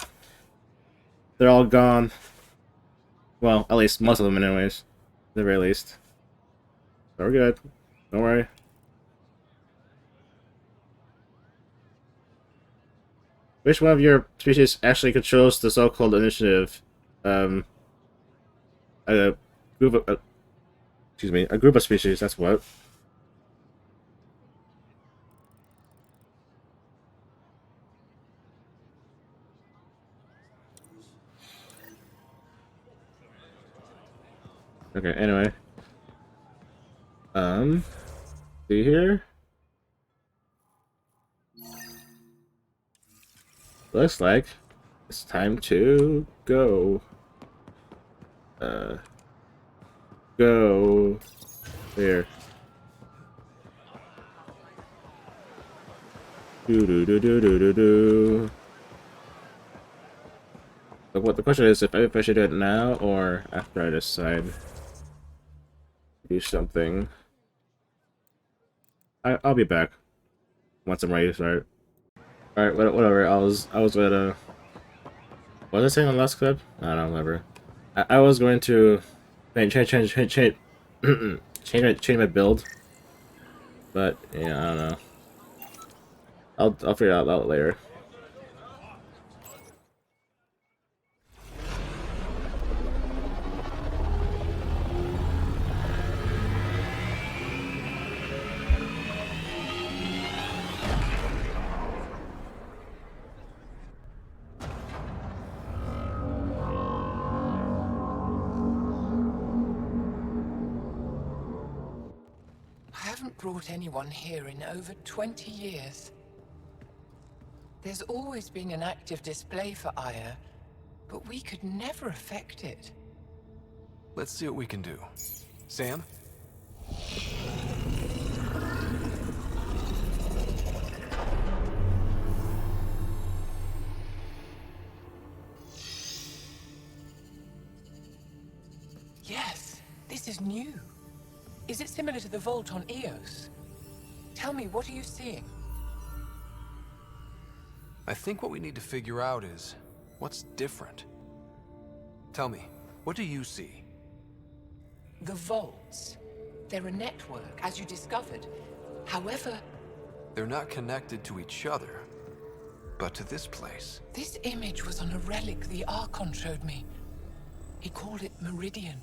They're all gone. Well, at least most of them anyways. At the very least. So we're good. Don't worry. Which one of your species actually controls the so-called initiative? A group of... excuse me, a group of species, that's what. Okay, anyway. See here? Looks like it's time to go. go there. Do do do do do do do. But what the question is, if I should do it now or after I decide to do something. I'll be back once I'm ready to start. All right, whatever. I was gonna. What was I saying on the last clip? I don't remember. I was going to change my build, but yeah, I don't know. I'll figure it out later. I haven't brought anyone here in over 20 years. There's always been an active display for Aya, but we could never affect it. Let's see what we can do. Sam? Yes, this is new. Is it similar to the vault on Eos? Tell me, what are you seeing? I think what we need to figure out is what's different. Tell me, what do you see? The vaults. They're a network, as you discovered. However, They're not connected to each other, but to this place. this image was on a relic the Archon showed me. He called it Meridian.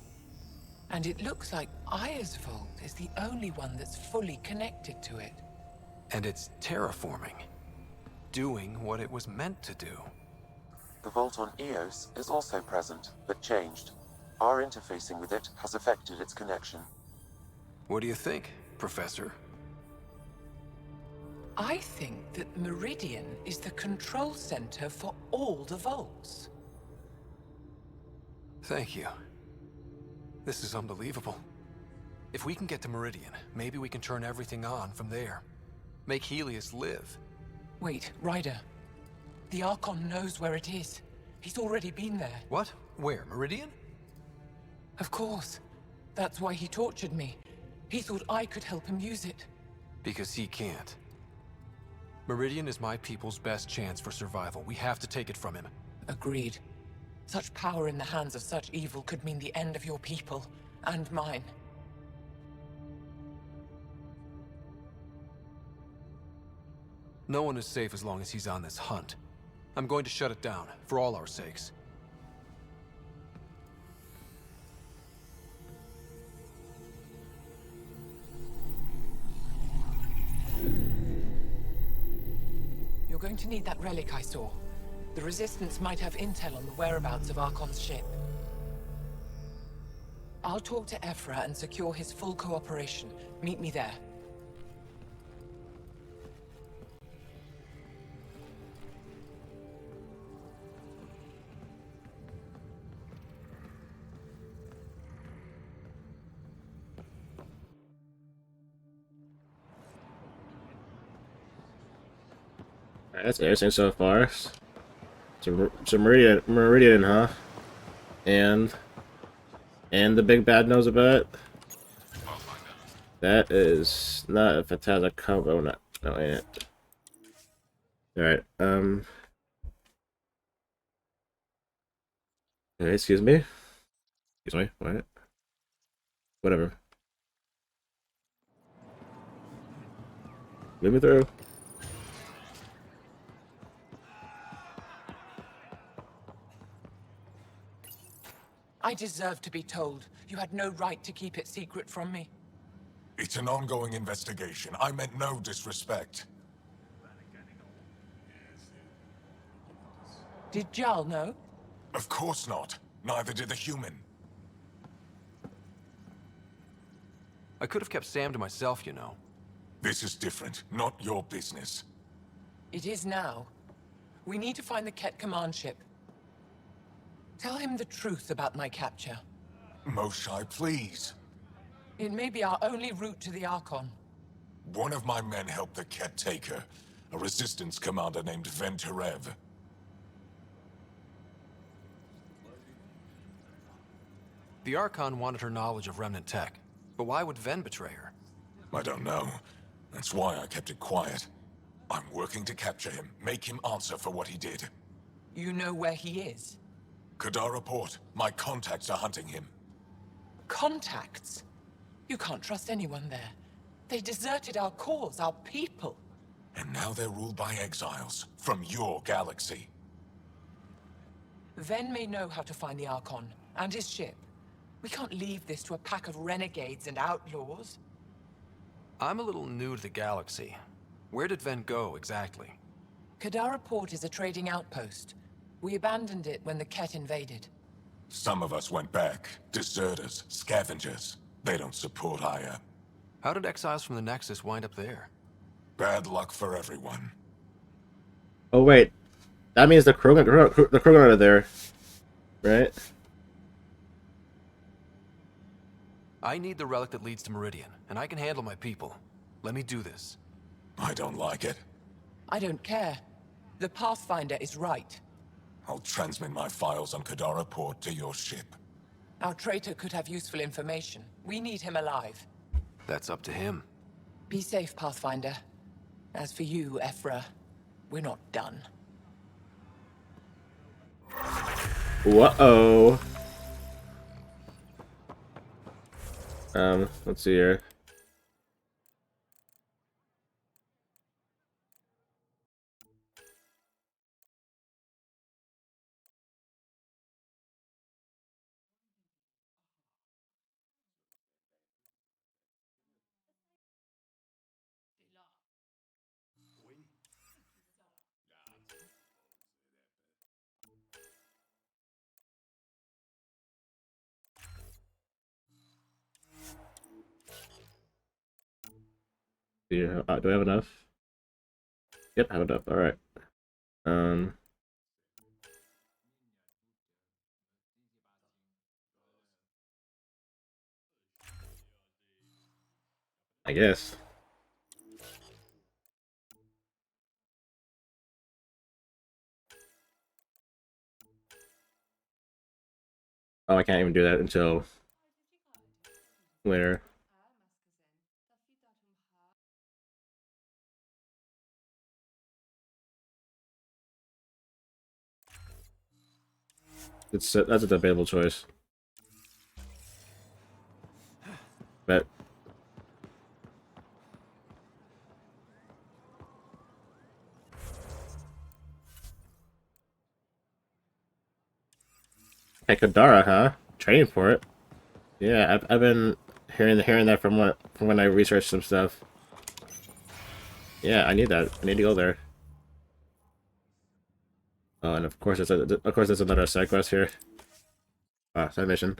And it looks like Aya's vault is the only one that's fully connected to it. And it's terraforming. Doing what it was meant to do. The vault on Eos is also present, but changed. Our interfacing with it has affected its connection. What do you think, Professor? I think that Meridian is the control center for all the vaults. Thank you. This is unbelievable. If we can get to Meridian, maybe we can turn everything on from there. Make Helios live. Wait, Ryder. The Archon knows where it is. He's already been there. What? Where? Meridian? Of course. That's why he tortured me. He thought I could help him use it. Because he can't. Meridian is my people's best chance for survival. We have to take it from him. Agreed. Such power in the hands of such evil could mean the end of your people, and mine. No one is safe as long as he's on this hunt. I'm going to shut it down, for all our sakes. You're going to need that relic I saw. The Resistance might have intel on the whereabouts of Archon's ship. I'll talk to Ephra and secure his full cooperation. Meet me there. Alright, that's interesting so far. So Meridian, huh? And the big bad knows about it. That is not a fantastic combo. No, ain't it? Alright, hey, excuse me? Excuse me, what? Whatever. Move me through. I deserve to be told. You had no right to keep it secret from me. It's an ongoing investigation. I meant no disrespect. Did Jarl know? Of course not. Neither did the human. I could have kept Sam to myself, you know. This is different. Not your business. It is now. We need to find the Ket command ship. Tell him the truth about my capture. Moshai, please. It may be our only route to the Archon. One of my men helped the Ket Taker, a resistance commander named Venturev. The Archon wanted her knowledge of Remnant tech, but why would Ven betray her? I don't know. That's why I kept it quiet. I'm working to capture him, make him answer for what he did. You know where he is? Kadara Port. My contacts are hunting him. Contacts? You can't trust anyone there. They deserted our cause, our people. And now they're ruled by exiles from your galaxy. Ven may know how to find the Archon and his ship. We can't leave this to a pack of renegades and outlaws. I'm a little new to the galaxy. Where did Ven go, exactly? Kadara Port is a trading outpost. We abandoned it when the Ket invaded. Some of us went back. Deserters, scavengers. They don't support Aya. How did exiles from the Nexus wind up there? Bad luck for everyone. Oh wait, that means the Krogan are there, right? I need the relic that leads to Meridian, and I can handle my people. Let me do this. I don't like it. I don't care. The Pathfinder is right. I'll transmit my files on Kadara Port to your ship. Our traitor could have useful information. We need him alive. That's up to him. Be safe, Pathfinder. As for you, Ephra, we're not done. Whoa. Let's see here. Do I have enough? Yep, I have enough. All right. I guess. Oh, I can't even do that until later. That's a debatable choice. But hey, Kadara, huh? Training for it. Yeah, I've been hearing that from when I researched some stuff. Yeah, I need that. I need to go there. Oh, and of course there's another side quest here. Ah, side mission.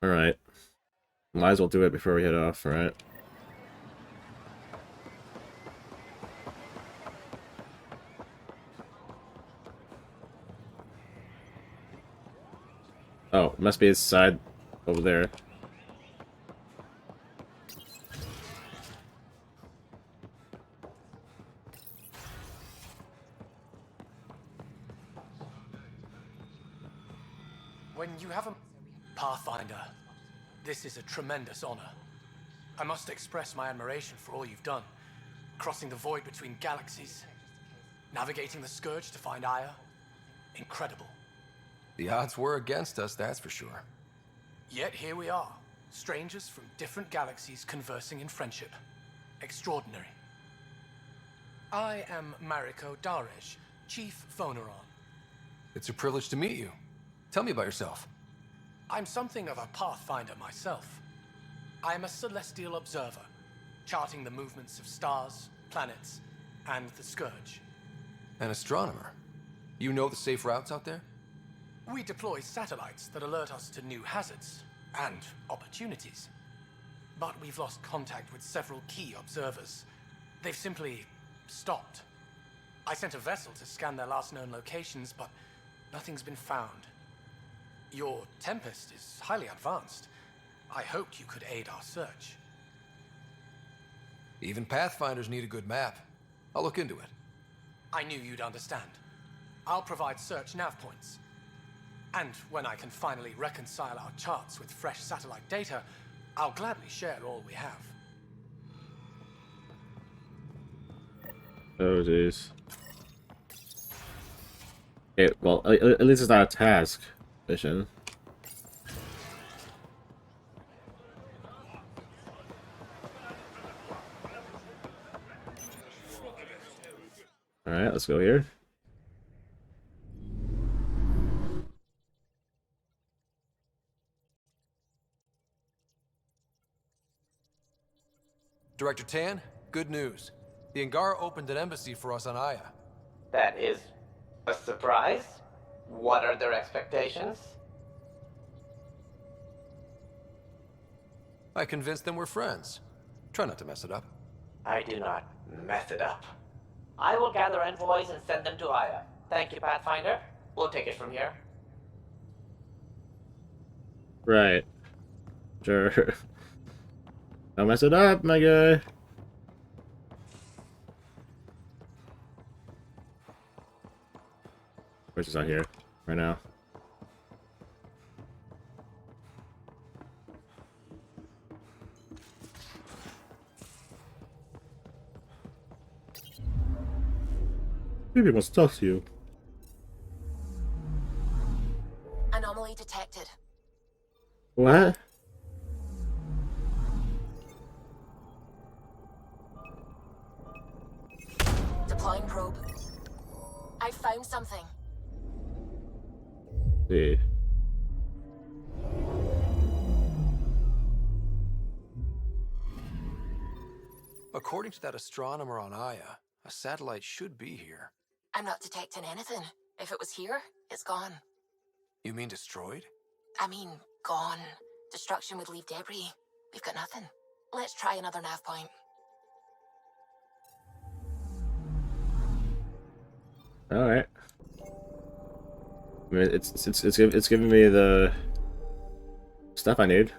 All right. Might as well do it before we head off. All right. Oh, must be his side over there. When you have a Pathfinder, this is a tremendous honor. I must express my admiration for all you've done. Crossing the void between galaxies, navigating the Scourge to find Aya. Incredible. The odds were against us, that's for sure. Yet here we are, strangers from different galaxies conversing in friendship. Extraordinary. I am Mariko Darej, Chief Phoneron. It's a privilege to meet you. Tell me about yourself. I'm something of a pathfinder myself. I am a celestial observer, charting the movements of stars, planets, and the Scourge. An astronomer. You know the safe routes out there? We deploy satellites that alert us to new hazards and opportunities. But we've lost contact with several key observers. They've simply stopped. I sent a vessel to scan their last known locations, but nothing's been found. Your Tempest is highly advanced. I hoped you could aid our search. Even Pathfinders need a good map. I'll look into it. I knew you'd understand. I'll provide search nav points. And when I can finally reconcile our charts with fresh satellite data, I'll gladly share all we have. Oh, jeez. Okay, well, at least it's not a task mission. Alright, let's go here. Director Tan, good news. The Angara opened an embassy for us on Aya. That is a surprise? What are their expectations? I convinced them we're friends. Try not to mess it up. I do not mess it up. I will gather envoys and send them to Aya. Thank you, Pathfinder. We'll take it from here. Right. Sure. Don't mess it up, my guy. We're just out here right now. Maybe wants to talk to you. Anomaly detected. What? Deploying probe. I found something. See. According to that astronomer on Aya, a satellite should be here. I'm not detecting anything. If it was here, it's gone. You mean destroyed? I mean, gone. Destruction would leave debris. We've got nothing. Let's try another nav point. All right. I mean, it's giving me the stuff I need.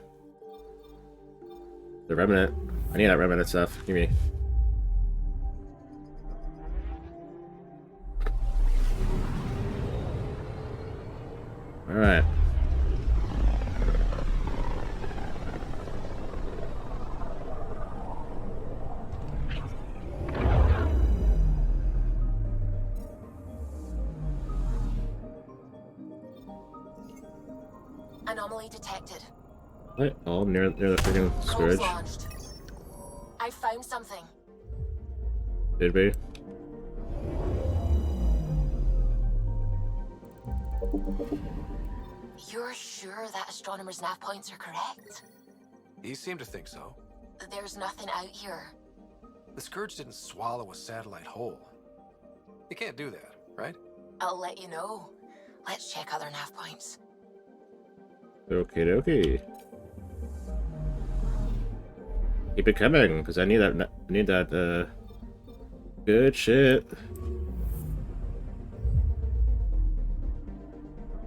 The remnant. I need that remnant stuff. Give me. All right. Anomaly detected. What? Oh, near the freaking Probe's scourge. launched. I found something. Did we? You're sure that astronomer's nav points are correct? He seemed to think so. There's nothing out here. The Scourge didn't swallow a satellite whole. You can't do that, right? I'll let you know. Let's check other nav points. Okay, dokie. Keep it coming, because I need that. I need that. Good shit.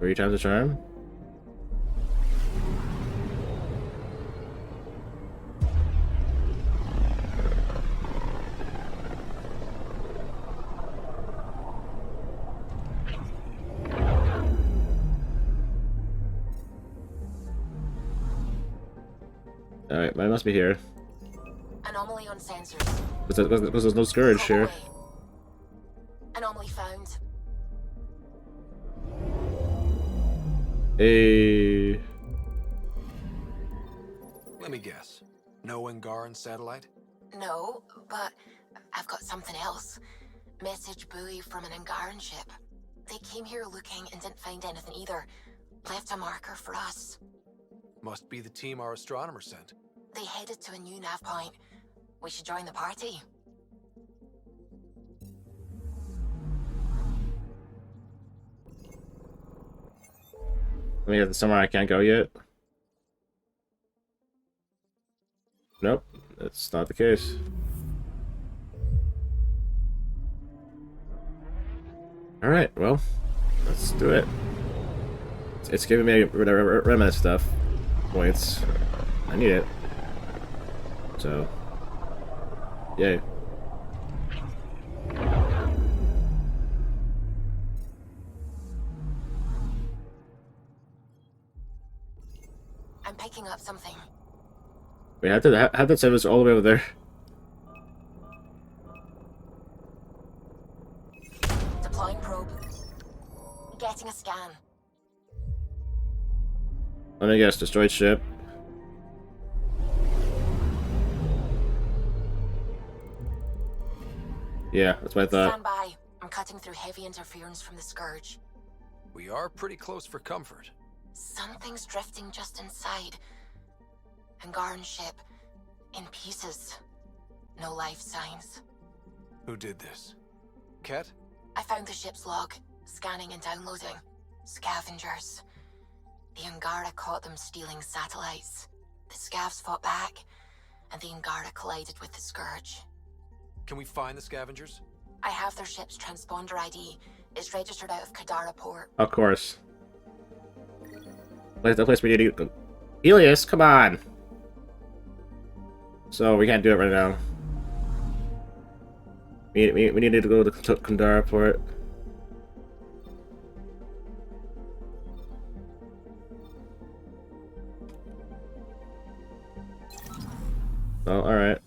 3 times the charm. Alright, mine must be here. Anomaly on sensors. Because there's no Scourge here. Anomaly found. Hey. Let me guess. No Angaran satellite? No, but I've got something else. Message buoy from an Angaran ship. They came here looking and didn't find anything either. Left a marker for us. Must be the team our astronomer sent. They headed to a new nav point. We should join the party. Let me get somewhere I can't go yet. Nope, that's not the case. Alright, well, let's do it. It's giving me remnant stuff. Points. I need it. So. Yay. I'm picking up something. Wait, have that service all the way over there. Deploying probe. Getting a scan. Let me guess, destroyed ship. Yeah, that's what I thought. Stand by. I'm cutting through heavy interference from the Scourge. We are pretty close for comfort. Something's drifting just inside. Angaran ship. In pieces. No life signs. Who did this? Ket? I found the ship's log. Scanning and downloading. Scavengers. The Angara caught them stealing satellites. The Scavs fought back, and the Angara collided with the Scourge. Can we find the scavengers? I have their ship's transponder ID. It's registered out of Kadara port. Of course. That's the place we need to go. Elias, come on! So, we can't do it right now. We need to go to Kadara port. Oh, alright.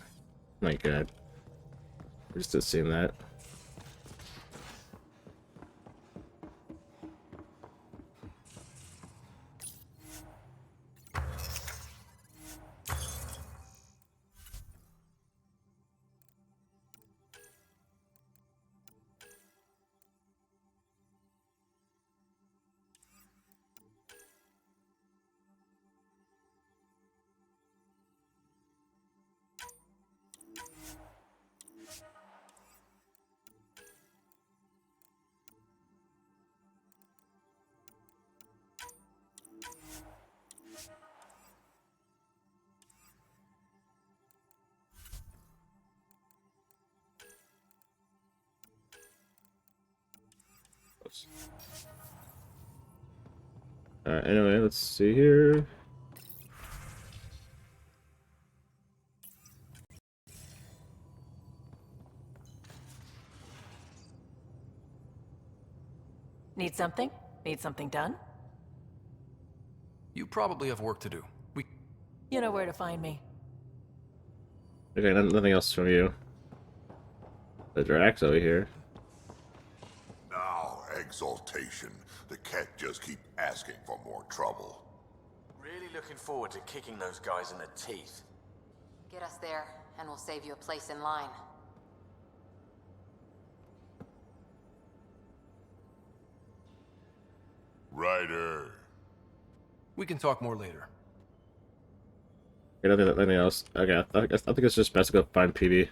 My god. I just assumed that. Alright, anyway, let's see here. Need something? Need something done? You probably have work to do. You know where to find me. Okay, nothing else from you. The Drax over here. Now, exaltation. The Ket just keep asking for more trouble. Really looking forward to kicking those guys in the teeth. Get us there, and we'll save you a place in line. Ryder. We can talk more later. Okay, nothing else. Okay, I think it's just best to go find PB.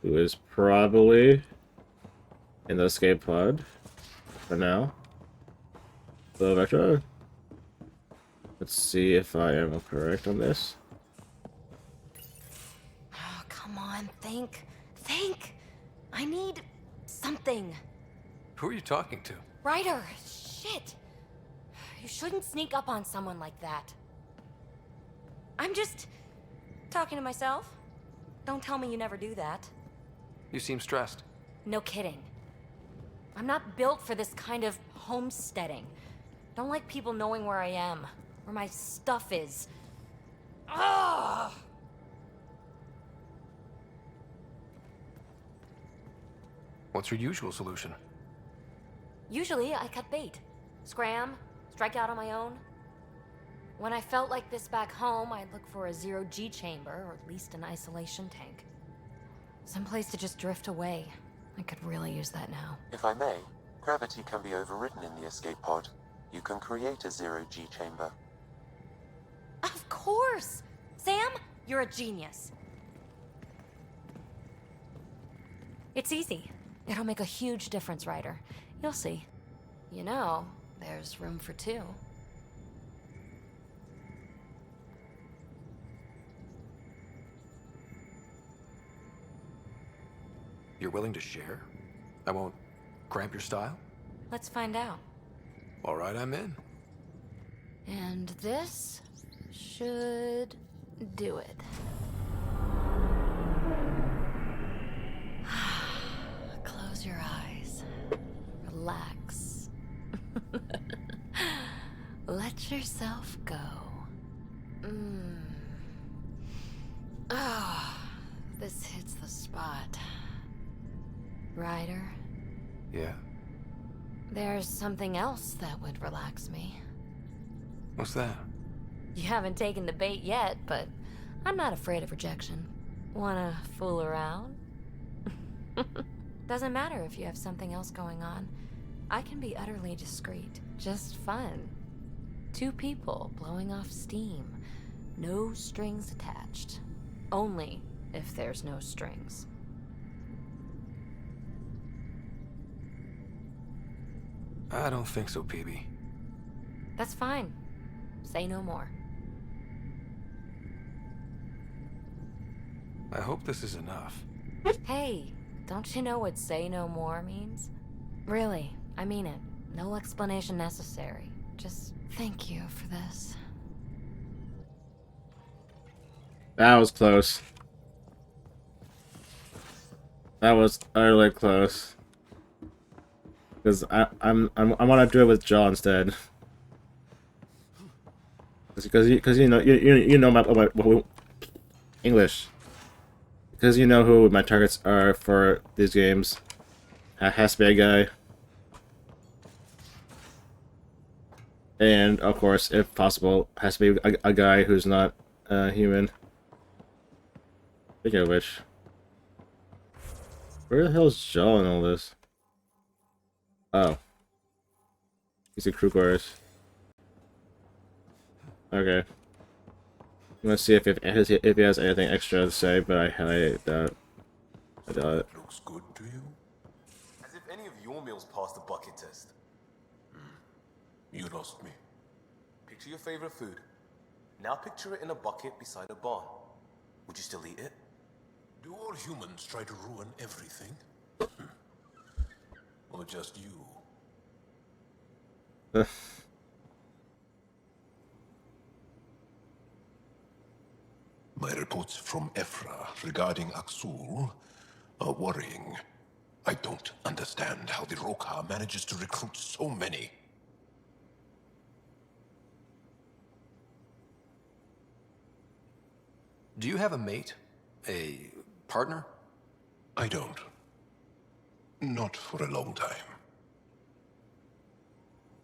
Who is probably in the escape pod for now. So, Vectra. Let's see if I am correct on this. Oh, come on, think. Think! I need something. Who are you talking to? Ryder, shit! You shouldn't sneak up on someone like that. I'm just talking to myself. Don't tell me you never do that. You seem stressed. No kidding. I'm not built for this kind of homesteading. Don't like people knowing where I am, where my stuff is. Ugh! What's your usual solution? Usually, I cut bait. Scram, strike out on my own. When I felt like this back home, I'd look for a zero-G chamber, or at least an isolation tank. Someplace to just drift away. I could really use that now. If I may, gravity can be overridden in the escape pod. You can create a zero-G chamber. Of course! Sam, you're a genius. It's easy. It'll make a huge difference, Ryder. You'll see. You know, there's room for two. You're willing to share? I won't cramp your style? Let's find out. All right, I'm in. And this should do it. Close your eyes. Relax. Let yourself go. Oh, this hits the spot. Ryder? Yeah? There's something else that would relax me. What's that? You haven't taken the bait yet, but I'm not afraid of rejection. Wanna fool around? Doesn't matter if you have something else going on. I can be utterly discreet. Just fun. Two people blowing off steam. No strings attached. Only if there's no strings. I don't think so, PB. That's fine. Say no more. I hope this is enough. Hey, don't you know what say no more means? Really, I mean it. No explanation necessary. Just thank you for this. That was close. That was utterly close. Because I want to do it with Jaw instead. Because you know my English. Because you know who my targets are for these games. It has to be a guy. And of course, if possible, has to be a guy who's not human. Speaking of which, where the hell is Jaw in all this? Oh, he's a crew quarters. Okay. I'm gonna see if he has anything extra to say, but I highly doubt. I doubt it. Looks good to you? As if any of your meals passed the bucket test. You lost me. Picture your favorite food. Now picture it in a bucket beside a barn. Would you still eat it? Do all humans try to ruin everything? Or just you? My reports from Ephra regarding Aksul are worrying. I don't understand how the Rokha manages to recruit so many. Do you have a mate? A partner? I don't. Not for a long time.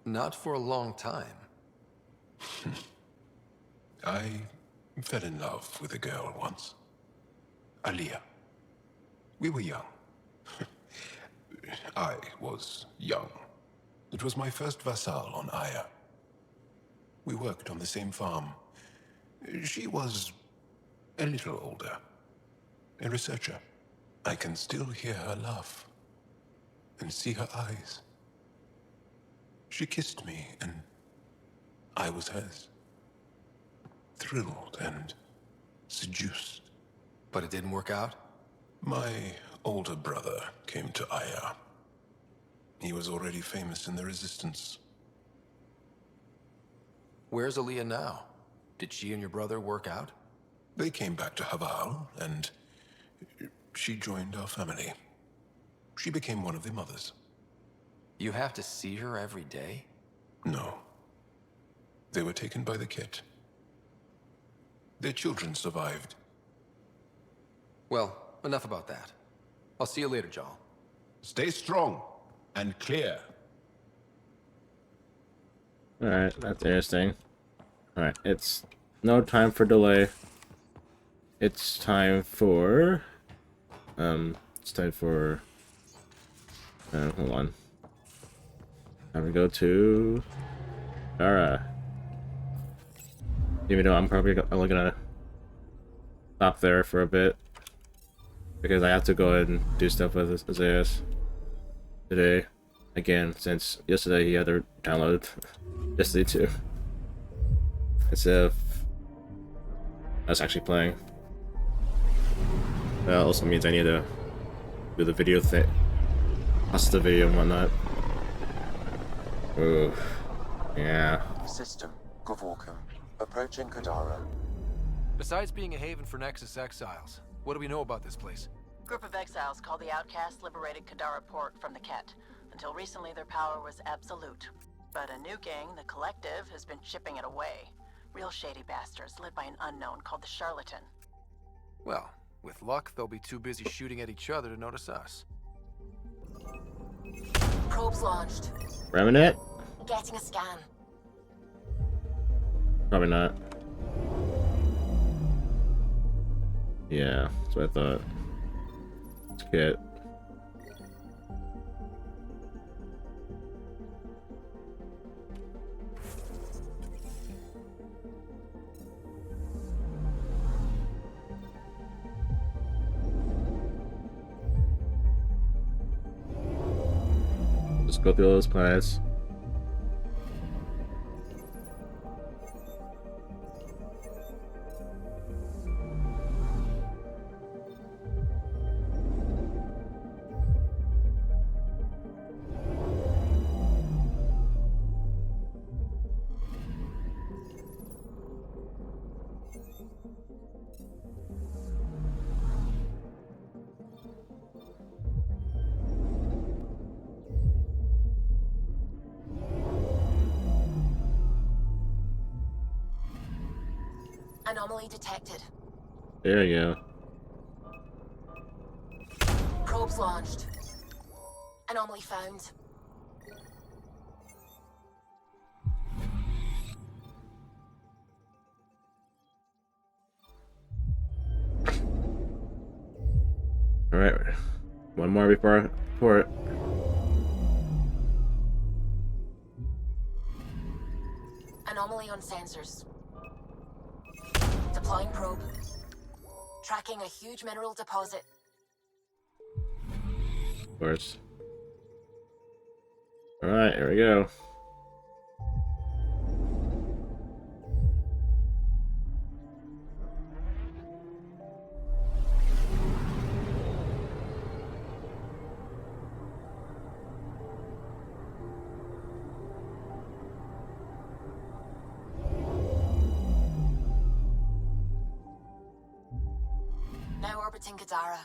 Not for a long time. I fell in love with a girl once. Aliyah. We were young. I was young. It was my first vassal on Aya. We worked on the same farm. She was a little older. A researcher. I can still hear her laugh. And see her eyes. She kissed me, and I was hers. Thrilled and seduced. But it didn't work out? My older brother came to Aya. He was already famous in the Resistance. Where's Aliyah now? Did she and your brother work out? They came back to Haval, and she joined our family. She became one of the mothers. You have to see her every day? No. They were taken by the Kett. Their children survived. Well, enough about that. I'll see you later, Jal. Stay strong and clear. Alright, that's interesting. Alright, it's no time for delay. It's time for... hold on. Time to go to... Dara. Even though I'm probably only gonna stop there for a bit. Because I have to go ahead and do stuff with Isaias today. Again, since yesterday he had to download Destiny 2. Instead of us actually playing. That also means I need to do the video thing. Host the video and whatnot. Ooh. Yeah. System Gavorkum, approaching Kadara. Besides being a haven for Nexus exiles, what do we know about this place? Group of exiles called the Outcasts liberated Kadara Port from the Ket. Until recently, their power was absolute. But a new gang, the Collective, has been chipping it away. Real shady bastards, led by an unknown called the Charlatan. Well, with luck, they'll be too busy shooting at each other to notice us. Probes launched. Remnant? Getting a scan. Probably not. Yeah, that's what I thought. Let's get. Just go through those planets. Anomaly detected. There you go. Probes launched. Anomaly found. All right, one more before port. Anomaly on sensors. Deploying probe. Tracking a huge mineral deposit. Of course. All right, here we go. Now orbiting Kadara.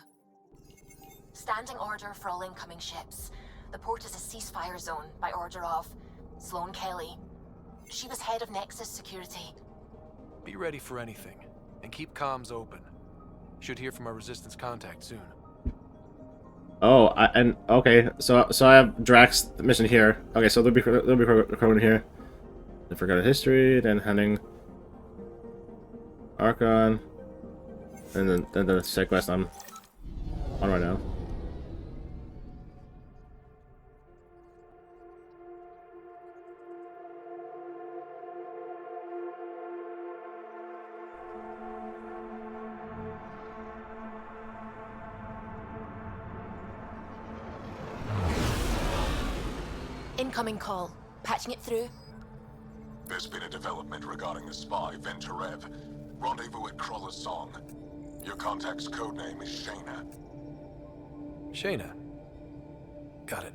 Standing order for all incoming ships. The port is a ceasefire zone by order of Sloane Kelly. She was head of Nexus Security. Be ready for anything, and keep comms open. Should hear from our Resistance contact soon. Oh, okay. So I have Drax mission here. Okay, so they'll be recording here. Then forgotten history. Then hunting Archon, and then the side quest I'm on right now. Incoming call. Patching it through. There's been a development regarding the spy, Venturev. Rendezvous at Kroller's Song. Your contact's codename is Shayna. Shayna. Got it.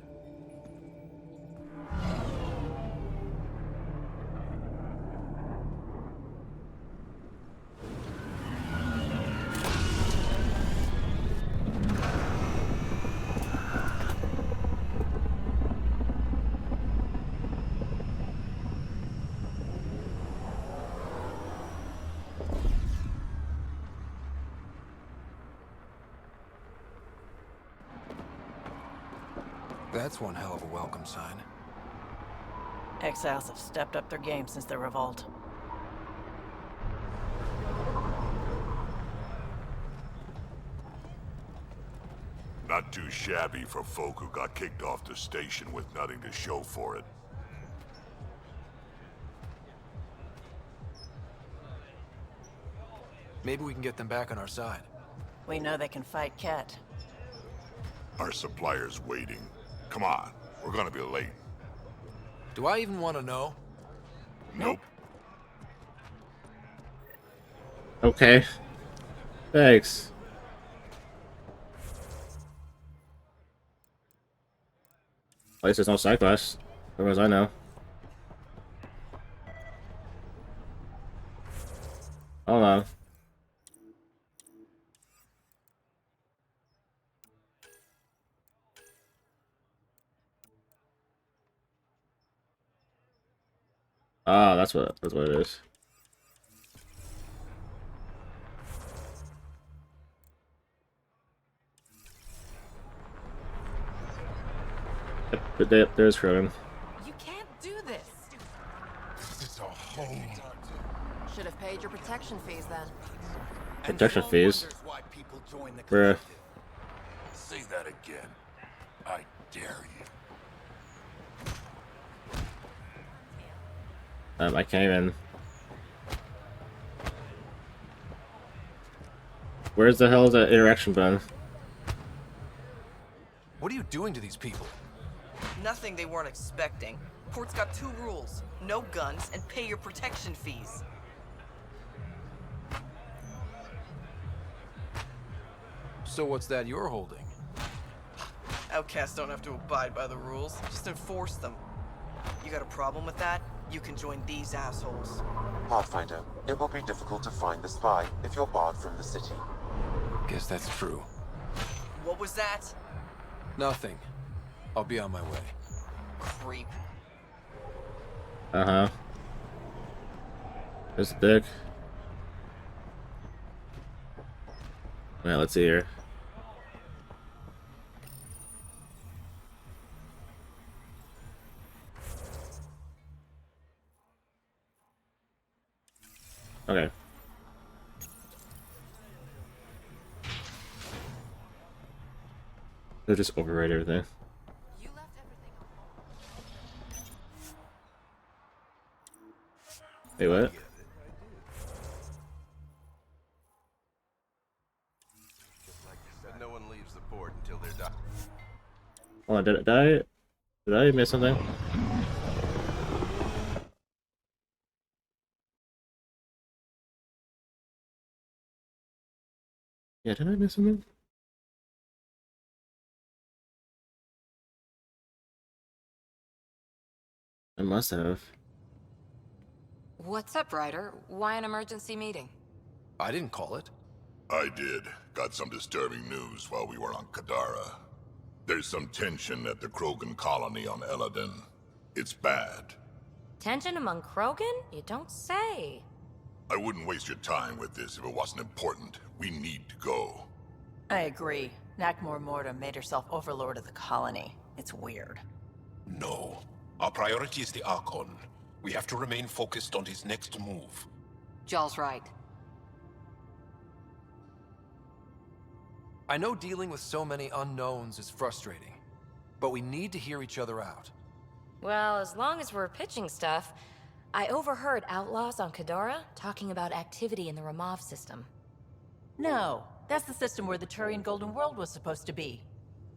That's one hell of a welcome sign. Exiles have stepped up their game since the revolt. Not too shabby for folk who got kicked off the station with nothing to show for it. Maybe we can get them back on our side. We know they can fight Ket. Our supplier's waiting. Come on, we're gonna be late. Do I even want to know? Nope. Okay. Thanks. At least there's no side quests, as far as I know. Hold on. Ah, that's what it is. Yep, there's Krogan. You can't do this. This is a home. Should have paid your protection fees then. Protection fees. Bruh. Say that again. I dare you. I can't even. Where's the hell is that interaction button? What are you doing to these people? Nothing they weren't expecting. Port's got 2 rules. No guns and pay your protection fees. So what's that you're holding? Outcasts don't have to abide by the rules, just enforce them. You got a problem with that? You can join these assholes. Pathfinder, it will be difficult to find the spy if you're barred from the city. Guess that's true. What was that? Nothing. I'll be on my way. Creep. Uh-huh. There's a dick. Alright, let's see here. Okay. They'll just override everything. Wait, what? No one leaves the port until they're done. Hold on, did I miss something? Yeah, did I miss something? I must have. What's up, Ryder? Why an emergency meeting? I didn't call it. I did. Got some disturbing news while we were on Kadara. There's some tension at the Krogan colony on Eladin. It's bad. Tension among Krogan? You don't say. I wouldn't waste your time with this if it wasn't important. We need to go. I agree. Nakmor Morta made herself overlord of the colony. It's weird. No. Our priority is the Archon. We have to remain focused on his next move. Jall's right. I know dealing with so many unknowns is frustrating, but we need to hear each other out. Well, as long as we're pitching stuff, I overheard outlaws on Kadara talking about activity in the Ramov system. No, that's the system where the Turian Golden World was supposed to be.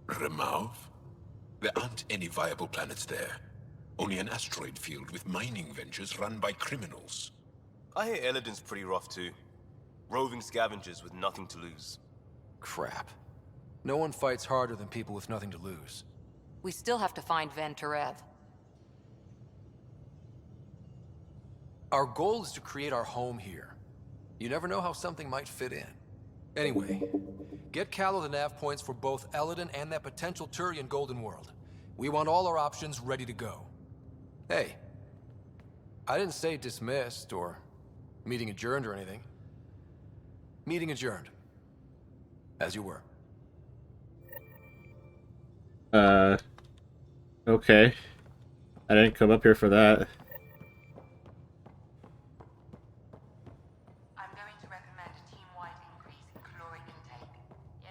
Remav? There aren't any viable planets there. Only an asteroid field with mining ventures run by criminals. I hear Eladin's pretty rough too. Roving scavengers with nothing to lose. Crap. No one fights harder than people with nothing to lose. We still have to find Van Terev. Our goal is to create our home here. You never know how something might fit in. Anyway, get Callow the nav points for both Eladin and that potential Turian Golden World. We want all our options ready to go. Hey, I didn't say dismissed or meeting adjourned or anything. Meeting adjourned. As you were. Okay. I didn't come up here for that. I'm going to recommend a team-wide increase in caloric intake. Yay,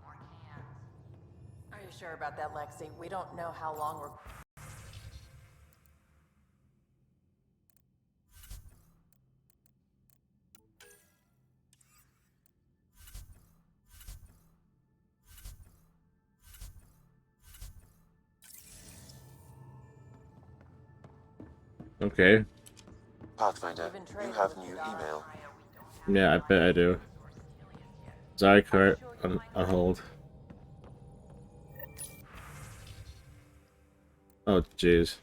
more cans. Are you sure about that, Lexi? We don't know how long we're... Okay. Pathfinder, you have new email. Yeah, I bet I do. Zycart on hold. Oh, jeez.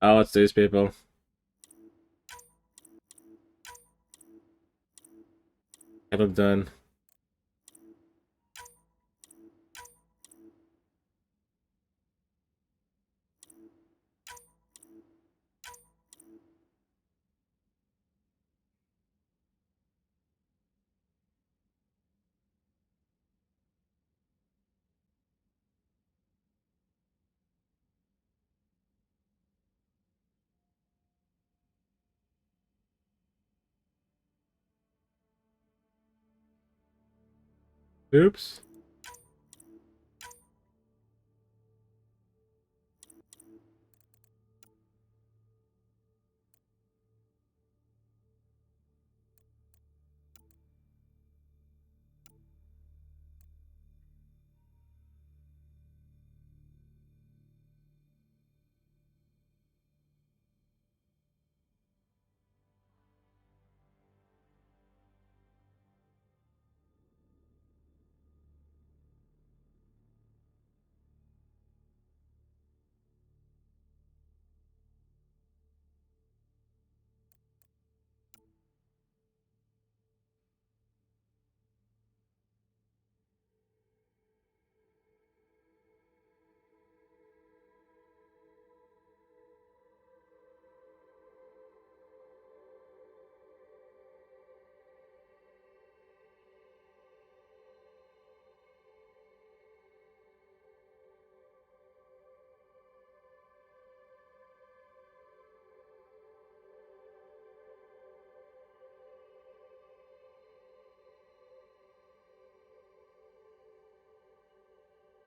Oh, it's these people. Get them done. Oops.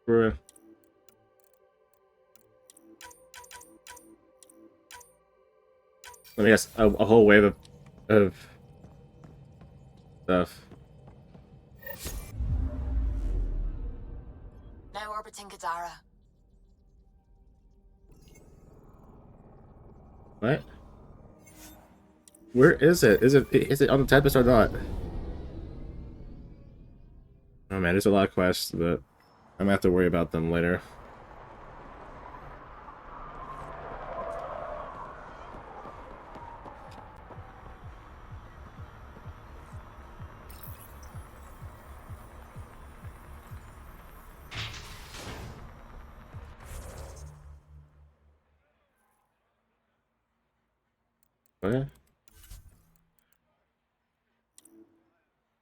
Bruh. I guess a whole wave of stuff. Now orbiting Kadara. What? Where is it? Is it on the Tempest or not? Oh man, there's a lot of quests, but I'm gonna have to worry about them later. What?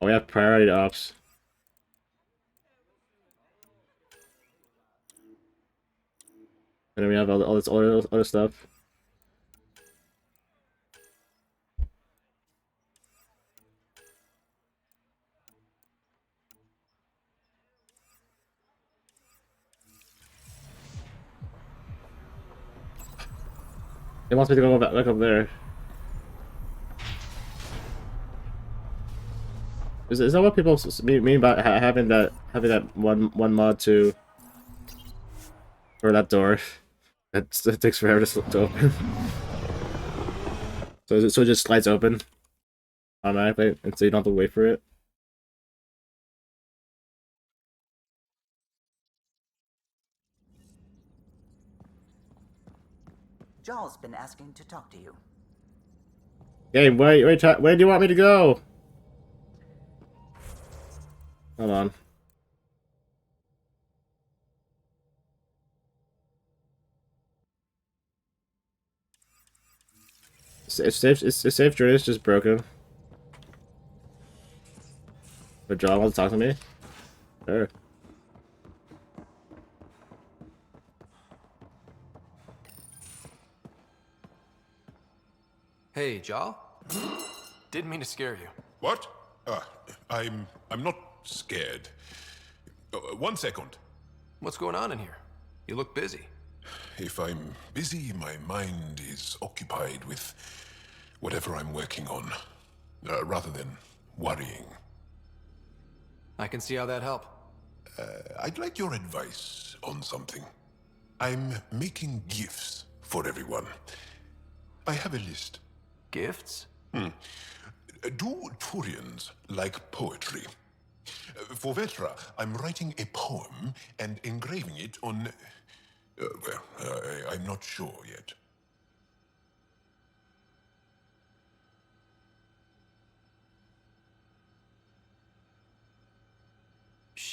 Oh, we have priority ops. And then we have all this other stuff. It wants me to go back up there. Is that what people mean by having that one mod to for that door? It takes forever to open. So it just slides open automatically, and so you don't have to wait for it. Jarl's been asking to talk to you. Game, where do you want me to go? Hold on. It's safe journey is just broken. But John wants to talk to me? Sure. Hey, Jal. Didn't mean to scare you. What? I'm not scared. 1 second. What's going on in here? You look busy. If I'm busy, my mind is occupied with whatever I'm working on, rather than worrying. I can see how that'd help. I'd like your advice on something. I'm making gifts for everyone. I have a list. Gifts? Do Turians like poetry? For Vetra, I'm writing a poem and engraving it on... I'm not sure yet.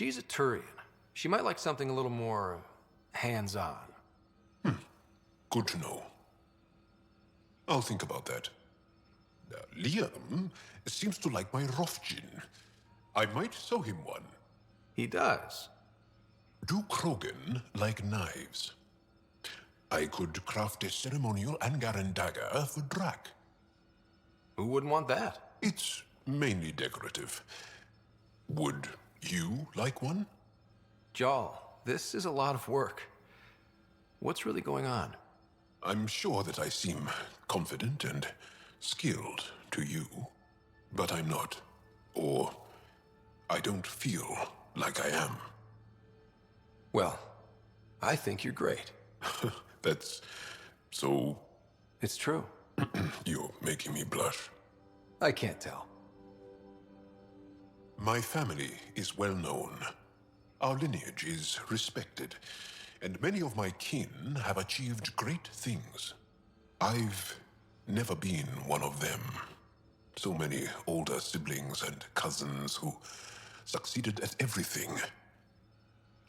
She's a Turian. She might like something a little more hands-on. Good to know. I'll think about that. Liam seems to like my Rofgin. I might sew him one. He does. Do Krogan like knives? I could craft a ceremonial Angaran dagger for Drac. Who wouldn't want that? It's mainly decorative. Would you like one? Jarl, this is a lot of work. What's really going on? I'm sure that I seem confident and skilled to you, but I'm not. Or I don't feel like I am. Well, I think you're great. That's so... It's true. You're making me blush. I can't tell. My family is well known. Our lineage is respected, and many of my kin have achieved great things. I've never been one of them. So many older siblings and cousins who succeeded at everything.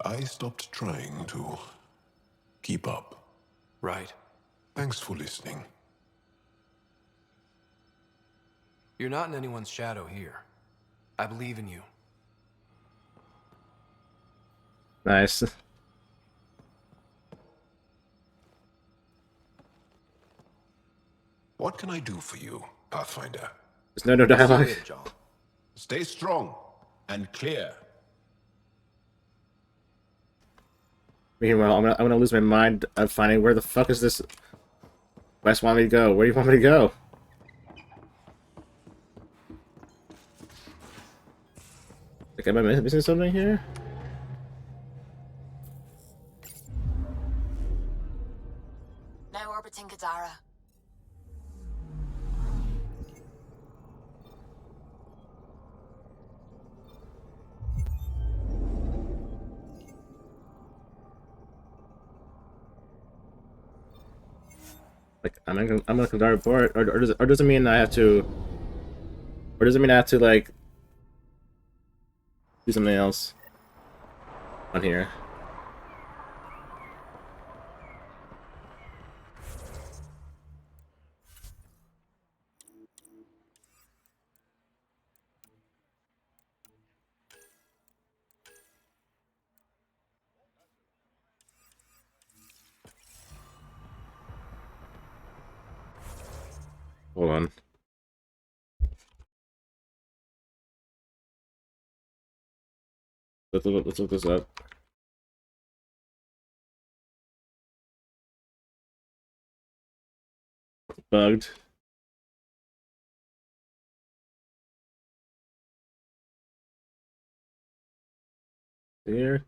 I stopped trying to keep up. Right. Thanks for listening. You're not in anyone's shadow here. I believe in you. Nice. What can I do for you, Pathfinder? There's no dialogue. Stay strong and clear. Meanwhile, I'm gonna lose my mind of finding where the fuck is this West want me to go? Where do you want me to go? Like, am I missing something here? Now orbiting Kadara. Like, I'm gonna conduct a report, or does it mean I have to, or does it mean I have to like do something else on here? Hold on. Let's look this up. It's bugged. Here.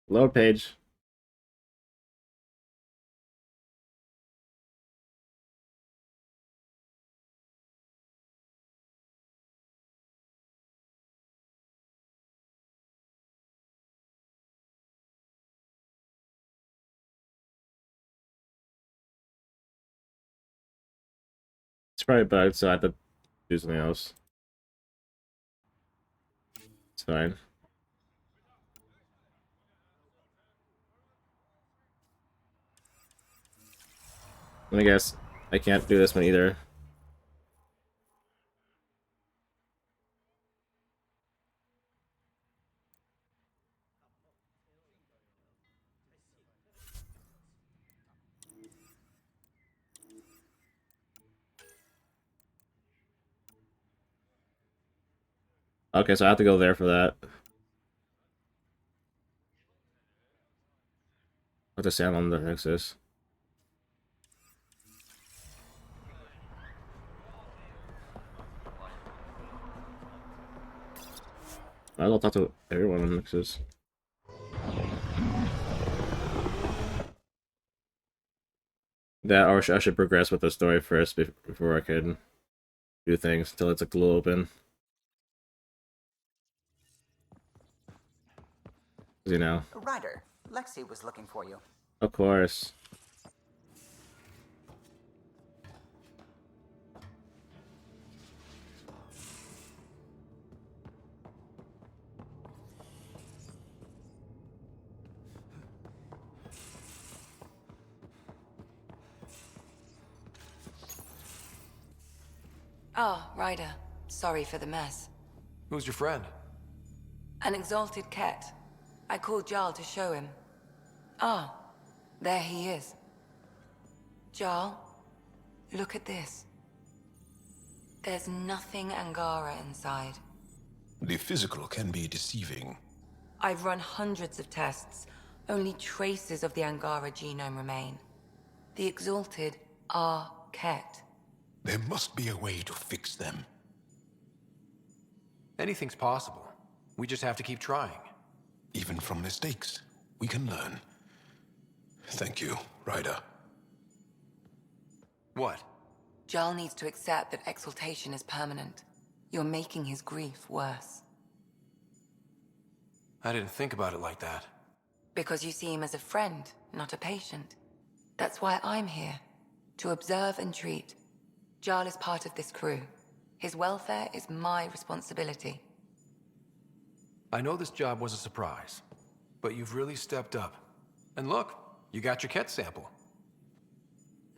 Load page. It's probably bugged, so I have to do something else. It's fine. I guess I can't do this one either. Okay, so I have to go there for that. I have to stand on the Nexus. I'll talk to everyone on Nexus. That, or I should progress with the story first before I can do things until it's a little open. You know. Ryder, Lexi was looking for you. Of course. Oh, Ryder. Sorry for the mess. Who's your friend? An exalted cat. I called Jarl to show him. Ah, there he is. Jarl, look at this. There's nothing Angara inside. The physical can be deceiving. I've run hundreds of tests. Only traces of the Angara genome remain. The exalted are Ket. There must be a way to fix them. Anything's possible. We just have to keep trying. Even from mistakes, we can learn. Thank you, Ryder. What? Jarl needs to accept that exaltation is permanent. You're making his grief worse. I didn't think about it like that. Because you see him as a friend, not a patient. That's why I'm here. To observe and treat. Jarl is part of this crew. His welfare is my responsibility. I know this job was a surprise, but you've really stepped up. And look, you got your Ket sample.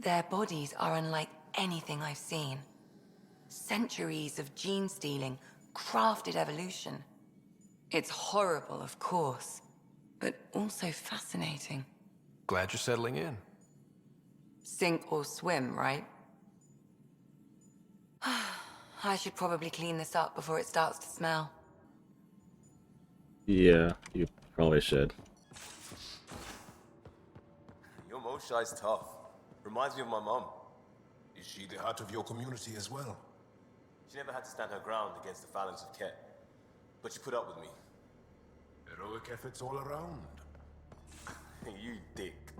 Their bodies are unlike anything I've seen. Centuries of gene stealing, crafted evolution. It's horrible, of course, but also fascinating. Glad you're settling in. Sink or swim, right? I should probably clean this up before it starts to smell. Yeah, you probably should. Your Moshai's tough. Reminds me of my mom. Is she the heart of your community as well? She never had to stand her ground against the phalanx of Ket. But she put up with me. Heroic efforts all around. You dick.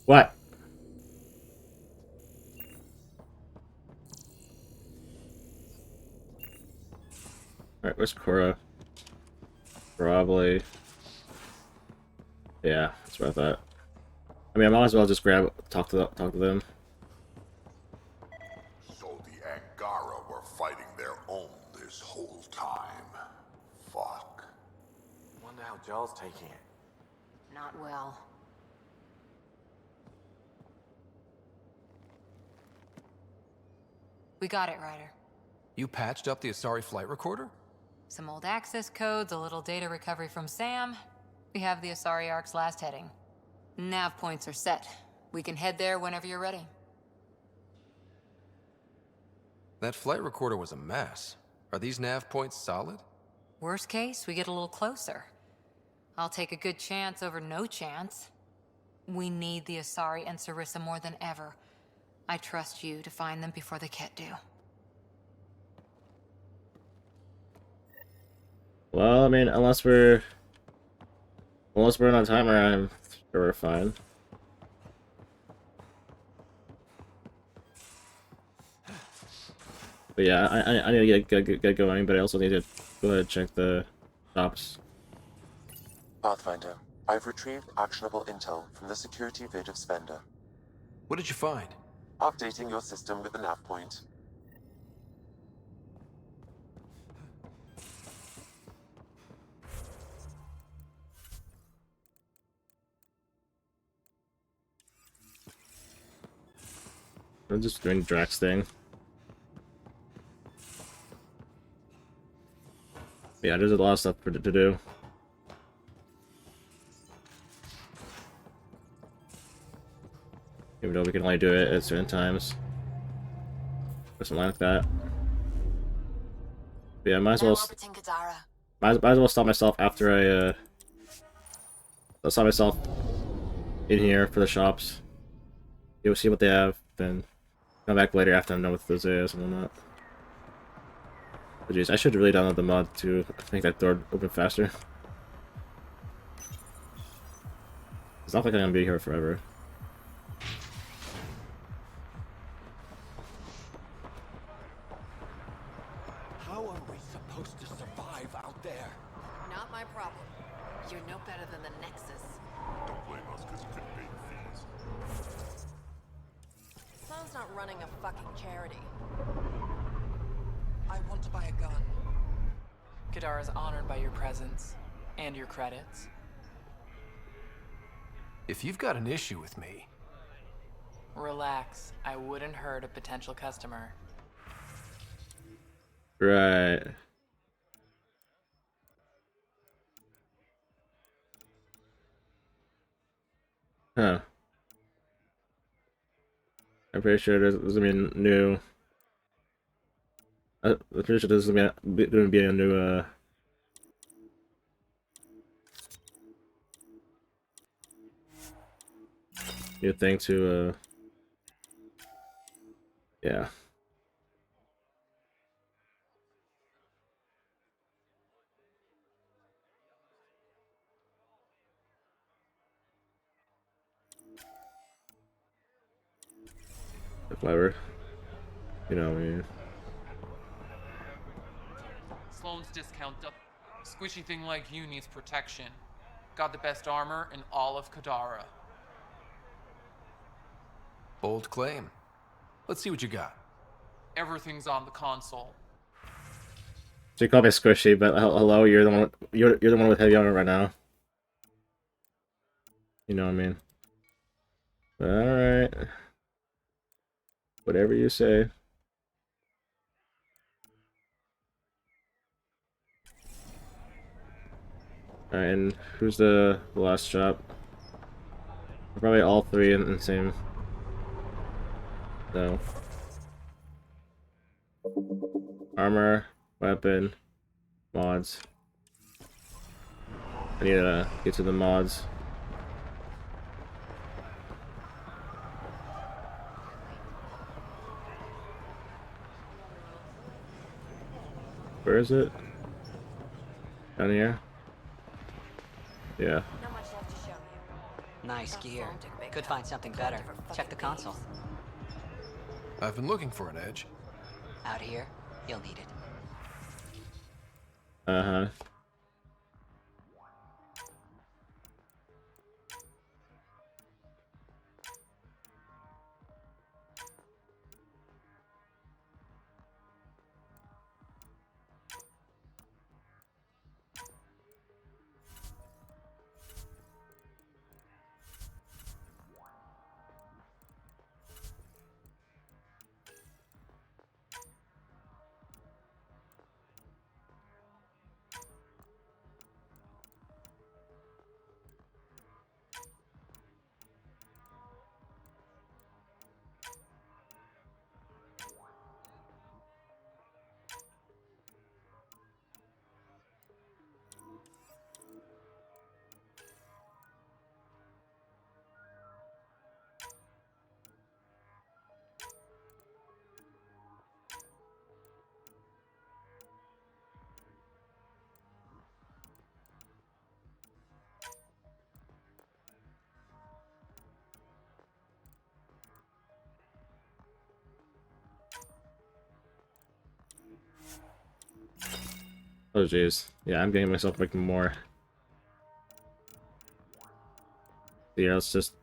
What? Alright, where's Cora? Probably. Yeah, that's what I thought. I mean, I might as well just talk to them. So the Angara were fighting their own this whole time. Fuck. Wonder how Jarl's taking it. Not well. We got it, Ryder. You patched up the Asari flight recorder? Some old access codes, a little data recovery from Sam. We have the Asari Ark's last heading. Nav points are set. We can head there whenever you're ready. That flight recorder was a mess. Are these nav points solid? Worst case, we get a little closer. I'll take a good chance over no chance. We need the Asari and Sarissa more than ever. I trust you to find them before the Ket do. Well, I mean, unless we're on a timer, I'm sure we're fine. But yeah, I need to get going, but I also need to go ahead and check the shops. Pathfinder, I've retrieved actionable intel from the security vid of Spender. What did you find? Updating your system with the nav point. I'm just doing Drax thing. Yeah, there's a lot of stuff to do. Even though we can only do it at certain times. Or something like that. But yeah, might as well stop myself after I'll stop myself in here for the shops. You'll see what they have, then come back later after I'm done with those areas and whatnot. But geez, I should really download the mod to make that door open faster. It's not like I'm gonna be here forever. How are we supposed to survive out there? Not my problem. You're no better than the Nexus. Don't blame us because you couldn't pay your fees. Sloan's not running a fucking charity. I want to buy a gun. Kadar is honored by your presence and your credits. If you've got an issue with me, Relax. I wouldn't hurt a potential customer. Right. Huh. I'm pretty sure there's gonna be a new. I'm pretty sure this is gonna be a new new thing to yeah. Clever. You know what I mean? Sloane's discount. Squishy thing like you needs protection. Got the best armor in all of Kadara. Bold claim. Let's see what you got. Everything's on the console. So you call me squishy, but hello, you're the one. You're the one with heavy armor right now. You know what I mean? All right. Whatever you say. Alright, and who's the last shop? Probably all three in the same. So. Armor, weapon, mods. I need to get to the mods. Where is it? Down here? Yeah. Nice gear. Could find something better. Check the console. I've been looking for an edge. Out here, you'll need it. Uh-huh. Oh jeez. Yeah, I'm getting myself like more. Yeah, let's just.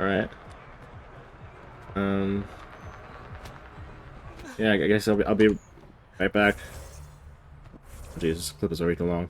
Alright. Yeah, I guess I'll be right back. Jesus, this clip is already too long.